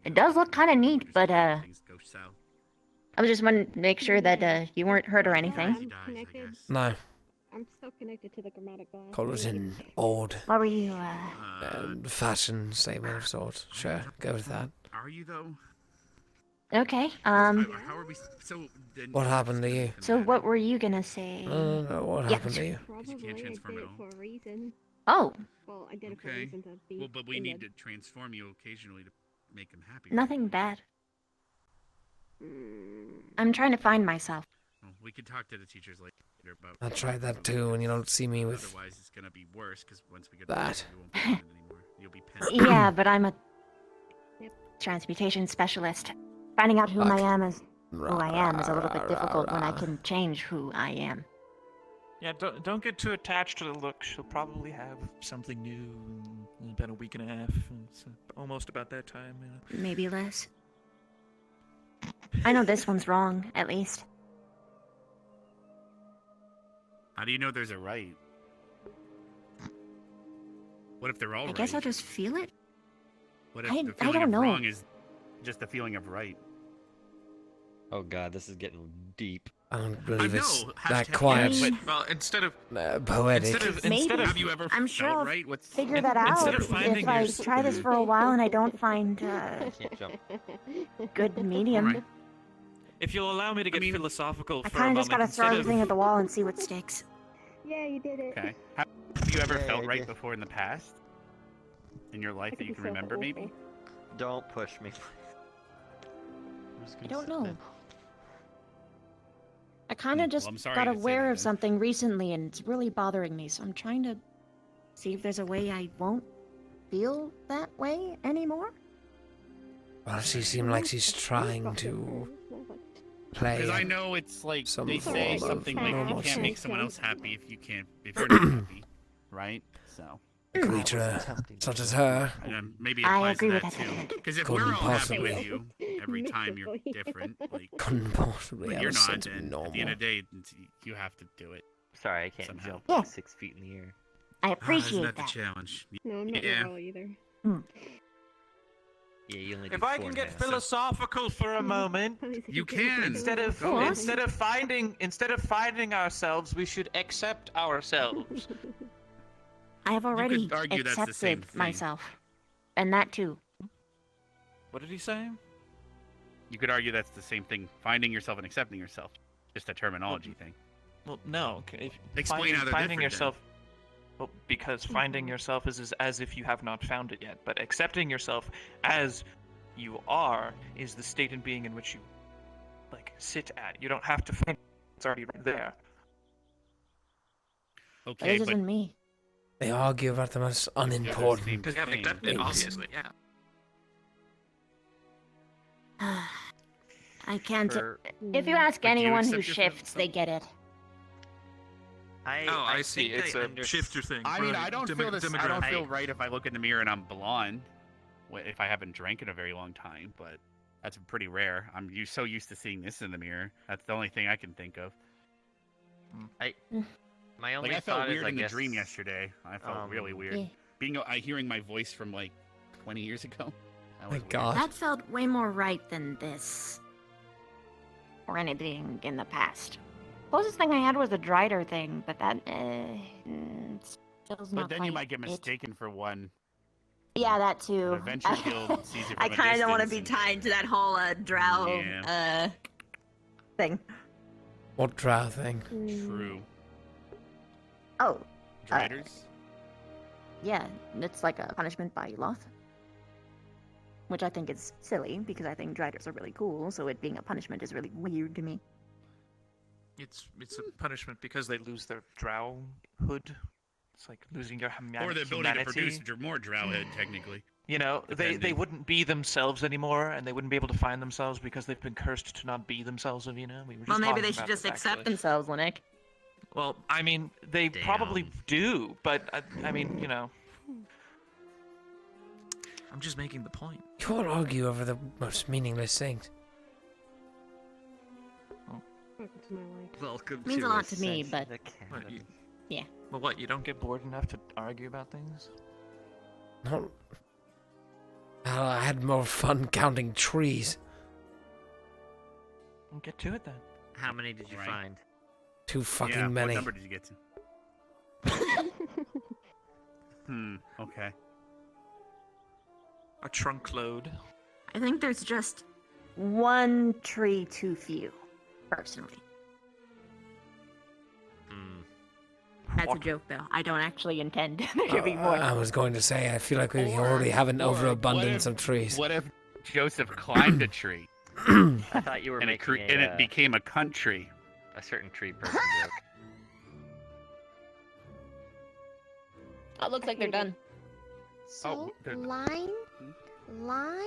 it does look kind of neat, but things go south. I was just wanting to make sure that you weren't hurt or anything. I'm connected. No. I'm still connected to the grammatic glass. Colours in odd. What were you, fashion statement of sorts. Sure, go with that. Are you though? Okay, How are we? So. Then, What happened to you? So what were you gonna say? No, what happened to you? Probably I did it for a reason. Oh. Well, I did it for a Okay. reason to be. Well, but we in need the- to transform you occasionally to make him happy. Nothing bad. I'm trying to find myself. Well, we could talk to the teachers later about. I tried that too, and you don't see me with Otherwise, it's gonna be worse because once we get that. you won't be doing it anymore. You'll be pissed. Yeah, but I'm a transmutation specialist. Finding out who I am is a little bit difficult when I can change who I am. Yeah, don't get too attached to the look. She'll probably have something new in about a week and a half. It's almost about that time. You know. Maybe less. I know this one's wrong, at least. How do you know there's a right? What if they're all I right? guess I'll just feel it. What if I the feeling don't of know. wrong is just the feeling of right? Oh god, this is getting deep. I don't believe it's know, that hashtag quiet. yes. Well, instead of poetic. instead of have you ever I'm sure felt I'll right? What's figure that out instead of finding if I your- try this for a while and I don't find Can't jump. good medium. Right. If you'll allow me to get philosophical I for a kind of moment, just gotta throw instead everything of at the wall and see what sticks. Yeah, you did it. Okay. Have you ever Yeah, felt I right did. before in the past? In your life that you be can so remember, maybe? awful. Don't push me. I don't know. I kind Hmm, of just well, I'm sorry got to say aware that of then. something recently and it's really bothering me, so I'm trying to see if there's a way I won't feel that way anymore. Well, she seemed like she's trying to play. Because I know it's like some they say form of something like you normalcy. can't make someone else happy if you're not happy, right? So. A creature such as her And then maybe it I applies agree to with that that too. sentiment. Because if Couldn't we're all happy possibly. with you every time you're different, like couldn't possibly but have you're a not, sense of then normal. at the end of the day, you have to do it. Sorry, I can't Somehow. jump Yeah. like 6 feet in the air. I Isn't appreciate that the that. challenge? No, I'm not Yeah. normal either. Yeah, you only do if I 4 can and get a half. philosophical for a moment, You can. instead of finding ourselves, we should accept ourselves. I have already argue that's the same accepted thing. myself. And that too. What did he say? You could argue that's the same thing. Finding yourself and accepting yourself, just a terminology thing. Well, no. Explain how they're finding different, yourself. Well, because finding yourself is as if you have not found it yet, but accepting yourself as you are is the state and being in which you, like, sit at. You don't have to find it; it's already right there. Okay, It but isn't me. They argue about the most unimportant Because you haven't accepted it, things. obviously. Yeah. I can't. For- If you ask But do you anyone who accept yourself? shifts, they get it. I see. think It's I a under- shifter thing. I mean, I don't feel this. I don't demographic. feel right if I look in the mirror and I'm blonde, if I haven't drank in a very long time. But that's pretty rare. I'm so used to seeing this in the mirror. That's the only thing I can think of. My only Like I felt thought weird is, I in the guess, dream yesterday. I felt really weird. Yeah. Being hearing my voice from like 20 years ago. That My was weird. God. That felt way more right than this. Or anything in the past. Closest thing I had was the Drider thing, but that still's But not then you quite might get it. mistaken for one. Yeah, that too. The Adventure Guild sees it I from a kind of don't want to distance be tied to that whole drow Yeah. thing. What drow thing? True. Oh. Driders? Yeah, it's like a punishment by Loth. Which I think is silly, because I think Driders are really cool, so it being a punishment is really weird to me. It's a punishment because they lose their drow hood. It's like losing your Or the ability to produce more drowhead, technically. You know, they Depending. wouldn't be themselves anymore, and they wouldn't be able to find themselves because they've been cursed to not be themselves. You know, we were just Well, maybe talking they should about just this, accept actually. themselves, Linnick. Well, I mean, they probably do, but I mean, you know, I'm just making the point. You all argue over the most meaningless things. Welcome to my life. Welcome Means to a lot to me, Ascension but Academy. yeah. Well, what? You don't get bored enough to argue about things? Not. I had more fun counting trees. Get to it then. How many did you find? Too fucking Yeah, many. What number did you get to? Okay. A trunk load. I think there's just one tree too few, personally. That's a joke, though. I don't actually intend there to be more. I was going to say, I feel like we already have an overabundance of trees. What if Joseph climbed a tree? I thought you were and making and it became a country. a certain tree person joke. It looks like they're done. So, they're- line, line.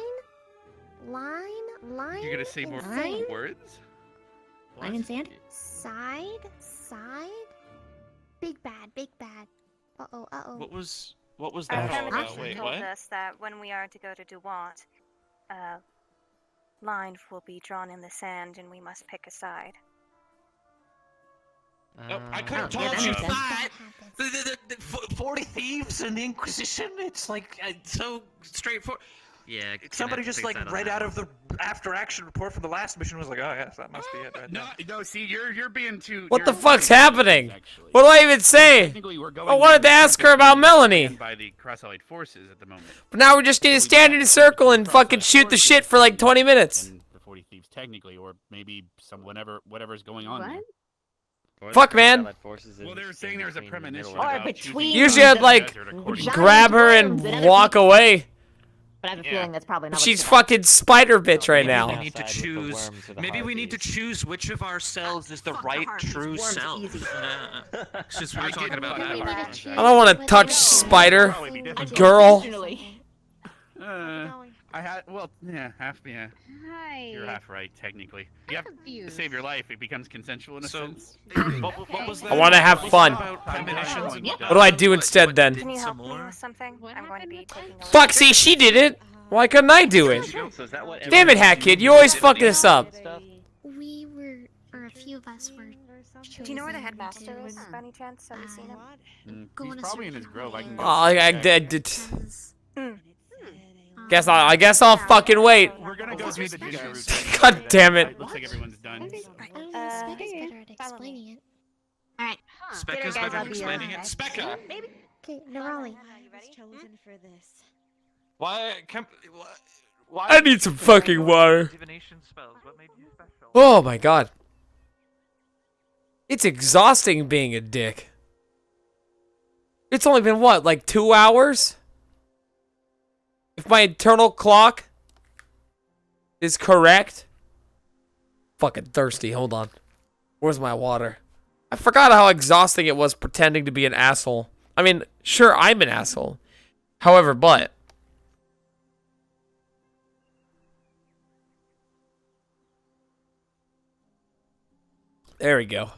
You're gonna say more line, words? Line and sand? side. Big bad. Uh-oh. What was Our that all about? premonition Wait, told what? us that when we are to go to Duwant, line will be drawn in the sand and we must pick a side. I could have yeah, told that you makes sense. that. The 40 Thieves and the Inquisition, it's like so straightforward. Yeah. Somebody just like read out of the after action report from the last mission and was like, oh yes, that must be it right there. No, see, you're being too. What the you're fuck's being too happening? nice, actually. What do I even say? Technically, we're going I wanted to ask her about Melanie. by the Cross-Allied forces at the moment. But now we just need to stand in a circle and fucking shoot the shit for like 20 minutes. And the 40 Thieves, technically, or maybe some whatever's going on. What? There. Fuck, man. Well, they were saying there's a premonition. Or about between Usually I'd like grab her and walk away. But I have a feeling that's probably not. She's fucking spider bitch right Maybe now. we need to choose. Maybe we need to choose which of ourselves is the right true self. Since we were talking about that. I don't want to touch spider, girl. I had half. Yeah. Hi. You're half right, technically. You have to save your life. It becomes consensual in a sense. What was I want to have fun. What do I do instead then? Can you help me with something? I'm going to be taking a Fuck, see, she did it. Why couldn't I do it? Damn it, HatKid, you always fuck this up. We were, or a few of us were. Do you know where the headmaster is, by any chance? Have you seen him? He's probably in his grove. I can go. Oh, I did. I guess I'll fucking wait. We're gonna go through the ginger route. God damn it. Looks like everyone's done. Specca's better at explaining it. Alright. Specca's better at explaining it. Specca! Okay, Nerali. Why? Why? I need some fucking water. Divination spells. What made you special? Oh my god. It's exhausting being a dick. It's only been what, like 2 hours? If my internal clock is correct. Fucking thirsty, hold on. Where's my water? I forgot how exhausting it was pretending to be an asshole. I mean, sure, I'm an asshole. However, but there we go.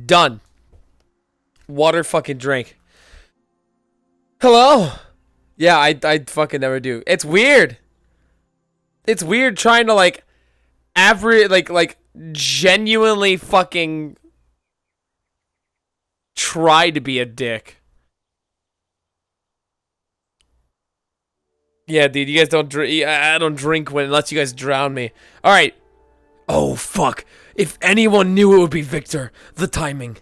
Done. Water fucking drink. Hello? Yeah, I fucking never do. It's weird. It's weird trying to like genuinely fucking try to be a dick. Yeah, dude, you guys don't drink. I don't drink unless you guys drown me. All right. Oh fuck! If anyone knew, it would be Victor. The timing.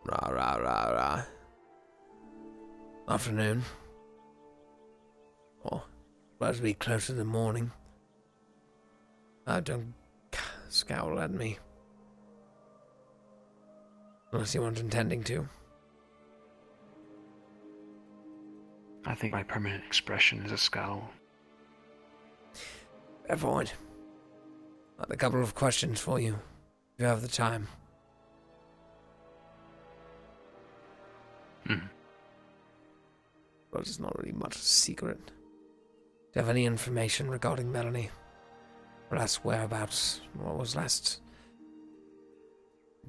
Rah. Afternoon. Oh, glad to be close to the morning. Don't scowl at me. Unless you weren't intending to. I think my permanent expression is a scowl. Fair point. I have a couple of questions for you, if you have the time. Well, it's not really much secret. Do you have any information regarding Melanie? Her last whereabouts? What was last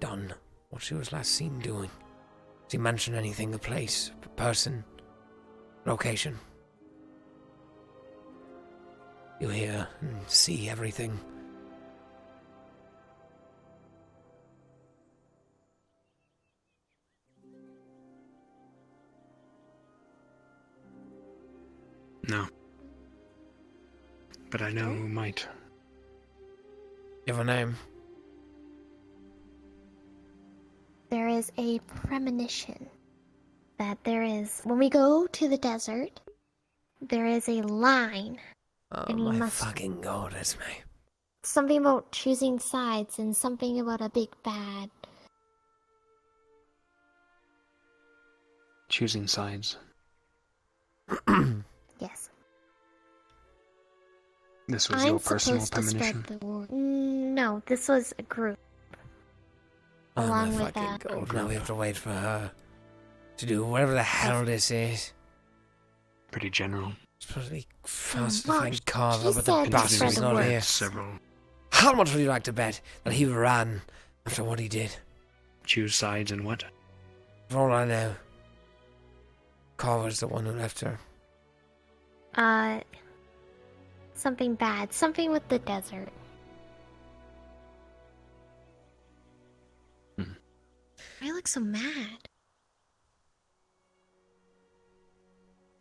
done? What she was last seen doing? Did he mention anything? A place? A person? Location? You hear and see everything. No. but I know who might. You have a name? There is a premonition that there is, when we go to the desert, there is a line. Oh and you my must, fucking god, Esme. something about choosing sides and something about a big bad. Choosing sides. Yes. This was I'm your personal supposed to premonition. spread the word. No, this was a group. Along my with fucking that. god, now we have to wait for her to do whatever the hell this is. Pretty general. Supposed to be fast to Well, find Carver, she but the said bastard's spread the not word. here. Several. How much would you like to bet that he ran after what he did? Choose sides and what? For all I know, Carver's the one who left her. Something bad. Something with the desert. Why you look so mad?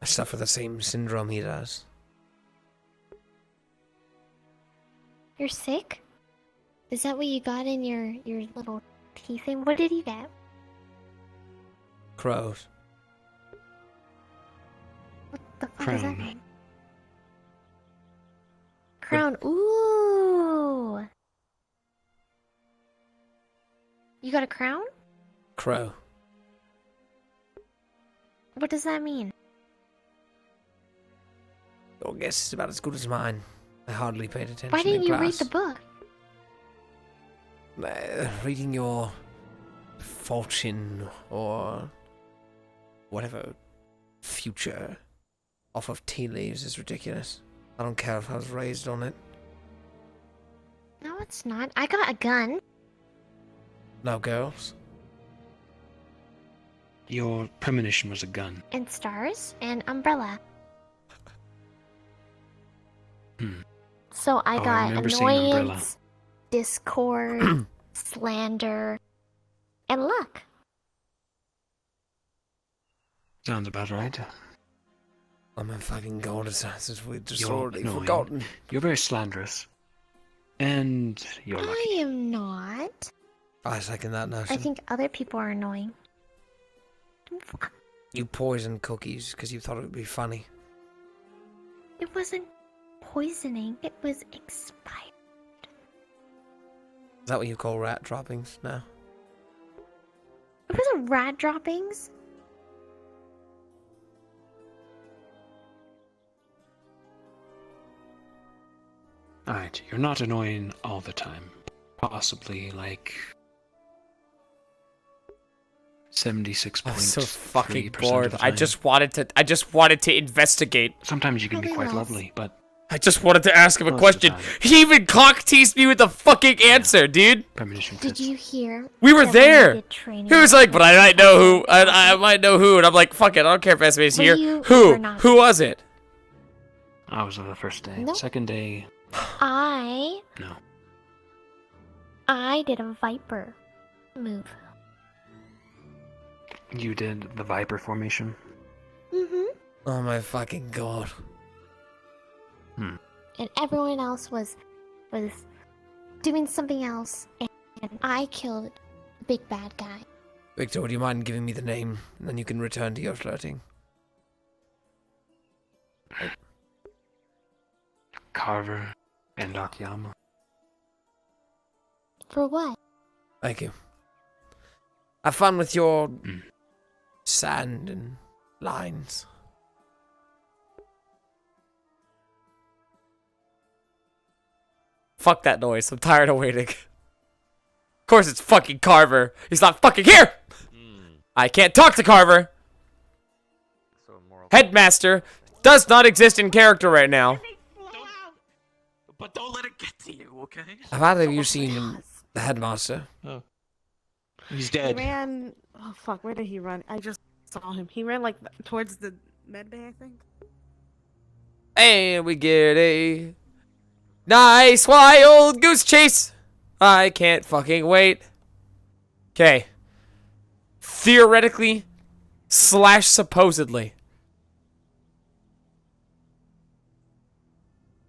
I suffer the same syndrome he does. You're sick? Is that what you got in your little tea thing? What did you get? Crows. What the fuck does that Crown. mean? Crown. Ooh. You got a crown? Crow. What does that mean? Your guess is about as good as mine. I hardly paid attention Why didn't in you read class. the book? Reading your fortune or whatever future off of tea leaves is ridiculous. I don't care if I was raised on it. No, it's not. I got a gun. No girls. Your premonition was a gun. And stars and umbrella. So I Oh, I got remember seeing umbrella. annoyance, discord, slander, and luck. Sounds about right. Oh my fucking god, we've just You're already annoying. forgotten. You're very slanderous. And you're lucky. I am not. I second that notion. I think other people are annoying. You poisoned cookies because you thought it would be funny. It wasn't poisoning, it was expired. Is that what you call rat droppings now? It wasn't rat droppings. Alright, you're not annoying all the time. Possibly like 76 I'm so 0.3% fucking of the bored. I time. just wanted to investigate. Sometimes you can be Probably quite less. lovely, but I just wanted to ask him a Most of the question. time. He even cock teased me with the fucking answer, dude. premonition Did fits. you hear? We were that when we there. did training, He was like, but I might know who. I might know who. And I'm like, fuck it. I don't care if SMA's Were here. you Who? or not? Who was it? I was on the first day. Nope. Second day, I no. did a viper move. You did the Viper formation. Mm-hmm. Oh my fucking god. Hmm. And everyone else was doing something else, and I killed the big bad guy. Victor, would you mind giving me the name? And then you can return to your flirting. Carver and Akiyama. For what? Thank you. Have fun with your sand and lines. Fuck that noise. I'm tired of waiting. Of course it's fucking Carver. He's not fucking here. I can't talk to Carver. Headmaster does not exist in character right now. But don't let it get to you, okay? Have either of you seen the headmaster? Oh. He's He dead. ran. Oh fuck! Where did he run? I just saw him. He ran like towards the med bay, I think. And we get a nice wild goose chase. I can't fucking wait. Okay. Theoretically / supposedly.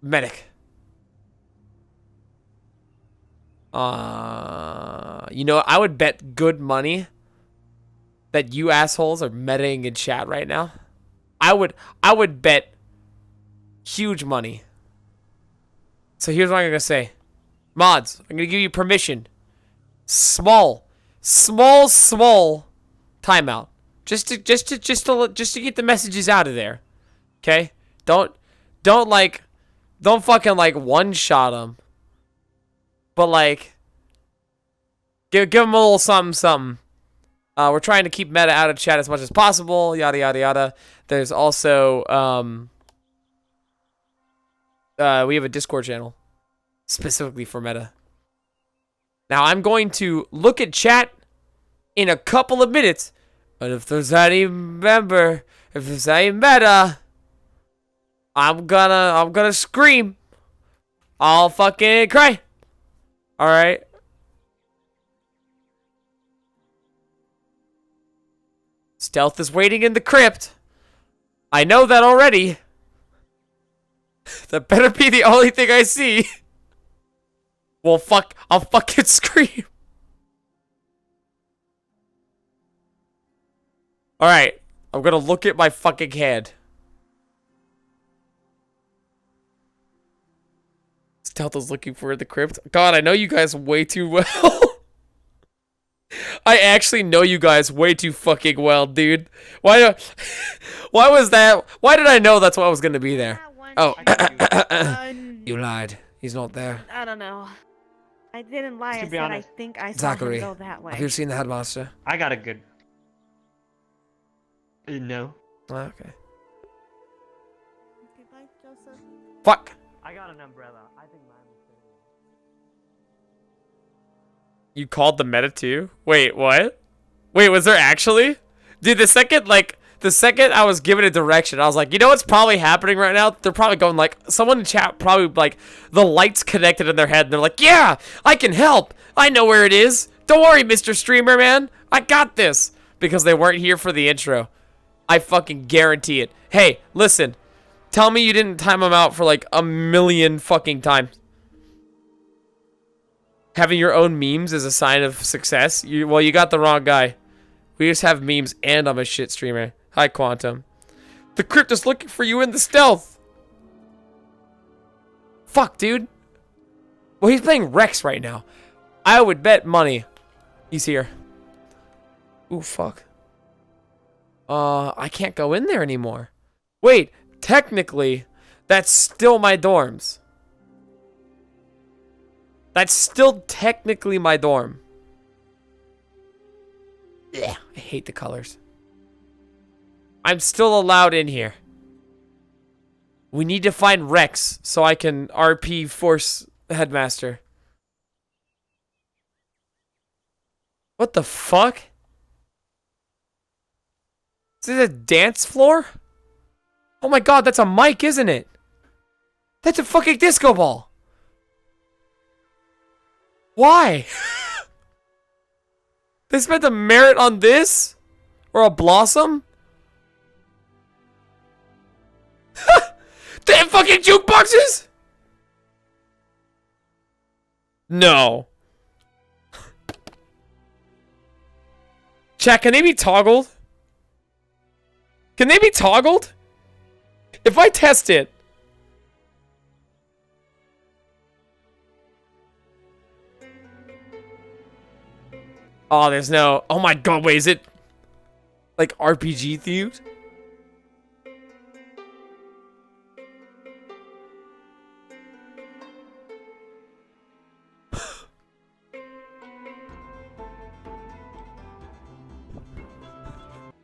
Medic. You know, I would bet good money that you assholes are metaing in chat right now. I would bet huge money. So here's what I'm gonna say. Mods, I'm gonna give you permission. Small timeout. Just to get the messages out of there. Okay? Don't fucking like one-shot them. But like give them a little something. We're trying to keep meta out of chat as much as possible, yada yada yada. There's also we have a Discord channel specifically for meta. Now I'm going to look at chat in a couple of minutes, but if there's any member, if there's any meta, I'm gonna scream. I'll fucking cry. All right. Stealth is waiting in the crypt. I know that already. That better be the only thing I see. Well, fuck, I'll fucking scream. Alright, I'm gonna look at my fucking hand. Stealth is looking for the crypt. God, I know you guys way too well. I actually know you guys way too fucking well, dude. Why was that? Why did I know that's what was gonna be there? Oh, you lied. He's not there. I don't know. I didn't lie. I To be said honest. I think I saw Zachary, him go that way. have you seen the headmaster? I got a good. No. Okay. Bye, Joseph. Fuck. I got an umbrella. I think mine was better. You called the meta too? Wait, what? Wait, was there actually? Dude, the second I was given a direction, I was like, you know what's probably happening right now? They're probably going like, someone in chat probably like, the lights connected in their head, and they're like, yeah, I can help. I know where it is. Don't worry, Mr. Streamer, man. I got this. Because they weren't here for the intro. I fucking guarantee it. Hey, listen. Tell me you didn't time them out for like a million fucking times. Having your own memes is a sign of success. Well, you got the wrong guy. We just have memes and I'm a shit streamer. Hi, Quantum. The crypt is looking for you in the stealth. Fuck, dude. Well, he's playing Rex right now. I would bet money he's here. Ooh, fuck. I can't go in there anymore. Wait, technically, that's still my dorms. That's still technically my dorm. Yeah, I hate the colors. I'm still allowed in here. We need to find Rex so I can RP force headmaster. What the fuck? Is this a dance floor? Oh my god, that's a mic, isn't it? That's a fucking disco ball. Why? They spent a merit on this? Or a blossom? They have fucking jukeboxes? No. Chat, can they be toggled? Can they be toggled? If I test it. Oh, there's no... Oh my god, wait, is it... like RPG themed?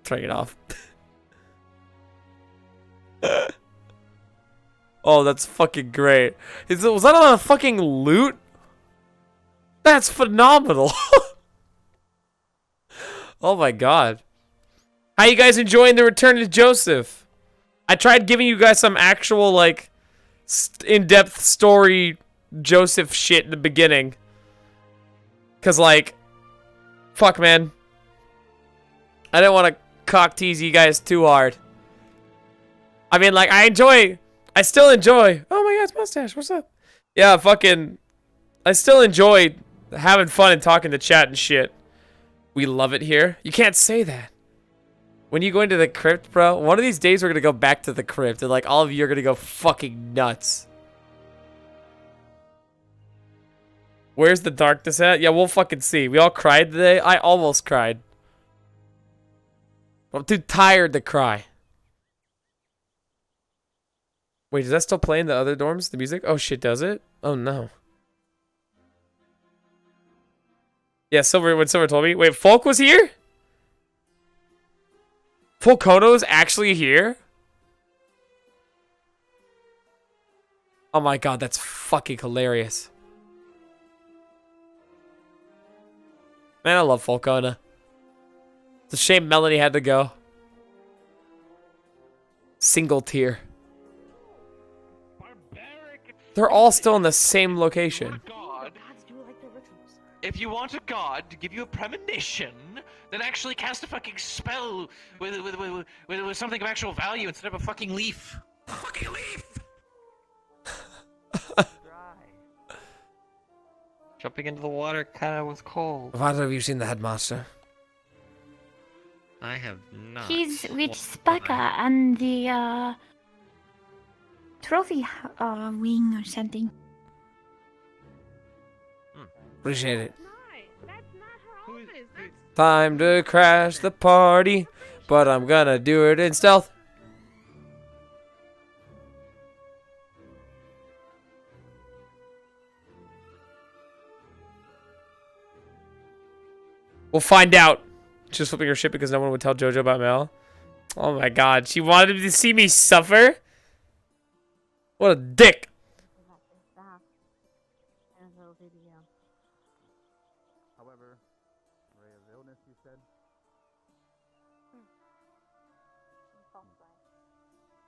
Turning it off. Oh, that's fucking great. Was that on a fucking loot? That's phenomenal. Oh my god. How you guys enjoying the return to Joseph? I tried giving you guys some actual, like, in-depth story Joseph shit in the beginning. Cause, like, fuck, man. I didn't want to cock tease you guys too hard. I mean, like, I still enjoy. Oh my god, it's Mustache, what's up? Yeah, fucking, I still enjoy Having fun and talking to chat and shit. We love it here. You can't say that. When you go into the crypt, bro, one of these days we're gonna go back to the crypt and like all of you are gonna go fucking nuts. Where's the darkness at? Yeah, we'll fucking see. We all cried today. I almost cried. I'm too tired to cry. Wait, does that still play in the other dorms, the music? Oh shit, does it? Oh no. Yeah, when Silver told me. Wait, Folk was here? Folkono's actually here? Oh my god, that's fucking hilarious. Man, I love Folkona. It's a shame Melanie had to go. Single tier. They're all still in the same location. If you want a god to give you a premonition, then actually cast a fucking spell with something of actual value instead of a fucking leaf. A fucking leaf! Jumping into the water kind of was cold. Vad, have you seen the headmaster? I have not. He's with Specca and the trophy wing or something. Appreciate it. Time to crash the party, but I'm gonna do it in stealth. We'll find out. She's flipping her shit because no one would tell JoJo about Mel. Oh my god, she wanted to see me suffer? What a dick. However, ray of illness, you said?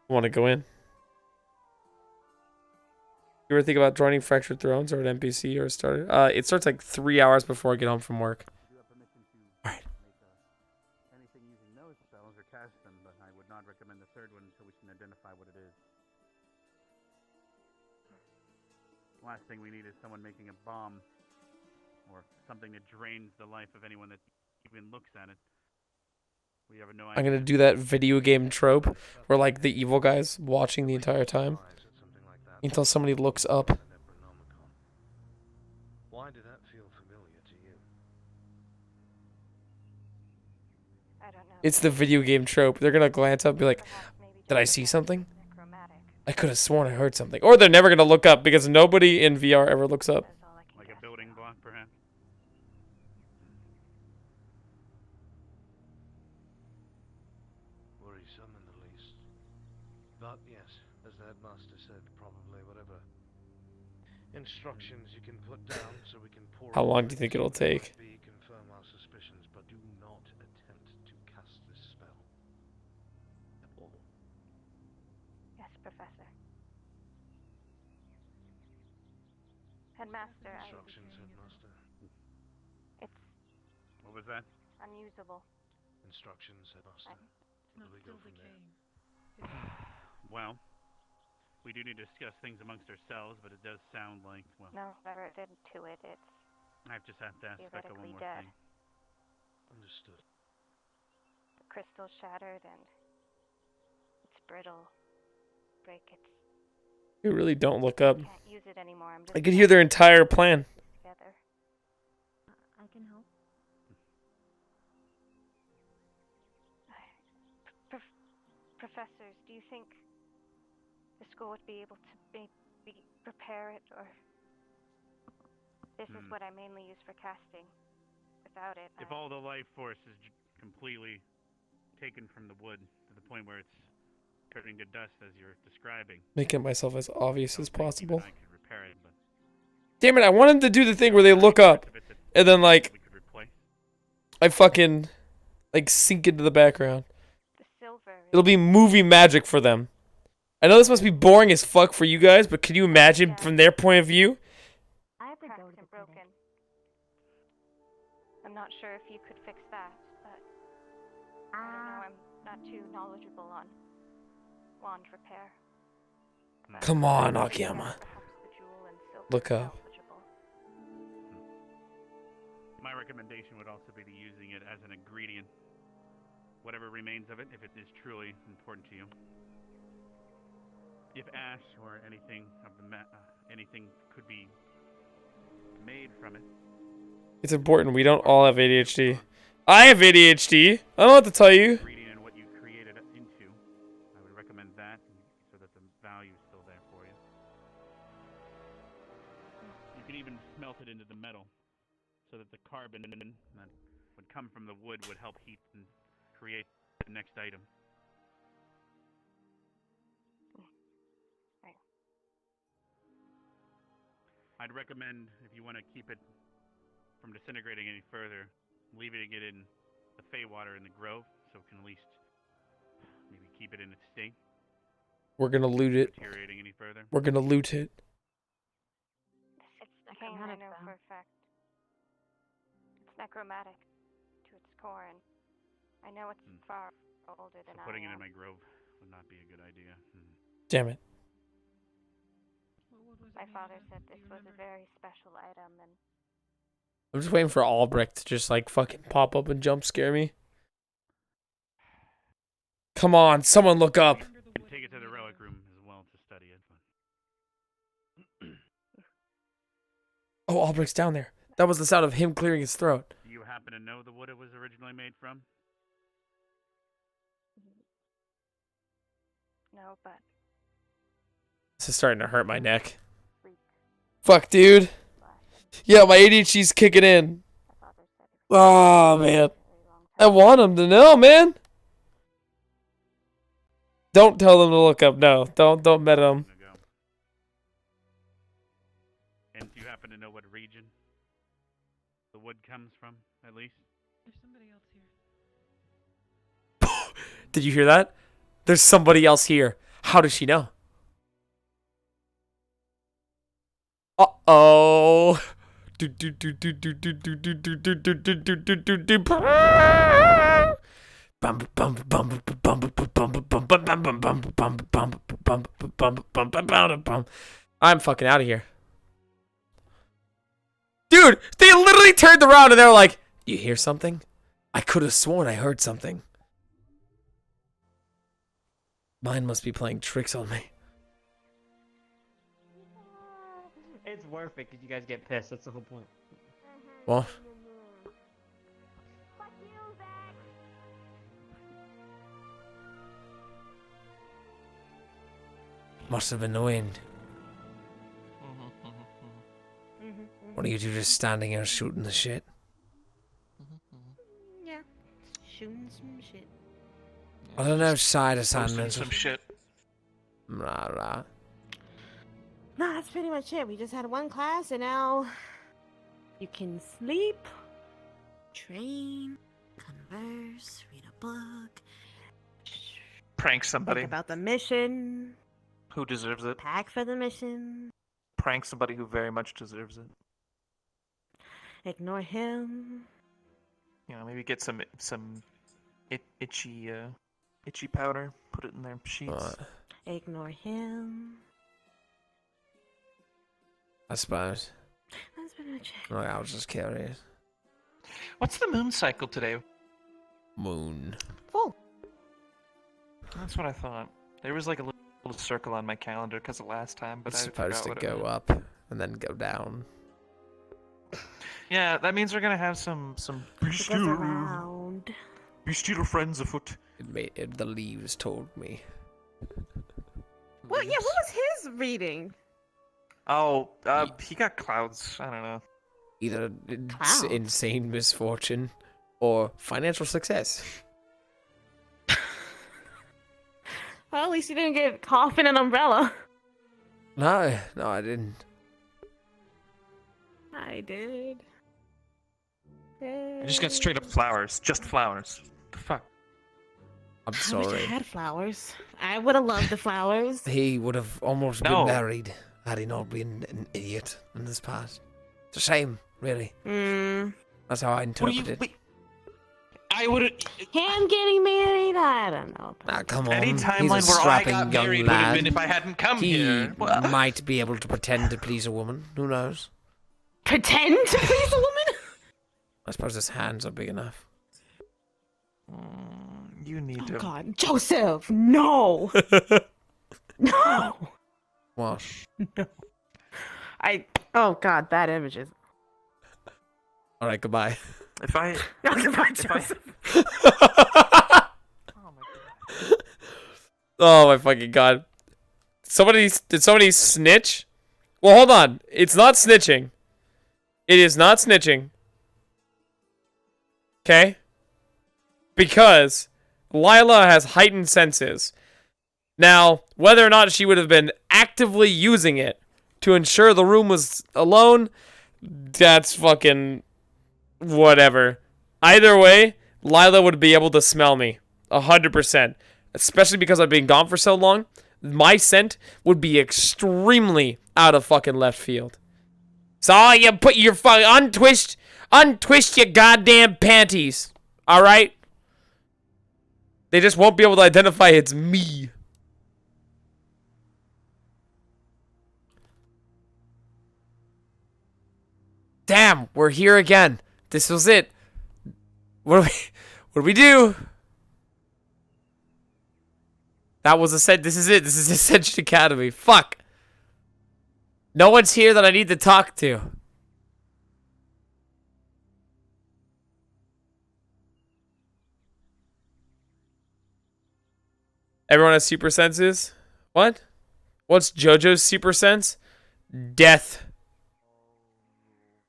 Want to go in? You ever think about joining Fractured Thrones or an NPC or a starter? It starts like 3 hours before I get home from work. Alright. Anything using those spells or cast them, but I would not recommend the third one until we can identify what it is. Last thing we need is someone making a bomb or something that drains the life of anyone that even looks at it. We have no idea. I'm gonna do that video game trope where like the evil guy's watching the entire time until somebody looks up. Why did that feel familiar to you? I don't know. It's the video game trope. They're gonna glance up and be like, did I see something? I could have sworn I heard something. Or they're never gonna look up because nobody in VR ever looks up. Like a building block, perhaps? Worrisome in the least. But yes, as the headmaster said, probably whatever instructions you can put down so we can pour. How long do you think it'll take? Confirm our suspicions, but do not attempt to cast this spell. At all. Yes, Professor. Headmaster, Instructions, headmaster. It's What was that? unusable. Instructions, headmaster. Where do we go from there? Well, we do need to discuss things amongst ourselves, but it does sound like, well, No, whatever it did to it, it's I just have to ask Becca one theoretically more dead. thing. Understood. The crystal's shattered and it's brittle. Break its You really don't look up. can't use it anymore. I'm just I could hear their entire plan. together. I can help. Professors, do you think the school would be able to maybe prepare it, or this is what I mainly use for casting? Without it, If all the life force is completely taken from the wood to the point where it's turning to dust as you're describing, Making myself as obvious as possible. I could repair it, but Damn it, I wanted to do the thing where they look up and then like we could replace. I fucking like sink into the background. the silver It'll be movie magic for them. I know this must be boring as fuck for you guys, but can you imagine from their point of view? I have cracked and broken. I'm not sure if you could fix that, but I don't know. I'm not too knowledgeable on wand repair. Come on, Akiyama. Perhaps the jewel and silver Look is up. salvageable. recommendation would also be to using it as an ingredient. Whatever remains of it, if it is truly important to you. If ash or anything of the anything could be made from it. It's important. We don't all have ADHD. I have ADHD. I don't know what to tell you. Ingredient and what you created it into. I would recommend that so that the value is still there for you. You can even smelt it into the metal so that the carbon that would come from the wood would help heat and create the next item. I'd recommend, if you want to keep it from disintegrating any further, leaving it in the Feywater in the Grove, so it can at least maybe keep it in its state. We're gonna loot it. Deteriorating any further. We're gonna loot it. It's necromantic, I know for a fact. It's necromantic to its core, and I know it's far older than putting I it am. in my grove would not be a good idea. Damn it. My father said this was a very special item, and I'm just waiting for Albrecht to just like fucking pop up and jump scare me. Come on, someone look up. Take it to the relic room as well to study it. Oh, Albrecht's down there. That was the sound of him clearing his throat. Do you happen to know the wood it was originally made from? no, but This is starting to hurt my neck. Fuck, dude. Yeah, my ADHD's kicking in. Oh, man. I want him to know, man. Don't tell them to look up. No, don't meta them. And do you happen to know what region the wood comes from, at least? There's somebody else here. Did you hear that? There's somebody else here. How does she know? Uh-oh. I'm fucking out of here. Dude, they literally turned around and they were like, "You hear something? I could have sworn I heard something." Mine must be playing tricks on me. It's worth it because you guys get pissed. That's the whole point. What? Must have been the wind. What are you two just standing here shooting the shit? Yeah, shooting some shit. I don't know, side assignments. Some shit. Rah. No, that's pretty much it. We just had one class, and now you can sleep, train, converse, read a book, Prank somebody. think about the mission, Who deserves it? pack for the mission, Prank somebody who very much deserves it. ignore him. You know, maybe get some itchy powder. Put it in their sheets. Ignore him. I suppose. That's pretty much it. Like, I was just curious. What's the moon cycle today? Moon. Full. That's what I thought. There was like a little circle on my calendar because of last time, but It's I supposed to forgot what it go meant. up and then go down. Yeah, that means we're gonna have some bestial friends afoot. The leaves told me. Well, yeah, what was his reading? Oh, he got clouds. I don't know. Either Clouds? insane misfortune or financial success. Well, at least you didn't get caught in an umbrella. No, I didn't. I did. I just got straight up flowers. Just flowers. The fuck? I'm I wish sorry. I had flowers. I would have loved the flowers. He would have almost No. been married had he not been an idiot in this past. It's a shame, really. That's how I interpret it. I would. Him getting married? I don't know. Ah, come on. Any He's a timeline where I strapping got young married would have lad. been if I hadn't come he here. might be able to pretend to please a woman. Who knows? Pretend to please a woman? I suppose his hands are big enough. You need Oh to. God, Joseph, no, no, What? no. Oh God, bad images. All right, goodbye. If I. Goodbye, if I- Joseph. Oh my fucking god. Did somebody snitch? Well, hold on. It's not snitching. It is not snitching. Okay? Because Lila has heightened senses. Now, whether or not she would have been actively using it to ensure the room was alone, that's fucking whatever. Either way, Lila would be able to smell me. 100%. Especially because I've been gone for so long. My scent would be extremely out of fucking left field. So you put your fucking untwist your goddamn panties. Alright? They just won't be able to identify it's me. Damn, we're here again. This was it. What do we do? That was this is it. This is Ascension Academy. Fuck. No one's here that I need to talk to. Everyone has super senses? What? What's JoJo's super sense? Death.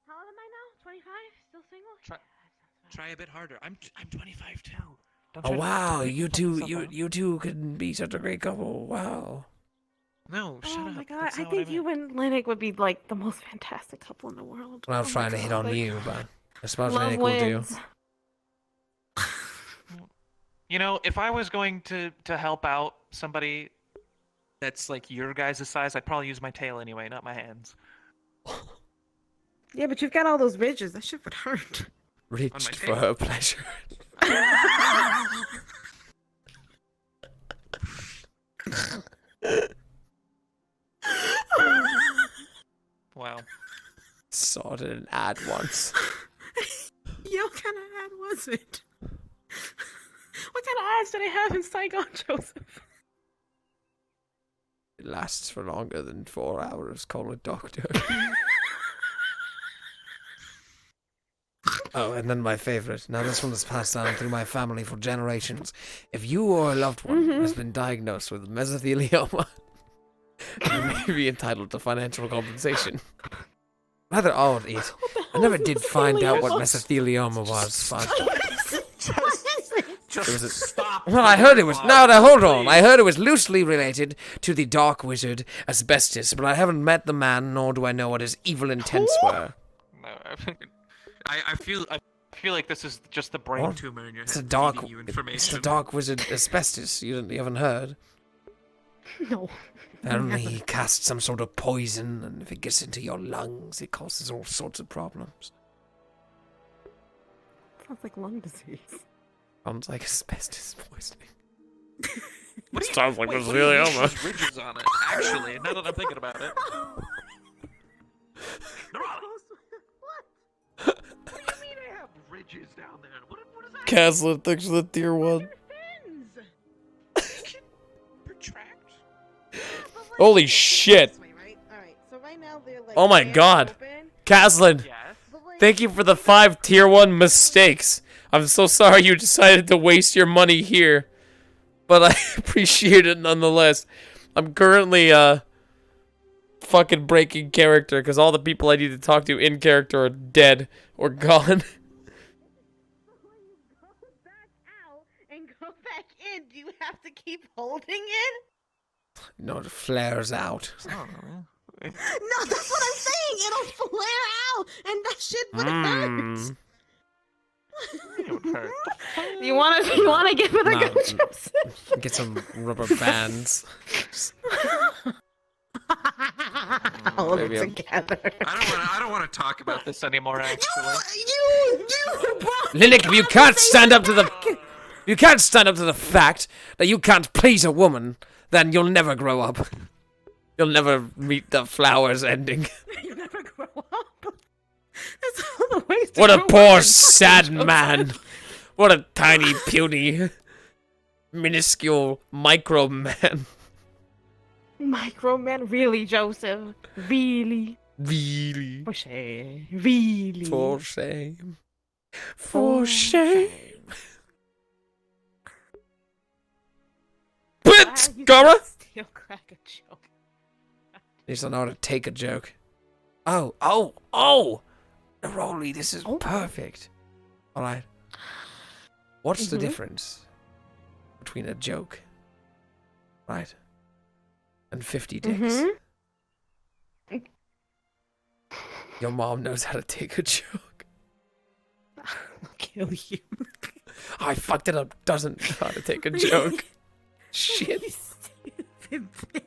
How old am I now? 25? Still single? Try a bit harder. I'm 25 too. Oh wow, you two can be such a great couple. Wow. No, shut up. Oh my God, I think you and Linux would be like the most fantastic couple in the world. Well, I was trying to hit on you, but I suppose Love Linux will do. wins. You know, if I was going to help out somebody that's like your guys' size, I'd probably use my tail anyway, not my hands. Yeah, but you've got all those ridges. That shit would hurt. Reached for her pleasure. Wow. Saw it in an ad once. Yeah, what kind of ad was it? What kind of ads do they have in Saigon, Joseph? It lasts for longer than 4 hours. Call a doctor. Oh, and then my favorite. Now this one is passed down through my family for generations. If you or a loved one has been diagnosed with mesothelioma, you may be entitled to financial compensation. Rather odd, it. I never did find out what mesothelioma was, but... Stop. Well, I heard it was... No, hold on. I heard it was loosely related to the dark wizard Asbestos, but I haven't met the man, nor do I know what his evil intents were. No, I feel like this is just the brain What? tumor in your head. It's the feeding you information. It's the dark wizard Asbestos. You haven't heard? No. Apparently he casts some sort of poison, and if it gets into your lungs, it causes all sorts of problems. Sounds like lung disease. Sounds like asbestos poisoning. Sounds like mesothelioma. Ridges on it, actually. Now that I'm thinking about it. What do you mean I have ridges down there? What is that? Caslin, thanks for the tier 1. Protract? Holy shit! Alright, so right now they're like... Oh my god! Caslin, thank you for the 5 tier 1 mistakes. I'm so sorry you decided to waste your money here, but I appreciate it nonetheless. I'm currently, fucking breaking character, because all the people I need to talk to in character are dead or gone. And go back in, do you have to keep holding it? No, it flares out. No, that's what I'm saying. It'll flare out, and that shit would hurt. You wanna give it a No, go, Joseph? Get some rubber bands. Hold Maybe it I'm- together. I don't want to talk about this anymore. Actually, Linek, you can't stand up to the... You can't stand up to the fact that you can't please a woman, then you'll never grow up. You'll never meet the flowers ending. You'll never grow up. What a poor, sad man. What a tiny, puny, minuscule micro man. Micro man, really, Joseph? Really? Really? For shame. Really? For shame. For shame. But, Scara! Still crack a joke. You just don't know how to take a joke. Oh! Rolly, this is perfect. Alright. What's the difference between a joke, right, and 50 dicks? Your mom knows how to take a joke. I'll kill you. I fucked it up. Doesn't know how to take a joke. Shit. Stupid bitch.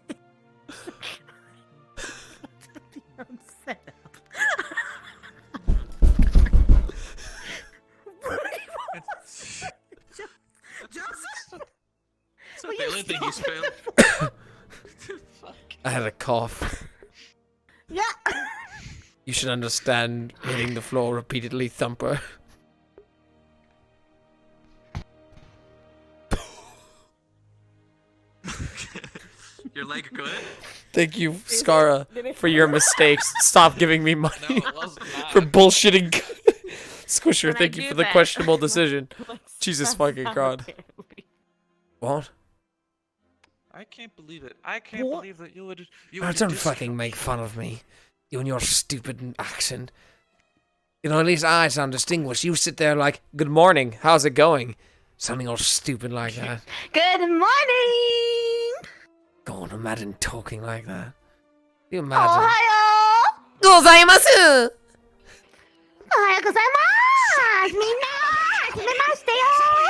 It's not the only thing he's failed. I had a cough. Yeah. You should understand hitting the floor repeatedly, Thumper. Your leg good? Thank you, Scara, for your mistakes. Stop giving me money for bullshitting. Squisher, thank you for the questionable decision. Jesus fucking God. What? I can't believe it. I can't believe that you would. Don't fucking make fun of me. You and your stupid accent. You know, at least I sound distinguished. You sit there like, good morning, how's it going? Sounding all stupid like that. Good morning! Go on, imagine talking like that. You imagine. Ohio! Gozaimasu! Ohio gozaimasu! Minna! Hajimemashite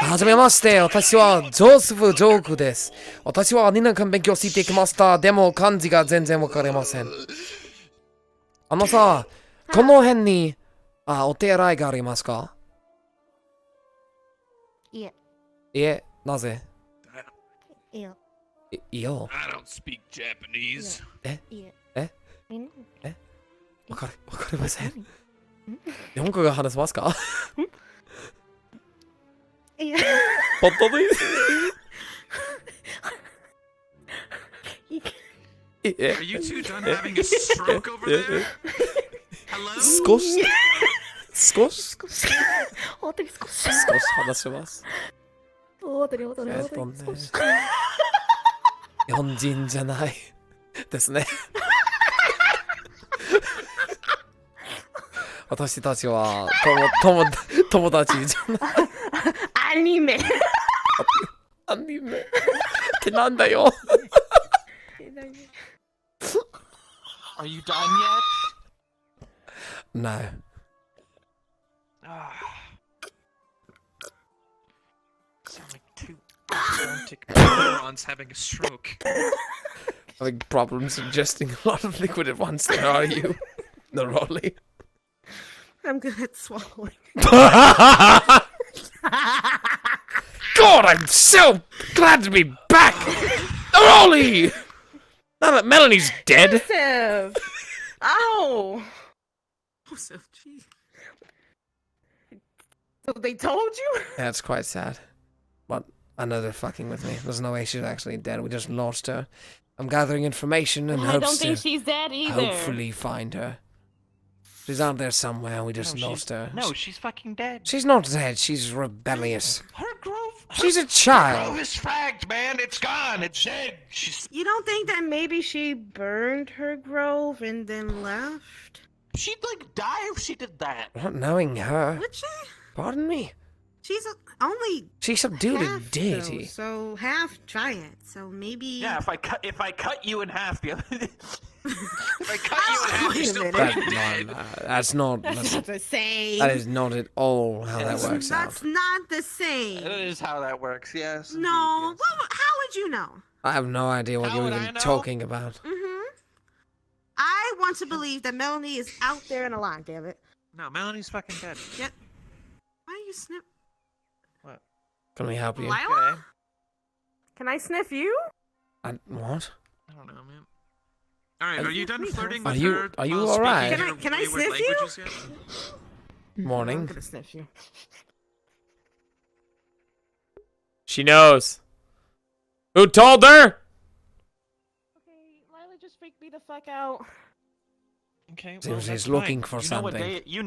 yo! はじめまして。私はジョセフ・ジョークです。私は2年間勉強してきました。でも漢字が全然わかりません。あのさ、この辺にお手洗いがありますか？いえ。いえ、なぜ？いや。いや。I don't speak Japanese. わかりません。日本語が話せますか？いや。本当にAre you two done having a stroke over there? Hello? 少し本当に少し。少し話します。本当に少し。日本人じゃないですね。私たちは友達じゃない。アニメってなんだよ。Are you done yet? No. Sound like two frantic morons having a stroke. Having problems ingesting a lot of liquid at once, then are you? No, Rolly. I'm good at swallowing. God, I'm so glad to be back! Rolly! Now that Melanie's dead. Joseph! Ow! Joseph, gee. So they told you? That's quite sad. But I know they're fucking with me. There's no way she's actually dead. We just lost her. I'm gathering information and I don't hopes think to she's dead either. hopefully find her. She's out there somewhere. We just lost her. No, she's fucking dead. She's not dead. She's rebellious. Her grove. She's a child. Grove is fragged, man. It's gone. It's dead. You don't think that maybe she burned her grove and then left? She'd like die if she did that. Not knowing her. Would she? Pardon me. She's only She subdued a half, deity. though, so half giant. So maybe. Yeah, if I cut you in half, the other. If I cut you in half, you're still That's not. That's not the same. That is not at all how that works out. That's not the same. That is how that works. Yes. No. Well, how would you know? I have no idea what How you're would I even know? talking about. I want to believe that Melanie is out there and alive. Damn it. No, Melanie's fucking dead. Yep. Why are you snip? What? Can we help you? Lila? Can I sniff you? What? I don't know, man. Alright, are you done flirting Are with you- her? are you while alright? speaking your Can I wayward sniff you? languages yet? Morning. I'm gonna sniff you. She knows. Who told her? Okay, Lila just freaked me the fuck out. Okay, Seems that's he's looking fine. for You know what something. day you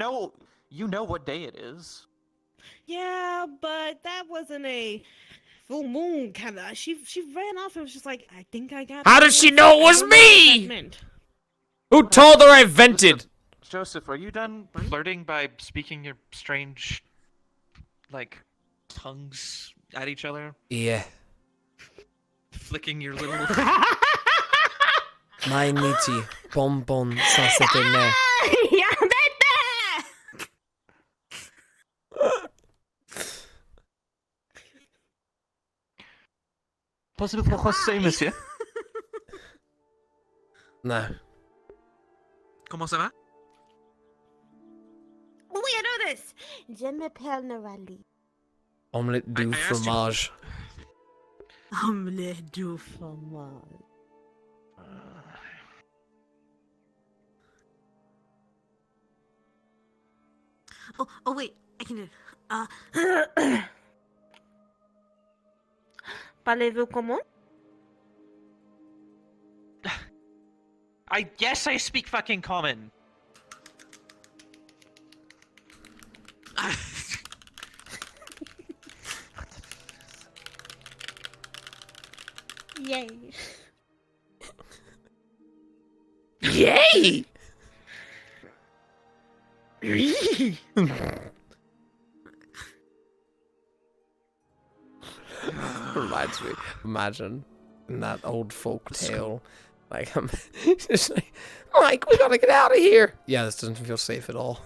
know what day it is. Yeah, but that wasn't a full moon kind of. She ran off and was just like, I think I got. How the does she moon. know it I was don't know what that me? meant. Who told her I vented? Joseph, are you done flirting by speaking your strange, like, tongues at each other? Yeah. Flicking your little. Mai niti bonbon sa sitter ner. Ja, dette! Possible français, monsieur? No. Comment ça va? Oui, I know this. Je m'appelle Norali. Omelette du I asked you- fromage. Omelette du fromage. Oh wait, I can do it. Parlez-vous comment? Yes, I speak fucking common. Yay. Yay! Reminds me, imagine in that old folk tale, like just like, Mike, we gotta get out of here. Yeah, this doesn't feel safe at all.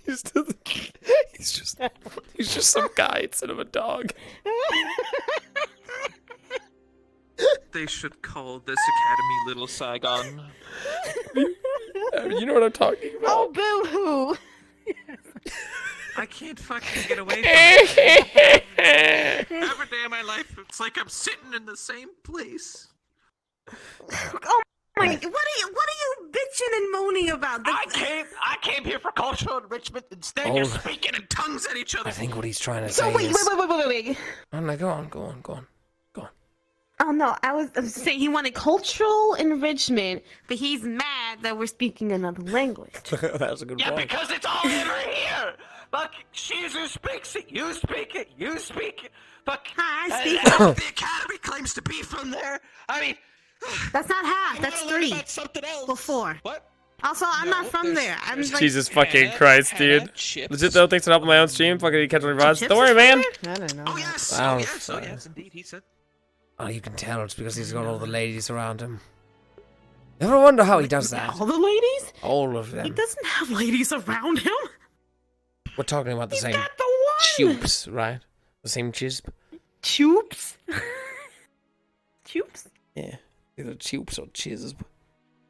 he's just some guy instead of a dog. They should call this academy Little Saigon. You know what I'm talking about? Oh, boo-hoo! I can't fucking get away from it. Every day of my life, it's like I'm sitting in the same place. Oh my! What are you bitching and moaning about? I came here for cultural enrichment. Instead, Oh. you're speaking in tongues at each other. I think what he's trying to So say wait. is... Oh no, go on. no, I was saying he wanted cultural enrichment, but he's mad that we're speaking another language. That's a good Yeah, point. because it's all over here. Fuck, she's who speaks it. You speak it. You speak it. Fuck. I speak it. The academy claims to be from there. I mean, that's not half. That's wanna learn 3. about something else. Before. What? Also, I'm not from there. I'm like, Jesus fucking Christ, dude. chips. Legit though, thanks for helping my own stream. Fucking catch my VODs. Chips Don't worry, is man. there? I don't know. Oh yes. I Oh don't- yes. Oh yes. Indeed, he said. Oh, you can tell it's because he's got all the ladies around him. Ever wonder how he does that? All the ladies? All of He them. doesn't have ladies around him. We're talking about the He's same got the one. tubes, right? The same chisp. Tubes? Tubes? Yeah. Either tubes or chisp.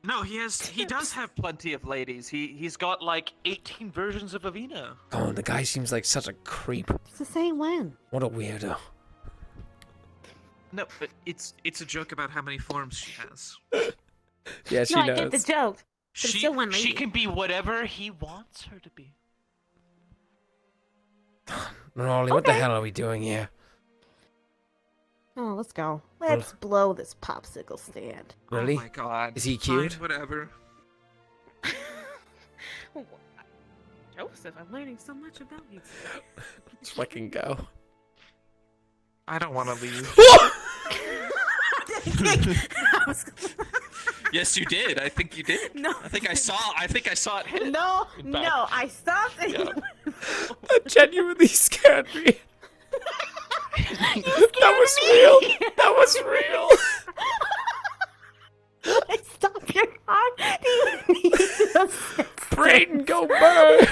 No, he does have plenty of ladies. He's got like 18 versions of Avina. Oh, the guy seems like such a creep. It's the same one. What a weirdo. No, but it's a joke about how many forms she has. Yeah, she no, knows. I get the joke. But it's still one lady. She can be whatever he wants her to be. Rolly, what the hell are we doing here? Oh, let's go. Let's blow this popsicle stand. Really? Oh my god. Is he Fine, cute? whatever. Joseph, I'm learning so much about you. Let's fucking go. I don't want to leave. Yes, you did. I think you did. No. I think I saw it hit. No, Back. no, I stopped and That genuinely scared me. That was real. That was real. I stopped your heart. You need to Brayden, go burn.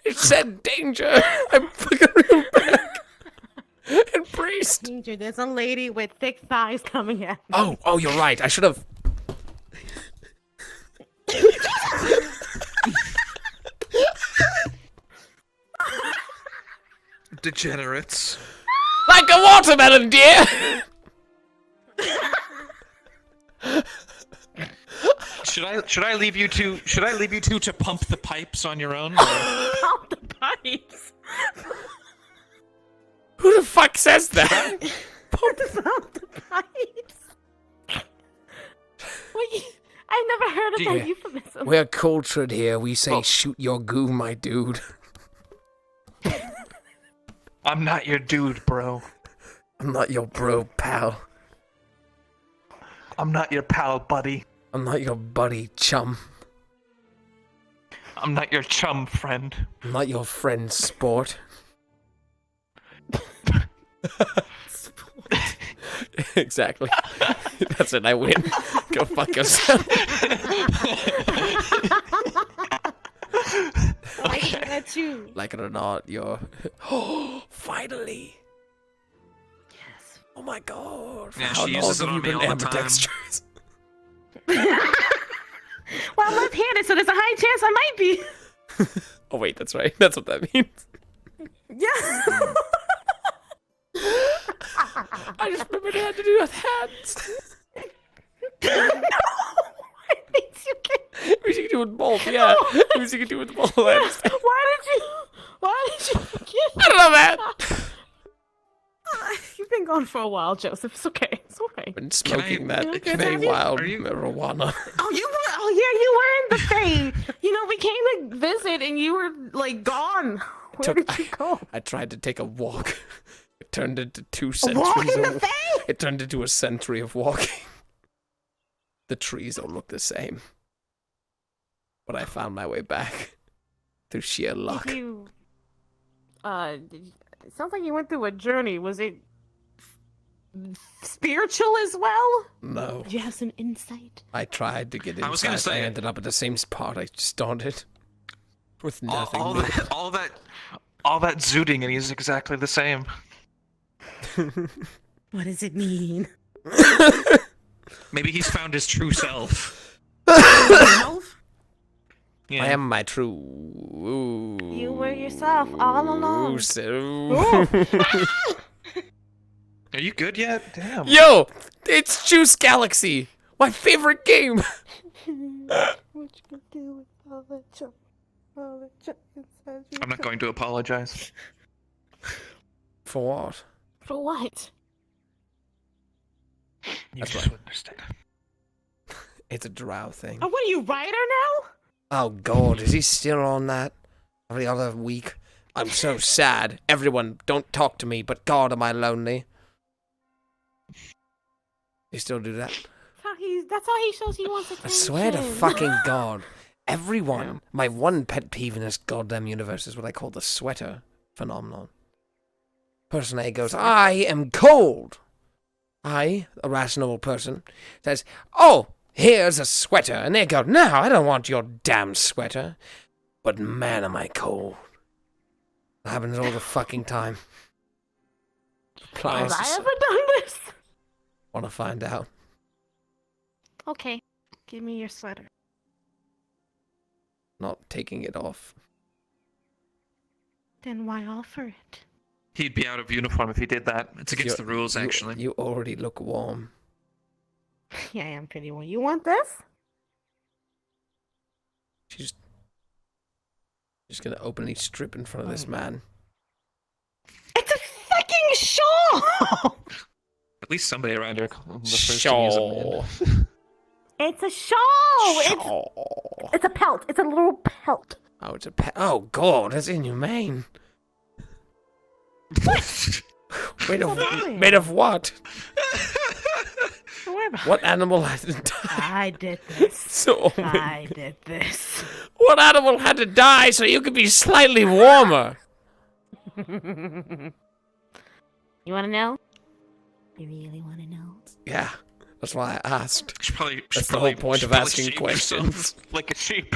It said danger. I'm fucking real back. And braced. Danger, there's a lady with thick thighs coming at me. Oh, you're right. I should have. Degenerates. like a watermelon, dear. Should I leave you two to pump the pipes on your own? Pump the pipes. Who the fuck says that? Pump the pipes. What? I've never heard of that euphemism. We're cultured here. We say shoot your goo, my dude. I'm not your dude, bro. I'm not your bro, pal. I'm not your pal, buddy. I'm not your buddy, chum. I'm not your chum, friend. I'm not your friend, sport. Exactly. That's it, I win. Go fuck yourself. Like that too. Like it or not, you're... Oh, finally! Yes. Oh my god. Yeah, How she long uses it have you on me been all the ambidextrous? Well, I'm left-handed, so there's a high chance I might be. Oh wait, that's right. That's what that means. Yeah. I just remembered I had to do with hands. No. It means you can... It means you can do it with both, yeah. It means you can do it with both. I understand. Why did you forget? I don't know, man. You've been gone for a while, Joseph. It's okay. It's all right. Been smoking that Okay, Fey wild marijuana. Oh, you were. Oh, yeah, you were in the Fae. You know, we came to visit, and you were like gone. Where did you go? I tried to take a walk. It turned into 2 A walk centuries in the of... Fae? It turned into a century of walking. The trees all look the same. But I found my way back. Through sheer luck. Did you, it sounds like you went through a journey. Was it spiritual as well? No. Did you have some insight? I tried to get inside. I was gonna say- I ended up at the same spot I started. With nothing. all new. that zooting, and he's exactly the same. What does it mean? Maybe he's found his true self. Yeah. I am my true. Ooh. You were yourself all along. Ooh, so... Are you good yet? Damn. Yo, it's Juice Galaxy, my favorite game. What you gonna do with all the junk inside you? I'm not going to apologize. For what? For what? You That's just right. wouldn't understand. It's a drow thing. Oh, what are you, writer now? Oh god, is he still on that? Every other week? I'm so sad. Everyone, don't talk to me, but god am I lonely. You still do that? That's how he shows he wants attention. I swear to fucking god. Everyone, my one pet peeve in this goddamn universe is what I call the sweater phenomenon. Person A goes, I am cold. I, a rational person, says, oh, here's a sweater. And they go, no, I don't want your damn sweater. But man, am I cold. It happens all the fucking time. Have I ever done this? Want to find out? Okay, give me your sweater. Not taking it off. Then why offer it? He'd be out of uniform if he did that. It's against the rules, actually. You already look warm. Yeah, I am pretty warm. You want this? She's gonna openly strip in front of this man. It's a fucking shawl! At least somebody around here called him the first to use a man. It's a shawl! It's a pelt. It's a little pelt. Oh, it's a pet. Oh god, that's inhumane. Made of what? What animal had to die? I did this. So I did this. What animal had to die so you could be slightly warmer? You want to know? You really want to know? Yeah, that's why I asked. That's the probably- whole point should of probably asking shave yourself questions. like a sheep.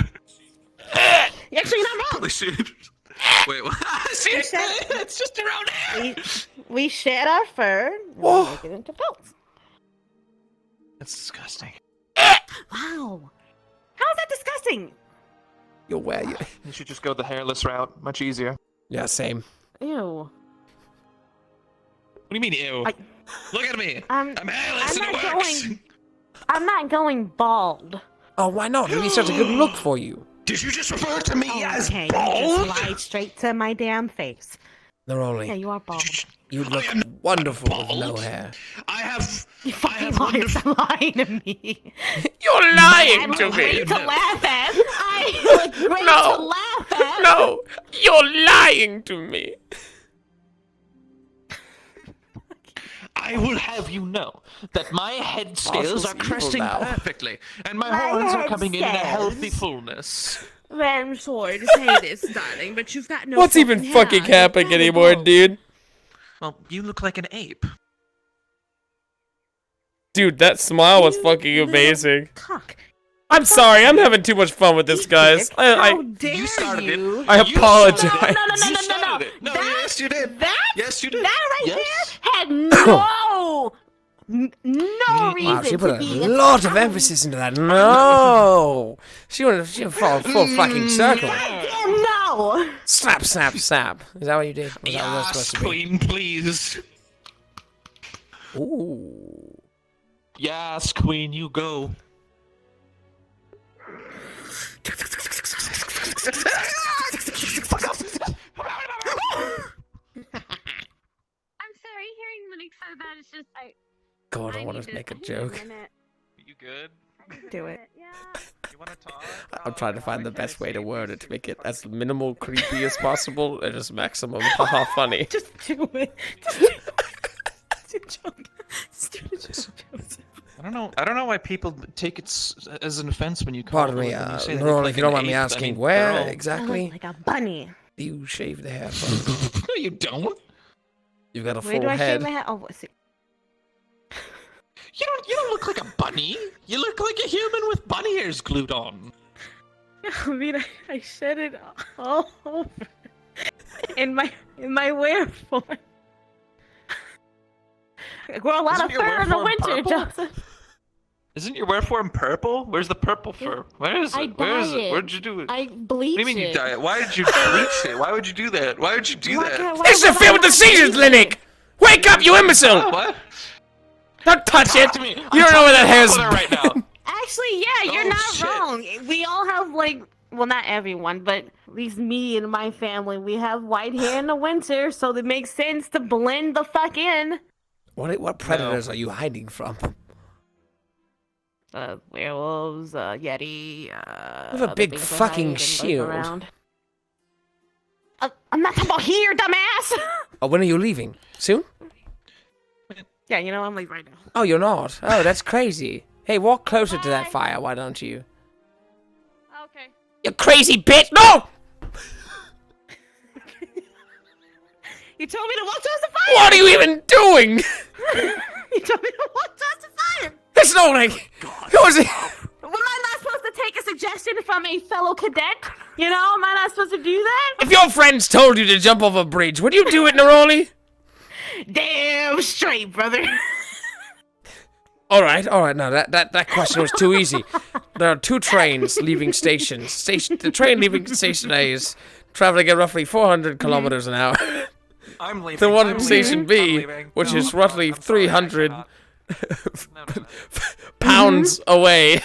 Actually, you're not wrong. Probably should. Wait, what? See, it's just around here. We shed our fur and we make it into pelts. That's disgusting. Wow. How is that disgusting? You'll wear you. You should just go the hairless route. Much easier. Yeah, same. Ew. do you mean, ew? Look at me. I'm hairless and it works. I'm not going bald. Oh, why not? It'd be such a good look for you. Did you just refer to me as You bald? just lied straight to my damn face. Neroli. Yeah, you are bald. You look wonderful with no hair. You fucking liars are lying to me. You're lying to I look me. great to laugh at. I look great No. to laugh at. No, you're lying to me. I will have you know that my head scales are evil cresting now. perfectly, and my My horns are head coming in a healthy scales. fullness. Well, I'm sorry to say this, darling, but you've got no. What's even fucking hair. happening anymore, dude? Well, you look like an ape. Dude, that smile was fucking amazing. Cock. I'm sorry, I'm having too much fun with this, guys. How dare You started you? it. I You apologize. started it. No. You started it. No, yes, you did. Yes, you did. That right Yes. there had no reason Wow, she to put be a lot of emphasis into that. No! She went full fucking circle. Damn no! Slap, snap, snap. Is that what you did? Was that what it was Yes, supposed to be? queen, please. Ooh. Yes, queen, you go. I'm sorry, hearing Monique say that is just God, I want to make a joke. You good? Do it. You want to talk? I'm trying to find the best way to word it to make it as minimal creepy as possible and as maximum haha funny. Just do it. I don't know why people take it as an offense when you call Pardon me, them. You say they look Ron, like if you don't an mind me ape. I asking, mean, where they're all- exactly Like a bunny. do you shave the hair from? No, you don't. You've got a Where full do I head. shave my head? Oh, what's it? You don't look like a bunny. You look like a human with bunny ears glued on. I mean, I shed it all over in my wear form. I grow a lot Isn't of your fur in the wear form winter, purple? Joseph. Isn't your wear form purple? Where's the purple fur? Where is it? I Where is dye it? it. Where'd you do it? I What bleach do you mean you it. dye it? Why did you bleach it? Why would you do that? Why would you do that? It's the film with the seizure clinic! Wake up, you imbecile! Oh, what? Don't touch it! to me. You don't know where that hair's right now. Actually, yeah, you're Oh, not shit. wrong. We all have well, not everyone, but at least me and my family, we have white hair in the winter, so it makes sense to blend the fuck in. What predators are you hiding from? Werewolves, Yeti, You have a other big things that fucking hide and lurk shield. around. I'm not talking about here, dumbass! Oh, when are you leaving? Soon? Yeah, you know, I'm like right now. Oh, you're not? Oh, that's crazy. Hey, walk closer to that fire, why don't you? Okay. You crazy bitch! No! You told me to walk towards the fire! What are you even doing? You told me to walk towards the fire! It's not like... Who is it? Am I not supposed to take a suggestion from a fellow cadet? You know, am I not supposed to do that? If your friends told you to jump off a bridge, would you do it, Neroli? Damn straight, brother. All right. No, that question was too easy. There are two trains leaving stations. The train leaving Station A is traveling at roughly 400 kilometers an hour. I'm leaving. The one I'm in Station leaving. B, I'm leaving. which No, is roughly I'm sorry, 300 No. Pounds away.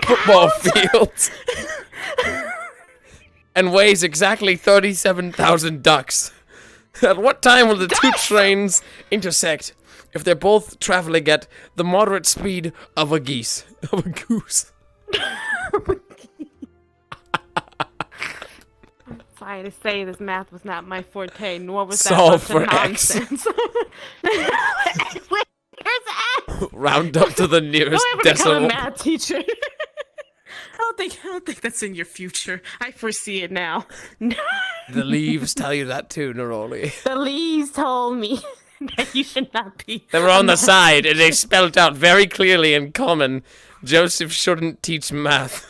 Football fields. And weighs exactly 37,000 ducks. At what time will the two trains intersect if they're both traveling at the moderate speed of a geese? Of a goose. Sorry to say, this math was not my forte, nor was Solve that much for X. nonsense. Where's X? Round up to the nearest Don't ever become a decimal. math teacher. I don't think that's in your future. I foresee it now. The leaves tell you that too, Neroli. The leaves told me that you should not be. They were on the side, and they spelled out very clearly in common, Joseph shouldn't teach math.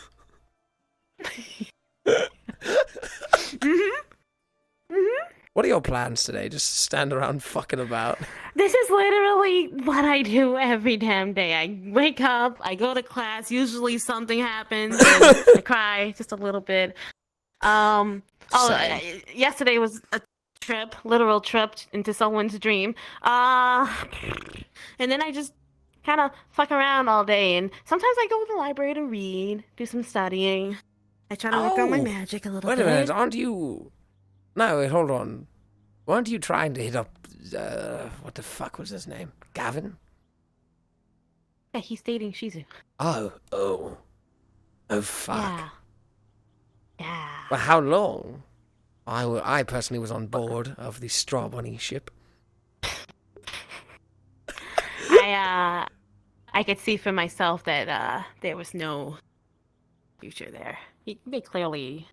What are your plans today? Just stand around fucking about? This is literally what I do every damn day. I wake up, I go to class, usually something happens, and I cry just a little bit. Yesterday was a trip, literal trip into someone's dream. And then I just kind of fuck around all day, and sometimes I go to the library to read, do some studying. I try to work on my magic a little bit. Wait a minute, aren't you... No, wait, hold on. Weren't you trying to hit up... what the fuck was his name? Gavin? Yeah, he's dating Shizu. Oh, fuck. Yeah. Yeah. Well, how long? I personally was on board of the Straw Bunny ship. I could see for myself that there was no future there. They clearly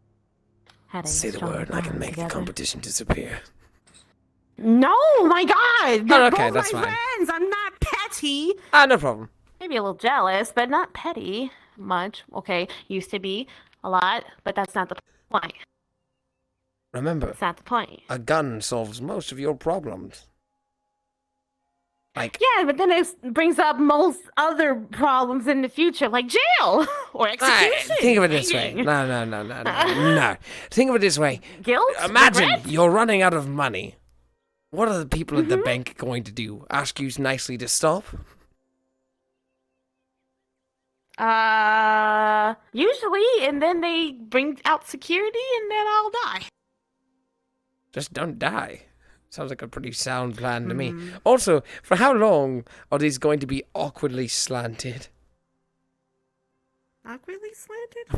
had a Say the strong word and I can bond make together. the competition disappear. No, my God! Oh, They're okay, both that's my fine. friends. I'm not petty. No problem. Maybe a little jealous, but not petty much. Okay, used to be a lot, but that's not the point. Remember, That's not the point. a gun solves most of your problems. Like, Yeah, but then it brings up most other problems in the future, like jail or execution. think of it this way. hanging. No. Think of it this way. Guilt? Imagine Regret? you're running out of money. What are the people at the bank going to do? Ask you nicely to stop? Usually, and then they bring out security, and then I'll die. Just don't die. Sounds like a pretty sound plan to me. Also, for how long are these going to be awkwardly slanted? Awkwardly slanted?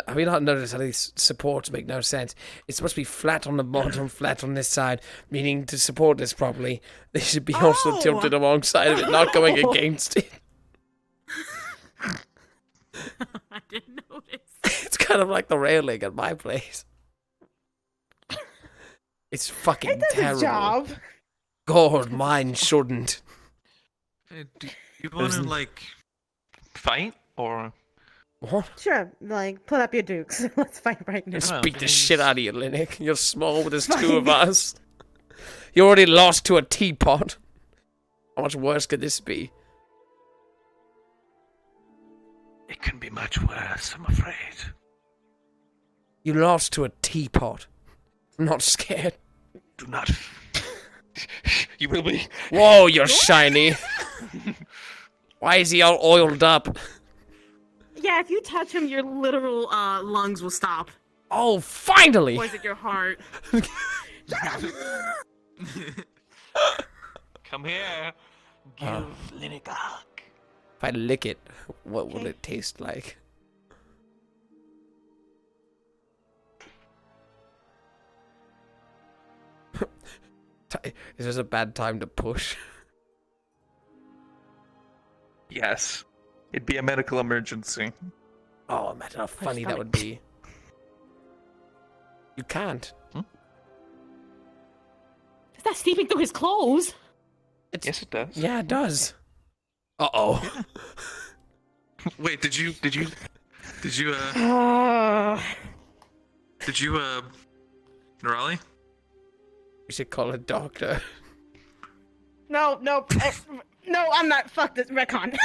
Have you not noticed how these supports make no sense? It's supposed to be flat on the bottom, flat on this side, meaning to support this properly, they should be also tilted alongside of it, not going against it. I didn't notice. It's kind of like the railing at my place. It's fucking It does terrible. its job. God, mine shouldn't. Do you want to, like, fight, or...? What? Sure, like, put up your dukes. Let's fight right now. Just beat the shit out of you, Linux. You're small, but there's two of us. You already lost to a teapot. How much worse could this be? It can be much worse, I'm afraid. You lost to a teapot. I'm not scared. Do not... You will be... Whoa, you're shiny. Why is he all oiled up? Yeah, if you touch him, your literal lungs will stop. Oh, finally! Or is it your heart? Come here. Give Linux a hug. If I lick it, what will it taste like? Is this a bad time to push? Yes. It'd be a medical emergency. Oh, imagine how funny that would be. You can't. Is that seeping through his clothes? Yes, it does. Yeah, it does. Uh-oh. Wait, did you, Nerali? We should call a doctor. No, I'm not. Fuck this, retcon.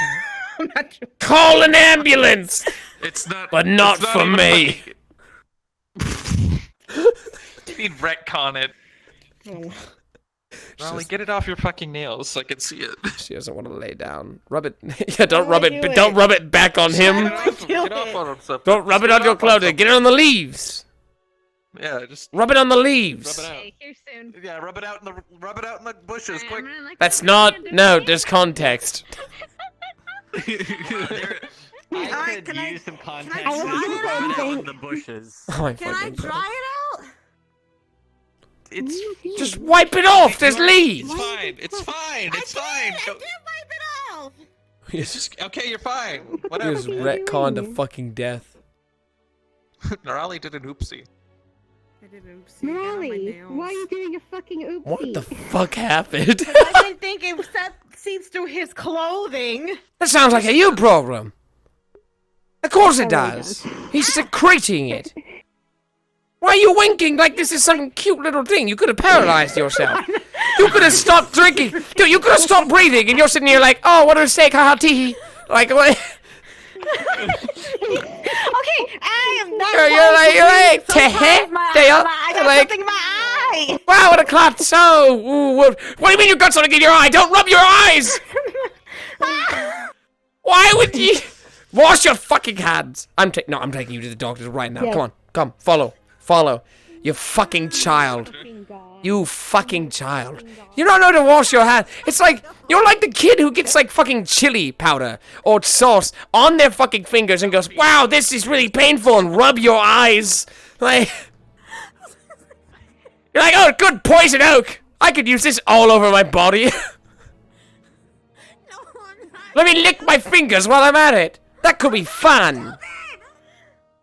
I'm not sure. Call an ambulance! It's not... But not it's for even me. You need retcon it. Nerali, get it off your fucking nails so I can see it. She doesn't want to lay down. Rub it. Yeah, don't rub it. Don't rub it back on him. Get off on him. Don't rub it on your clothing. Get it on the leaves. Yeah, just rub it on the leaves. Rub it out. Okay, here soon. Yeah, rub it out in the bushes, quick. That's not. No, there's context. I could use some context. I Rub it out in the bushes. Oh my Can I fucking God. dry it out? It's Just wipe it off. There's leaves. It's fine. It's fine. It's fine. I did wipe it off. Just, okay, you're fine. He Whatever. was retconned to fucking death. Nerali did an oopsie. I did an oopsie. Morale, why are you doing a fucking oopsie? What the fuck happened? I didn't think it seeps through his clothing. That sounds like a you problem. Of course it does. He's secreting it. Why are you winking like this is some cute little thing? You could have paralyzed yourself. You could have stopped drinking. Dude, you could have stopped breathing, and you're sitting here like, oh, what a mistake, haha, tee. Like, what? Okay, I am not. You're like, Sometimes I got like, something in my eye! Wow, what a clot! So, ooh, what do you mean you got something in your eye? Don't rub your eyes! Why would you? Wash your fucking hands! I'm taking you to the doctor right now. Yeah. Come, follow. You fucking child. You fucking child. You don't know to wash your hands. It's like, you're like the kid who gets like fucking chili powder or sauce on their fucking fingers and goes, wow, this is really painful, and rub your eyes. Like, you're like, oh, good poison oak. I could use this all over my body. Let me lick my fingers while I'm at it. That could be fun.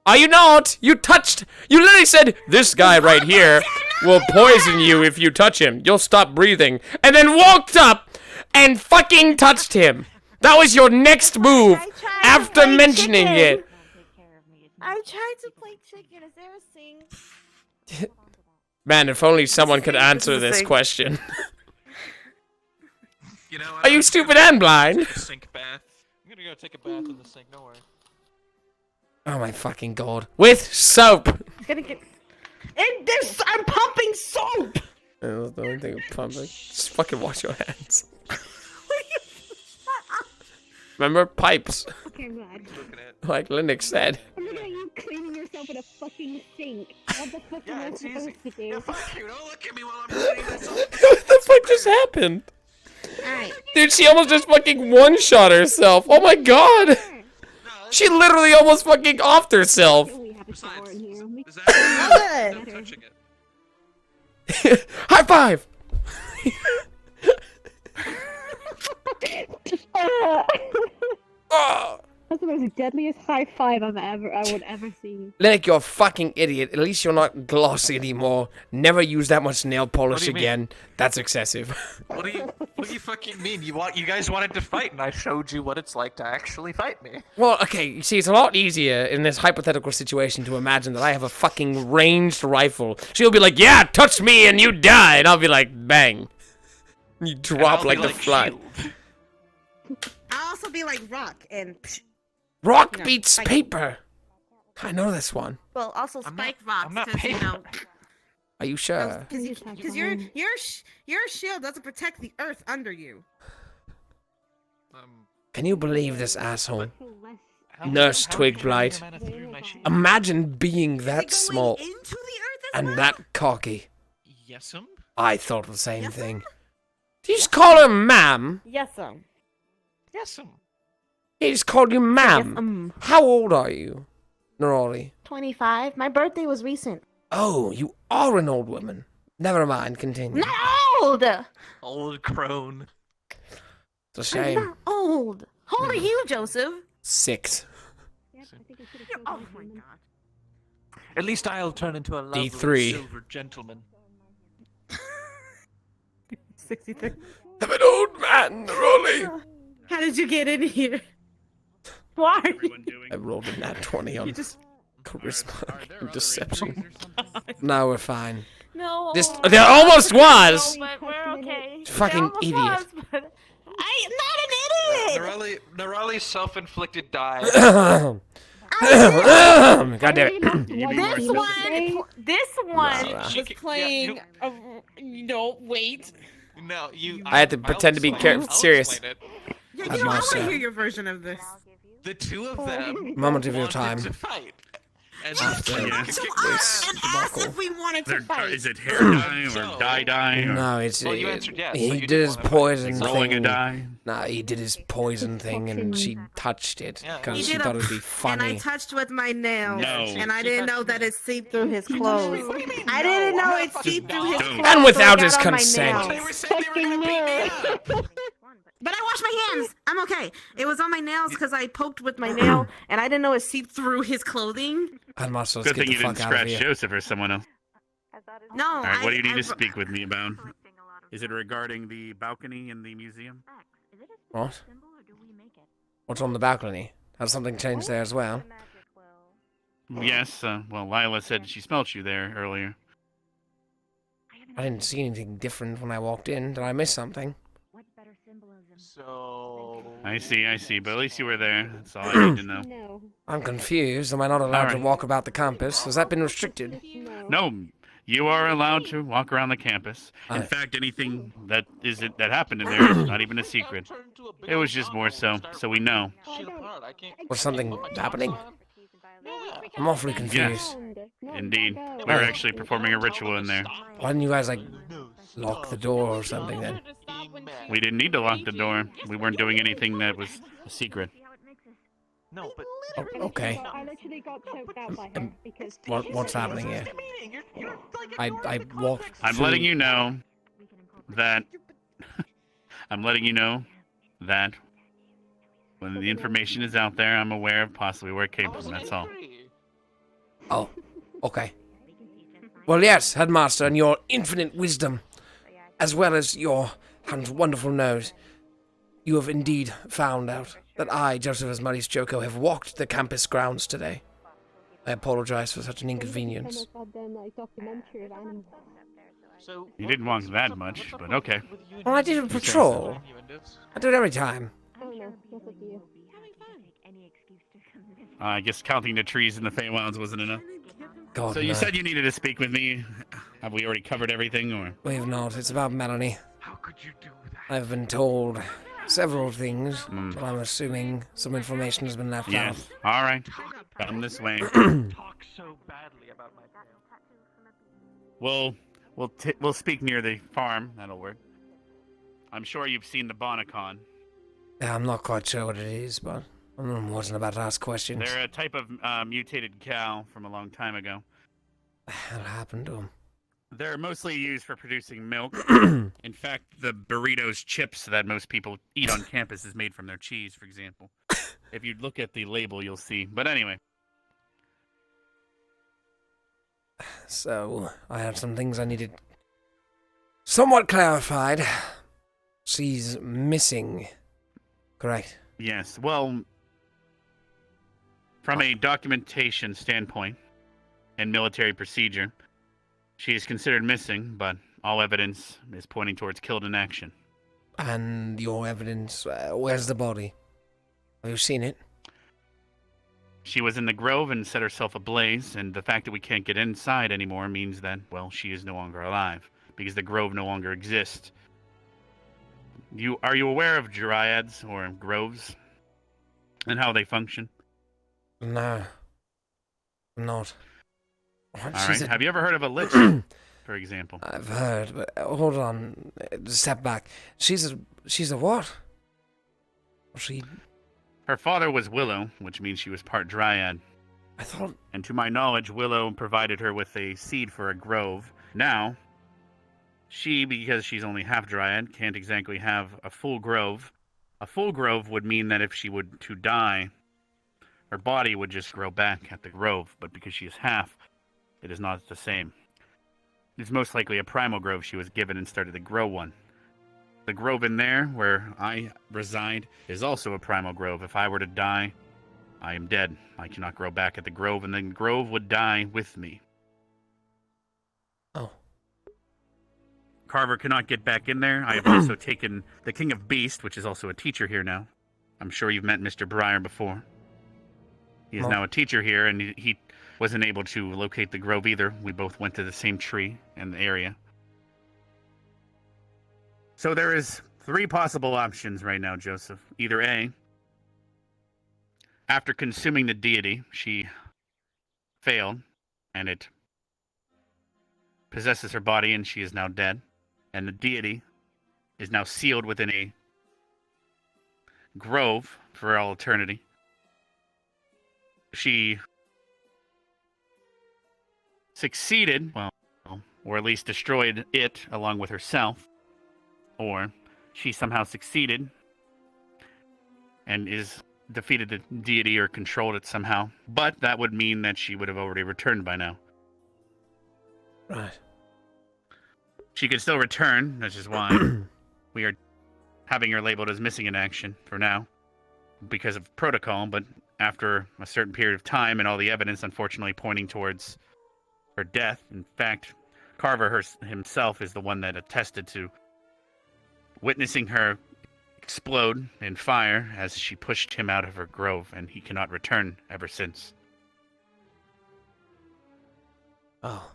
Are you not? You literally said, this guy right here will poison you if you touch him. You'll stop breathing. And then walked up and fucking touched him. That was your next move after mentioning it. I tried to play chicken. Is there a sing? Man, if only someone could answer this question. You know, Are you stupid and blind? Sink bath. I'm gonna go take a bath in the sink. Don't worry. Oh my fucking god. With soap! It's gonna get. I'm pumping soap! That's the only thing I'm pumping. Just fucking wash your hands. Remember? Pipes. Okay, I'm glad. Like Linux said. I'm looking at you cleaning yourself in a fucking sink. What the fuck am I supposed to do? Yeah, fuck you. Don't look at me while I'm cleaning myself. What the fuck just happened? Alright. Dude, she almost just fucking one-shot herself. Oh my god! She literally almost fucking offed herself. High five! That's the most deadliest high five I would ever see. Linux, you're a fucking idiot. At least you're not glossy anymore. Never use that much nail polish you mean? again. That's excessive. What do you fucking mean? You guys wanted to fight, and I showed you what it's like to actually fight me. Well, okay, you see, it's a lot easier in this hypothetical situation to imagine that I have a fucking ranged rifle. She'll be like, yeah, touch me and you die. And I'll be like, bang. You drop like the fly. I'll also be like Rock and. Rock beats paper. I know this one. Well, also Spike Rocks, because you know. Are you sure? Because your shield doesn't protect the earth under you. Can you believe this asshole? Nurse Twigblight. Imagine being that small and that cocky. Yes'm? I thought the same thing. Did you just call her ma'am? Yes'm. Yes'm. He just called you ma'am. Yes, How old are you, Neroli? 25. My birthday was recent. Oh, you are an old woman. Never mind, continue. Not old! Old crone. It's a shame. I'm not old. How old are you, Joseph? 6. Oh my god. At least I'll turn into a lovely D3. silver gentleman. 63. I'm an old man, Neroli. How did you get in here? Why? I rolled a nat 20 on charisma and deception. Now we're fine. No. There almost was! No, but we're okay. Fucking There idiot. almost was, but I'm not an idiot! Nerali's self-inflicted die. God damn it. This one Nah. was playing. No, wait. No, you. I had to pretend to be serious. Yeah, That's I my want to son. hear your version of this. The two of them. Moment of your wanted time. to fight. And After this And asked if we wanted to fight. Is it hair dye or dye dye? Or No, it's Well, you answered yes, so he you did didn't his wanna fight. poison rolling a thing. die? Nah, he did his poison thing and she touched it Yeah. because He she did thought a- it would be And I funny. touched with my nail. No. And I didn't know that it seeped through his clothes. I didn't know it seeped through his Don't. clothes. And without so it his got on my consent. nails. up. But I washed my hands. I'm okay. It was on my nails because I poked with my nail, and I didn't know it seeped through his clothing. And Muscles, Good get thing the you didn't fuck out of scratch here. Joseph or someone else. No. All right, what do you need I- to speak with me about? Is it regarding the balcony in the museum? What? What's on the balcony? Has something changed there as well? Yes, well, Lila said she smelt you there earlier. I didn't see anything different when I walked in. Did I miss something? So. I see, but at least you were there. That's all I need to know. No. I'm confused. Am I not allowed to Alright. walk about the campus? Has that been restricted? No, You are allowed to walk around the campus. In fact, anything that happened in there is not even a secret. It was just more so we know. Was something happening? I'm awfully confused. Yes, indeed. We were actually performing a ritual in there. Why didn't you guys, like, lock the door or something then? We didn't need to lock the door. We weren't doing anything that was a secret. No, but Okay. I literally got choked out by her because. What's happening here? I walked. I'm through- letting you know that. I'm letting you know that when the information is out there, I'm aware of possibly where it came from. That's all. Oh, okay. Well, yes, Headmaster, and your infinite wisdom, as well as your wonderful nose, you have indeed found out that I, Joseph Asmarius Joko, have walked the campus grounds today. I apologize for such an inconvenience. You didn't walk that much, but okay. Well, I did a patrol. I do it every time. I guess counting the trees in the Feywilds wasn't enough. God, So you no. said you needed to speak with me. Have we already covered everything, or? We have not. It's about Melanie. How could you do that? I've been told several things, but I'm assuming some information has been left out. Yes. All right. Come this way. talk so badly about my We'll speak near the farm. That'll work. I'm sure you've seen the Bonacon. Yeah, I'm not quite sure what it is, but I wasn't about to ask questions. They're a type of mutated cow from a long time ago. What happened to them? They're mostly used for producing milk. In fact, the burritos chips that most people eat on campus is made from their cheese, for example. If you look at the label, you'll see. But anyway. So, I had some things I needed somewhat clarified. She's missing, correct? Yes, well, from a documentation standpoint and military procedure, she is considered missing, but all evidence is pointing towards killed in action. And your evidence, where's the body? Have you seen it? She was in the grove and set herself ablaze, and the fact that we can't get inside anymore means that, well, she is no longer alive, because the grove no longer exists. Are you aware of dryads or groves and how they function? No. I'm not. All right. Have you ever heard of a lich, for example? I've heard, but hold on. Step back. She's a what? Her father was Willow, which means she was part dryad. I thought... And to my knowledge, Willow provided her with a seed for a grove. Now, she, because she's only half dryad, can't exactly have a full grove. A full grove would mean that if she were to die, her body would just grow back at the grove. But because she is half, it is not the same. It's most likely a primal grove she was given and started to grow one. The grove in there, where I reside, is also a primal grove. If I were to die, I am dead. I cannot grow back at the grove, and the grove would die with me. Oh. Carver cannot get back in there. I have also taken the King of Beast, which is also a teacher here now. I'm sure you've met Mr. Breyer before. He is now a teacher here, and he wasn't able to locate the grove either. We both went to the same tree in the area. So there is 3 possible options right now, Joseph. Either A, after consuming the deity, she failed, and it possesses her body, and she is now dead. And the deity is now sealed within a grove for all eternity. She succeeded, well, or at least destroyed it along with herself. Or she somehow succeeded and is defeated the deity or controlled it somehow. But that would mean that she would have already returned by now. Right. She could still return, which is why we are having her labeled as missing in action for now because of protocol. But after a certain period of time and all the evidence unfortunately pointing towards her death, in fact, Carver himself is the one that attested to witnessing her explode in fire as she pushed him out of her grove, and he cannot return ever since. Oh.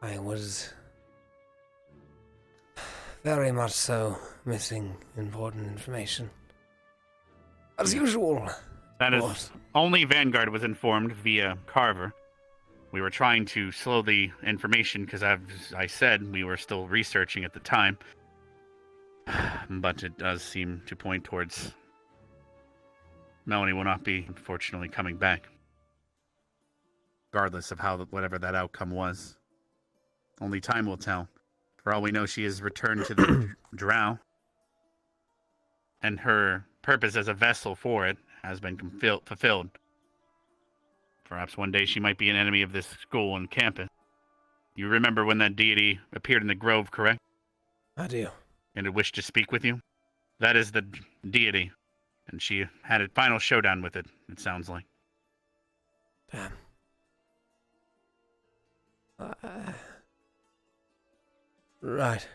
I was very much so missing important information. As usual. That of is course. only Vanguard was informed via Carver. We were trying to slow the information because, as I said, we were still researching at the time. But it does seem to point towards Melanie will not be, unfortunately, coming back. Regardless of whatever that outcome was. Only time will tell. For all we know, she has returned to the drow. And her purpose as a vessel for it has been fulfilled. Perhaps one day she might be an enemy of this school and campus. You remember when that deity appeared in the grove, correct? I do. And it wished to speak with you? That is the deity. And she had a final showdown with it, it sounds like. Damn. Right.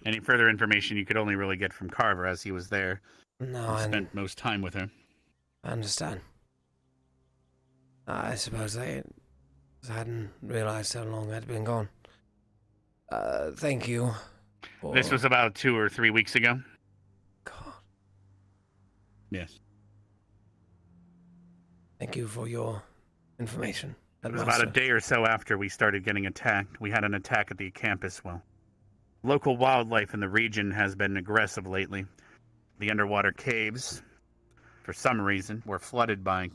Any further information you could only really get from Carver as he was there. No, and spent most time with her. I understand. I suppose I hadn't realized how long I'd been gone. Thank you. This was about 2 or 3 weeks ago. God. Yes. Thank you for your information. It was about a day or so after we started getting attacked. We had an attack at the campus. Well, local wildlife in the region has been aggressive lately. The underwater caves, for some reason, were flooded by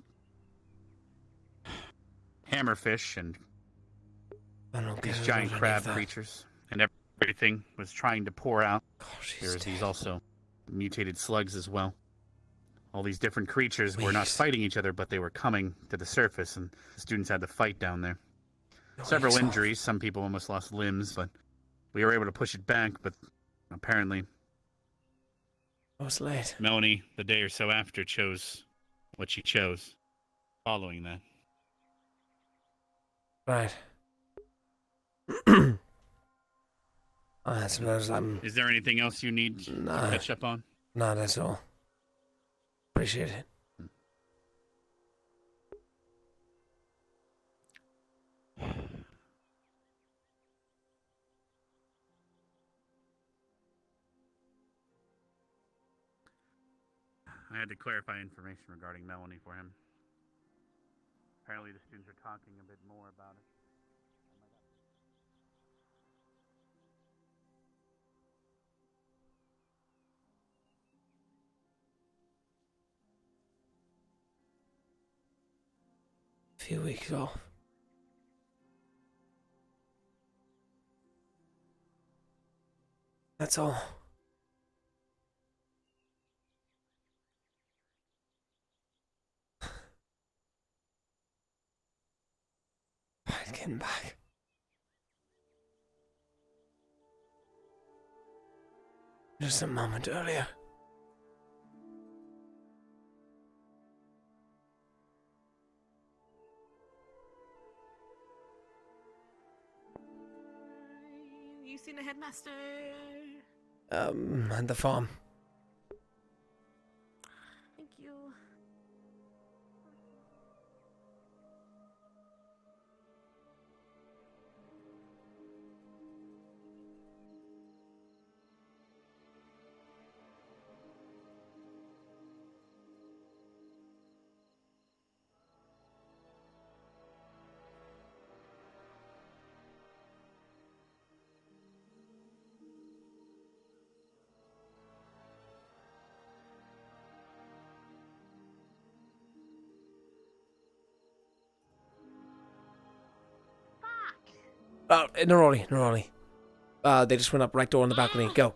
hammerfish and these giant crab creatures. And everything was trying to pour out. There's these also mutated slugs as well. All these different creatures were not fighting each other, but they were coming to the surface, and the students had to fight down there. Several injuries. Some people almost lost limbs, but we were able to push it back, but apparently I was late. Melanie, the day or so after, chose what she chose following that. Right. I suppose I'm... Is there anything else you need to catch up on? No, that's all. Appreciate it. I had to clarify information regarding Melanie for him. Apparently the students are talking a bit more about it. A few weeks off. That's all. I'm getting back. Just a moment earlier. You seen the headmaster? At the farm. Thank you. Neroli. They just went up right door on the balcony. Go.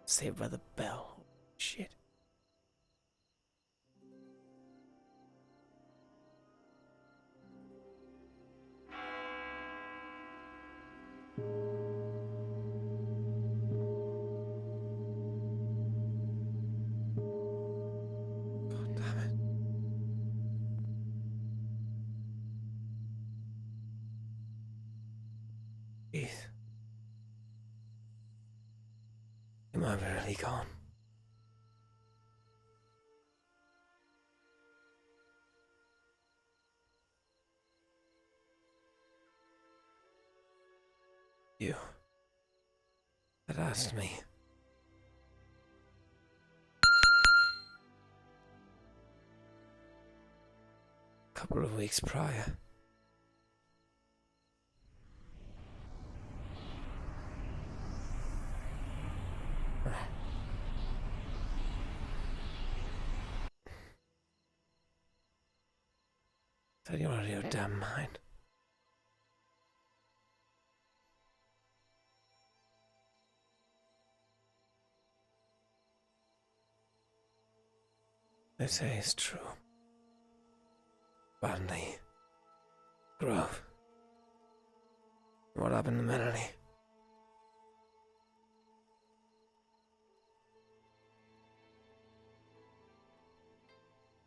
Saved by the bell. Shit. God damn it. Jeez. Am I really gone? You had asked me. A couple of weeks prior. Said you're out of your damn mind. They say it's true. Badly. Grove. What happened to Melanie?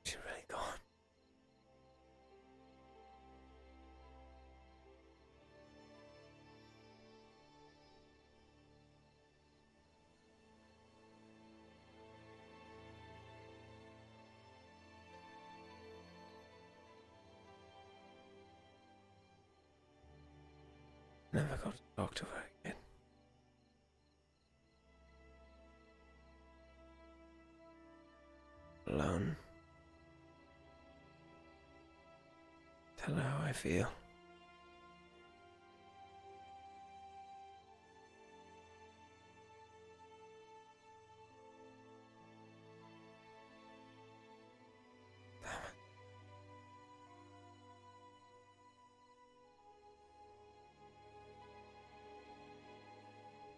She really gone. Never got to talk to her again. Alone. Tell her how I feel.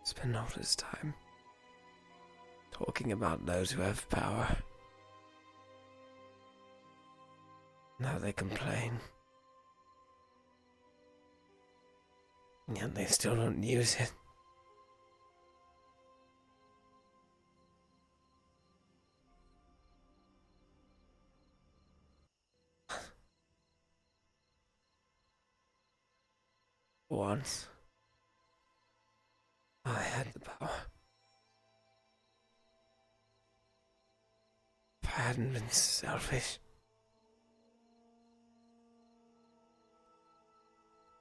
Spend all this time talking about those who have power. Now they complain. And yet they still don't use it. Once, I had the power. If I hadn't been selfish,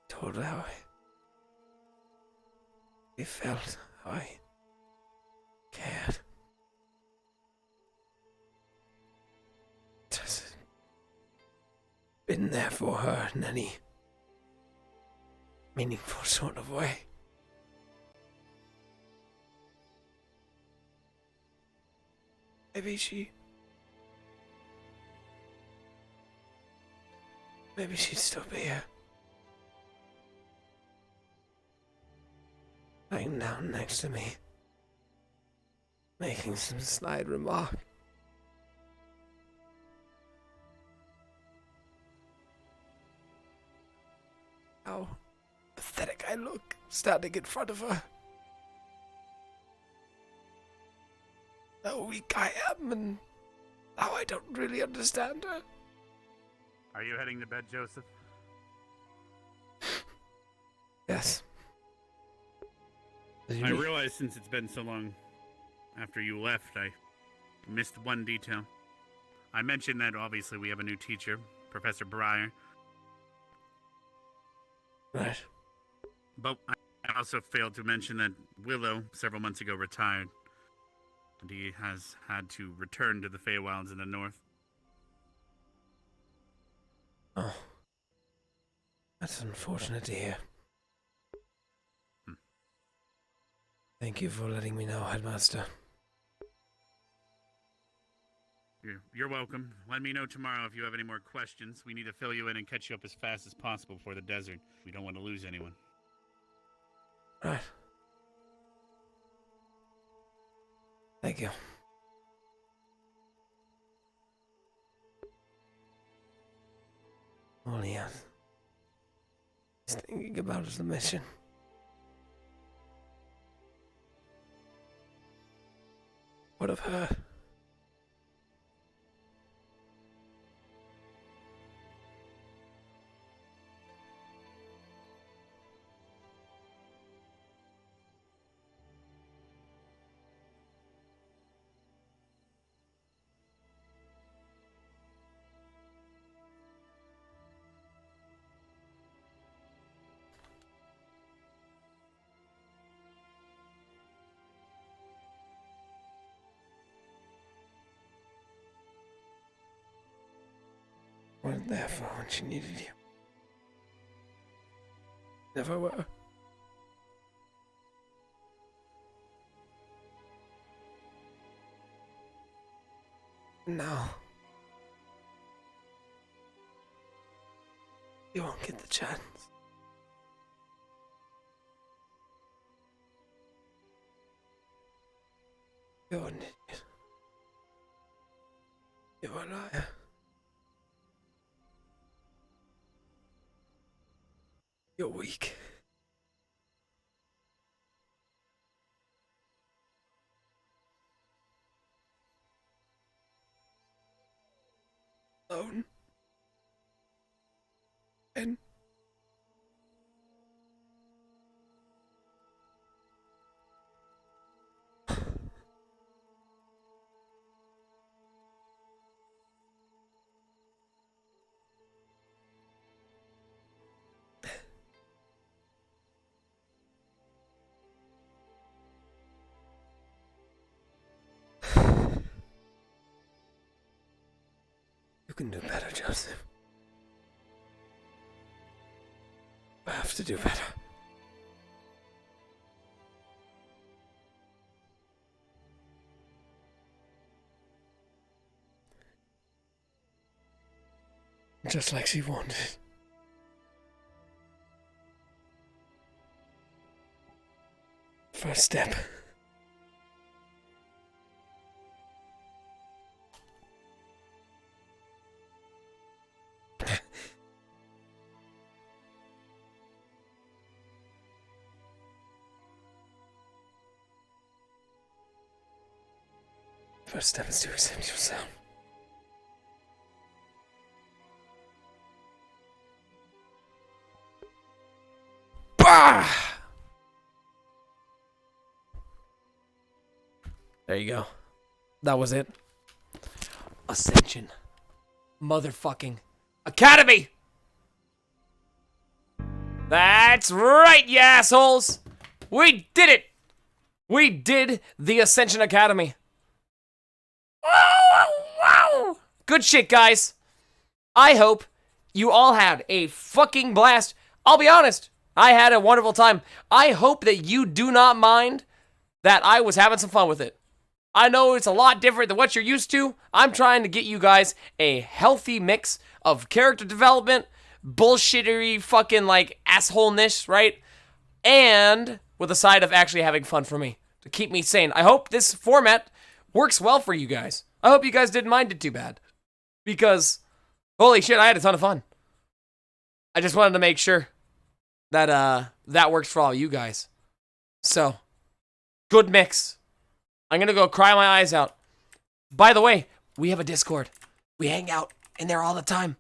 told how I felt, how I cared. Just been there for her in any meaningful sort of way. Maybe she'd still be here. Lying down next to me. Making some snide remark. How pathetic I look standing in front of her. How weak I am and how I don't really understand her. Are you heading to bed, Joseph? Yes. I realize since it's been so long after you left, I missed one detail. I mentioned that obviously we have a new teacher, Professor Breyer. Right. But I also failed to mention that Willow, several months ago, retired. And he has had to return to the Feywilds in the north. Oh. That's unfortunate to hear. Thank you for letting me know, Headmaster. You're welcome. Let me know tomorrow if you have any more questions. We need to fill you in and catch you up as fast as possible before the desert. We don't want to lose anyone. Right. Thank you. All he has is thinking about is the mission. What of her? weren't there for when she needed you. Never were. No. You won't get the chance. You're an idiot. You're a liar. You're weak. Alone. And you can do better, Joseph. I have to do better. Just like she wanted. First step. First step is to accept yourself. Bah! There you go. That was it. Ascension. Motherfucking Academy! That's right, you assholes! We did it! We did the Ascension Academy. Wow! Good shit, guys. I hope you all had a fucking blast. I'll be honest, I had a wonderful time. I hope that you do not mind that I was having some fun with it. I know it's a lot different than what you're used to. I'm trying to get you guys a healthy mix of character development, bullshittery fucking like assholeness, right? And with a side of actually having fun for me to keep me sane. I hope this format works well for you guys. I hope you guys didn't mind it too bad. Because, holy shit, I had a ton of fun. I just wanted to make sure that that works for all you guys. So, good mix. I'm gonna go cry my eyes out. By the way, we have a Discord. We hang out in there all the time.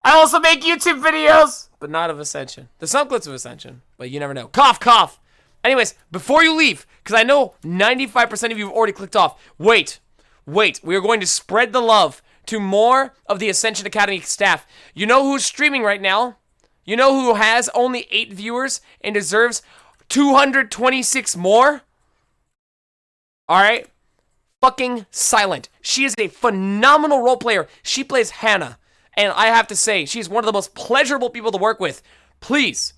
I also make YouTube videos, but not of Ascension. There's some clips of Ascension, but you never know. Cough, cough. Anyways, before you leave, because I know 95% of you have already clicked off, wait. We are going to spread the love to more of the Ascension Academy staff. You know who's streaming right now? You know who has only 8 viewers and deserves 226 more? Alright? Fucking Silent. She is a phenomenal role player. She plays Hannah. And I have to say, she's one of the most pleasurable people to work with. Please,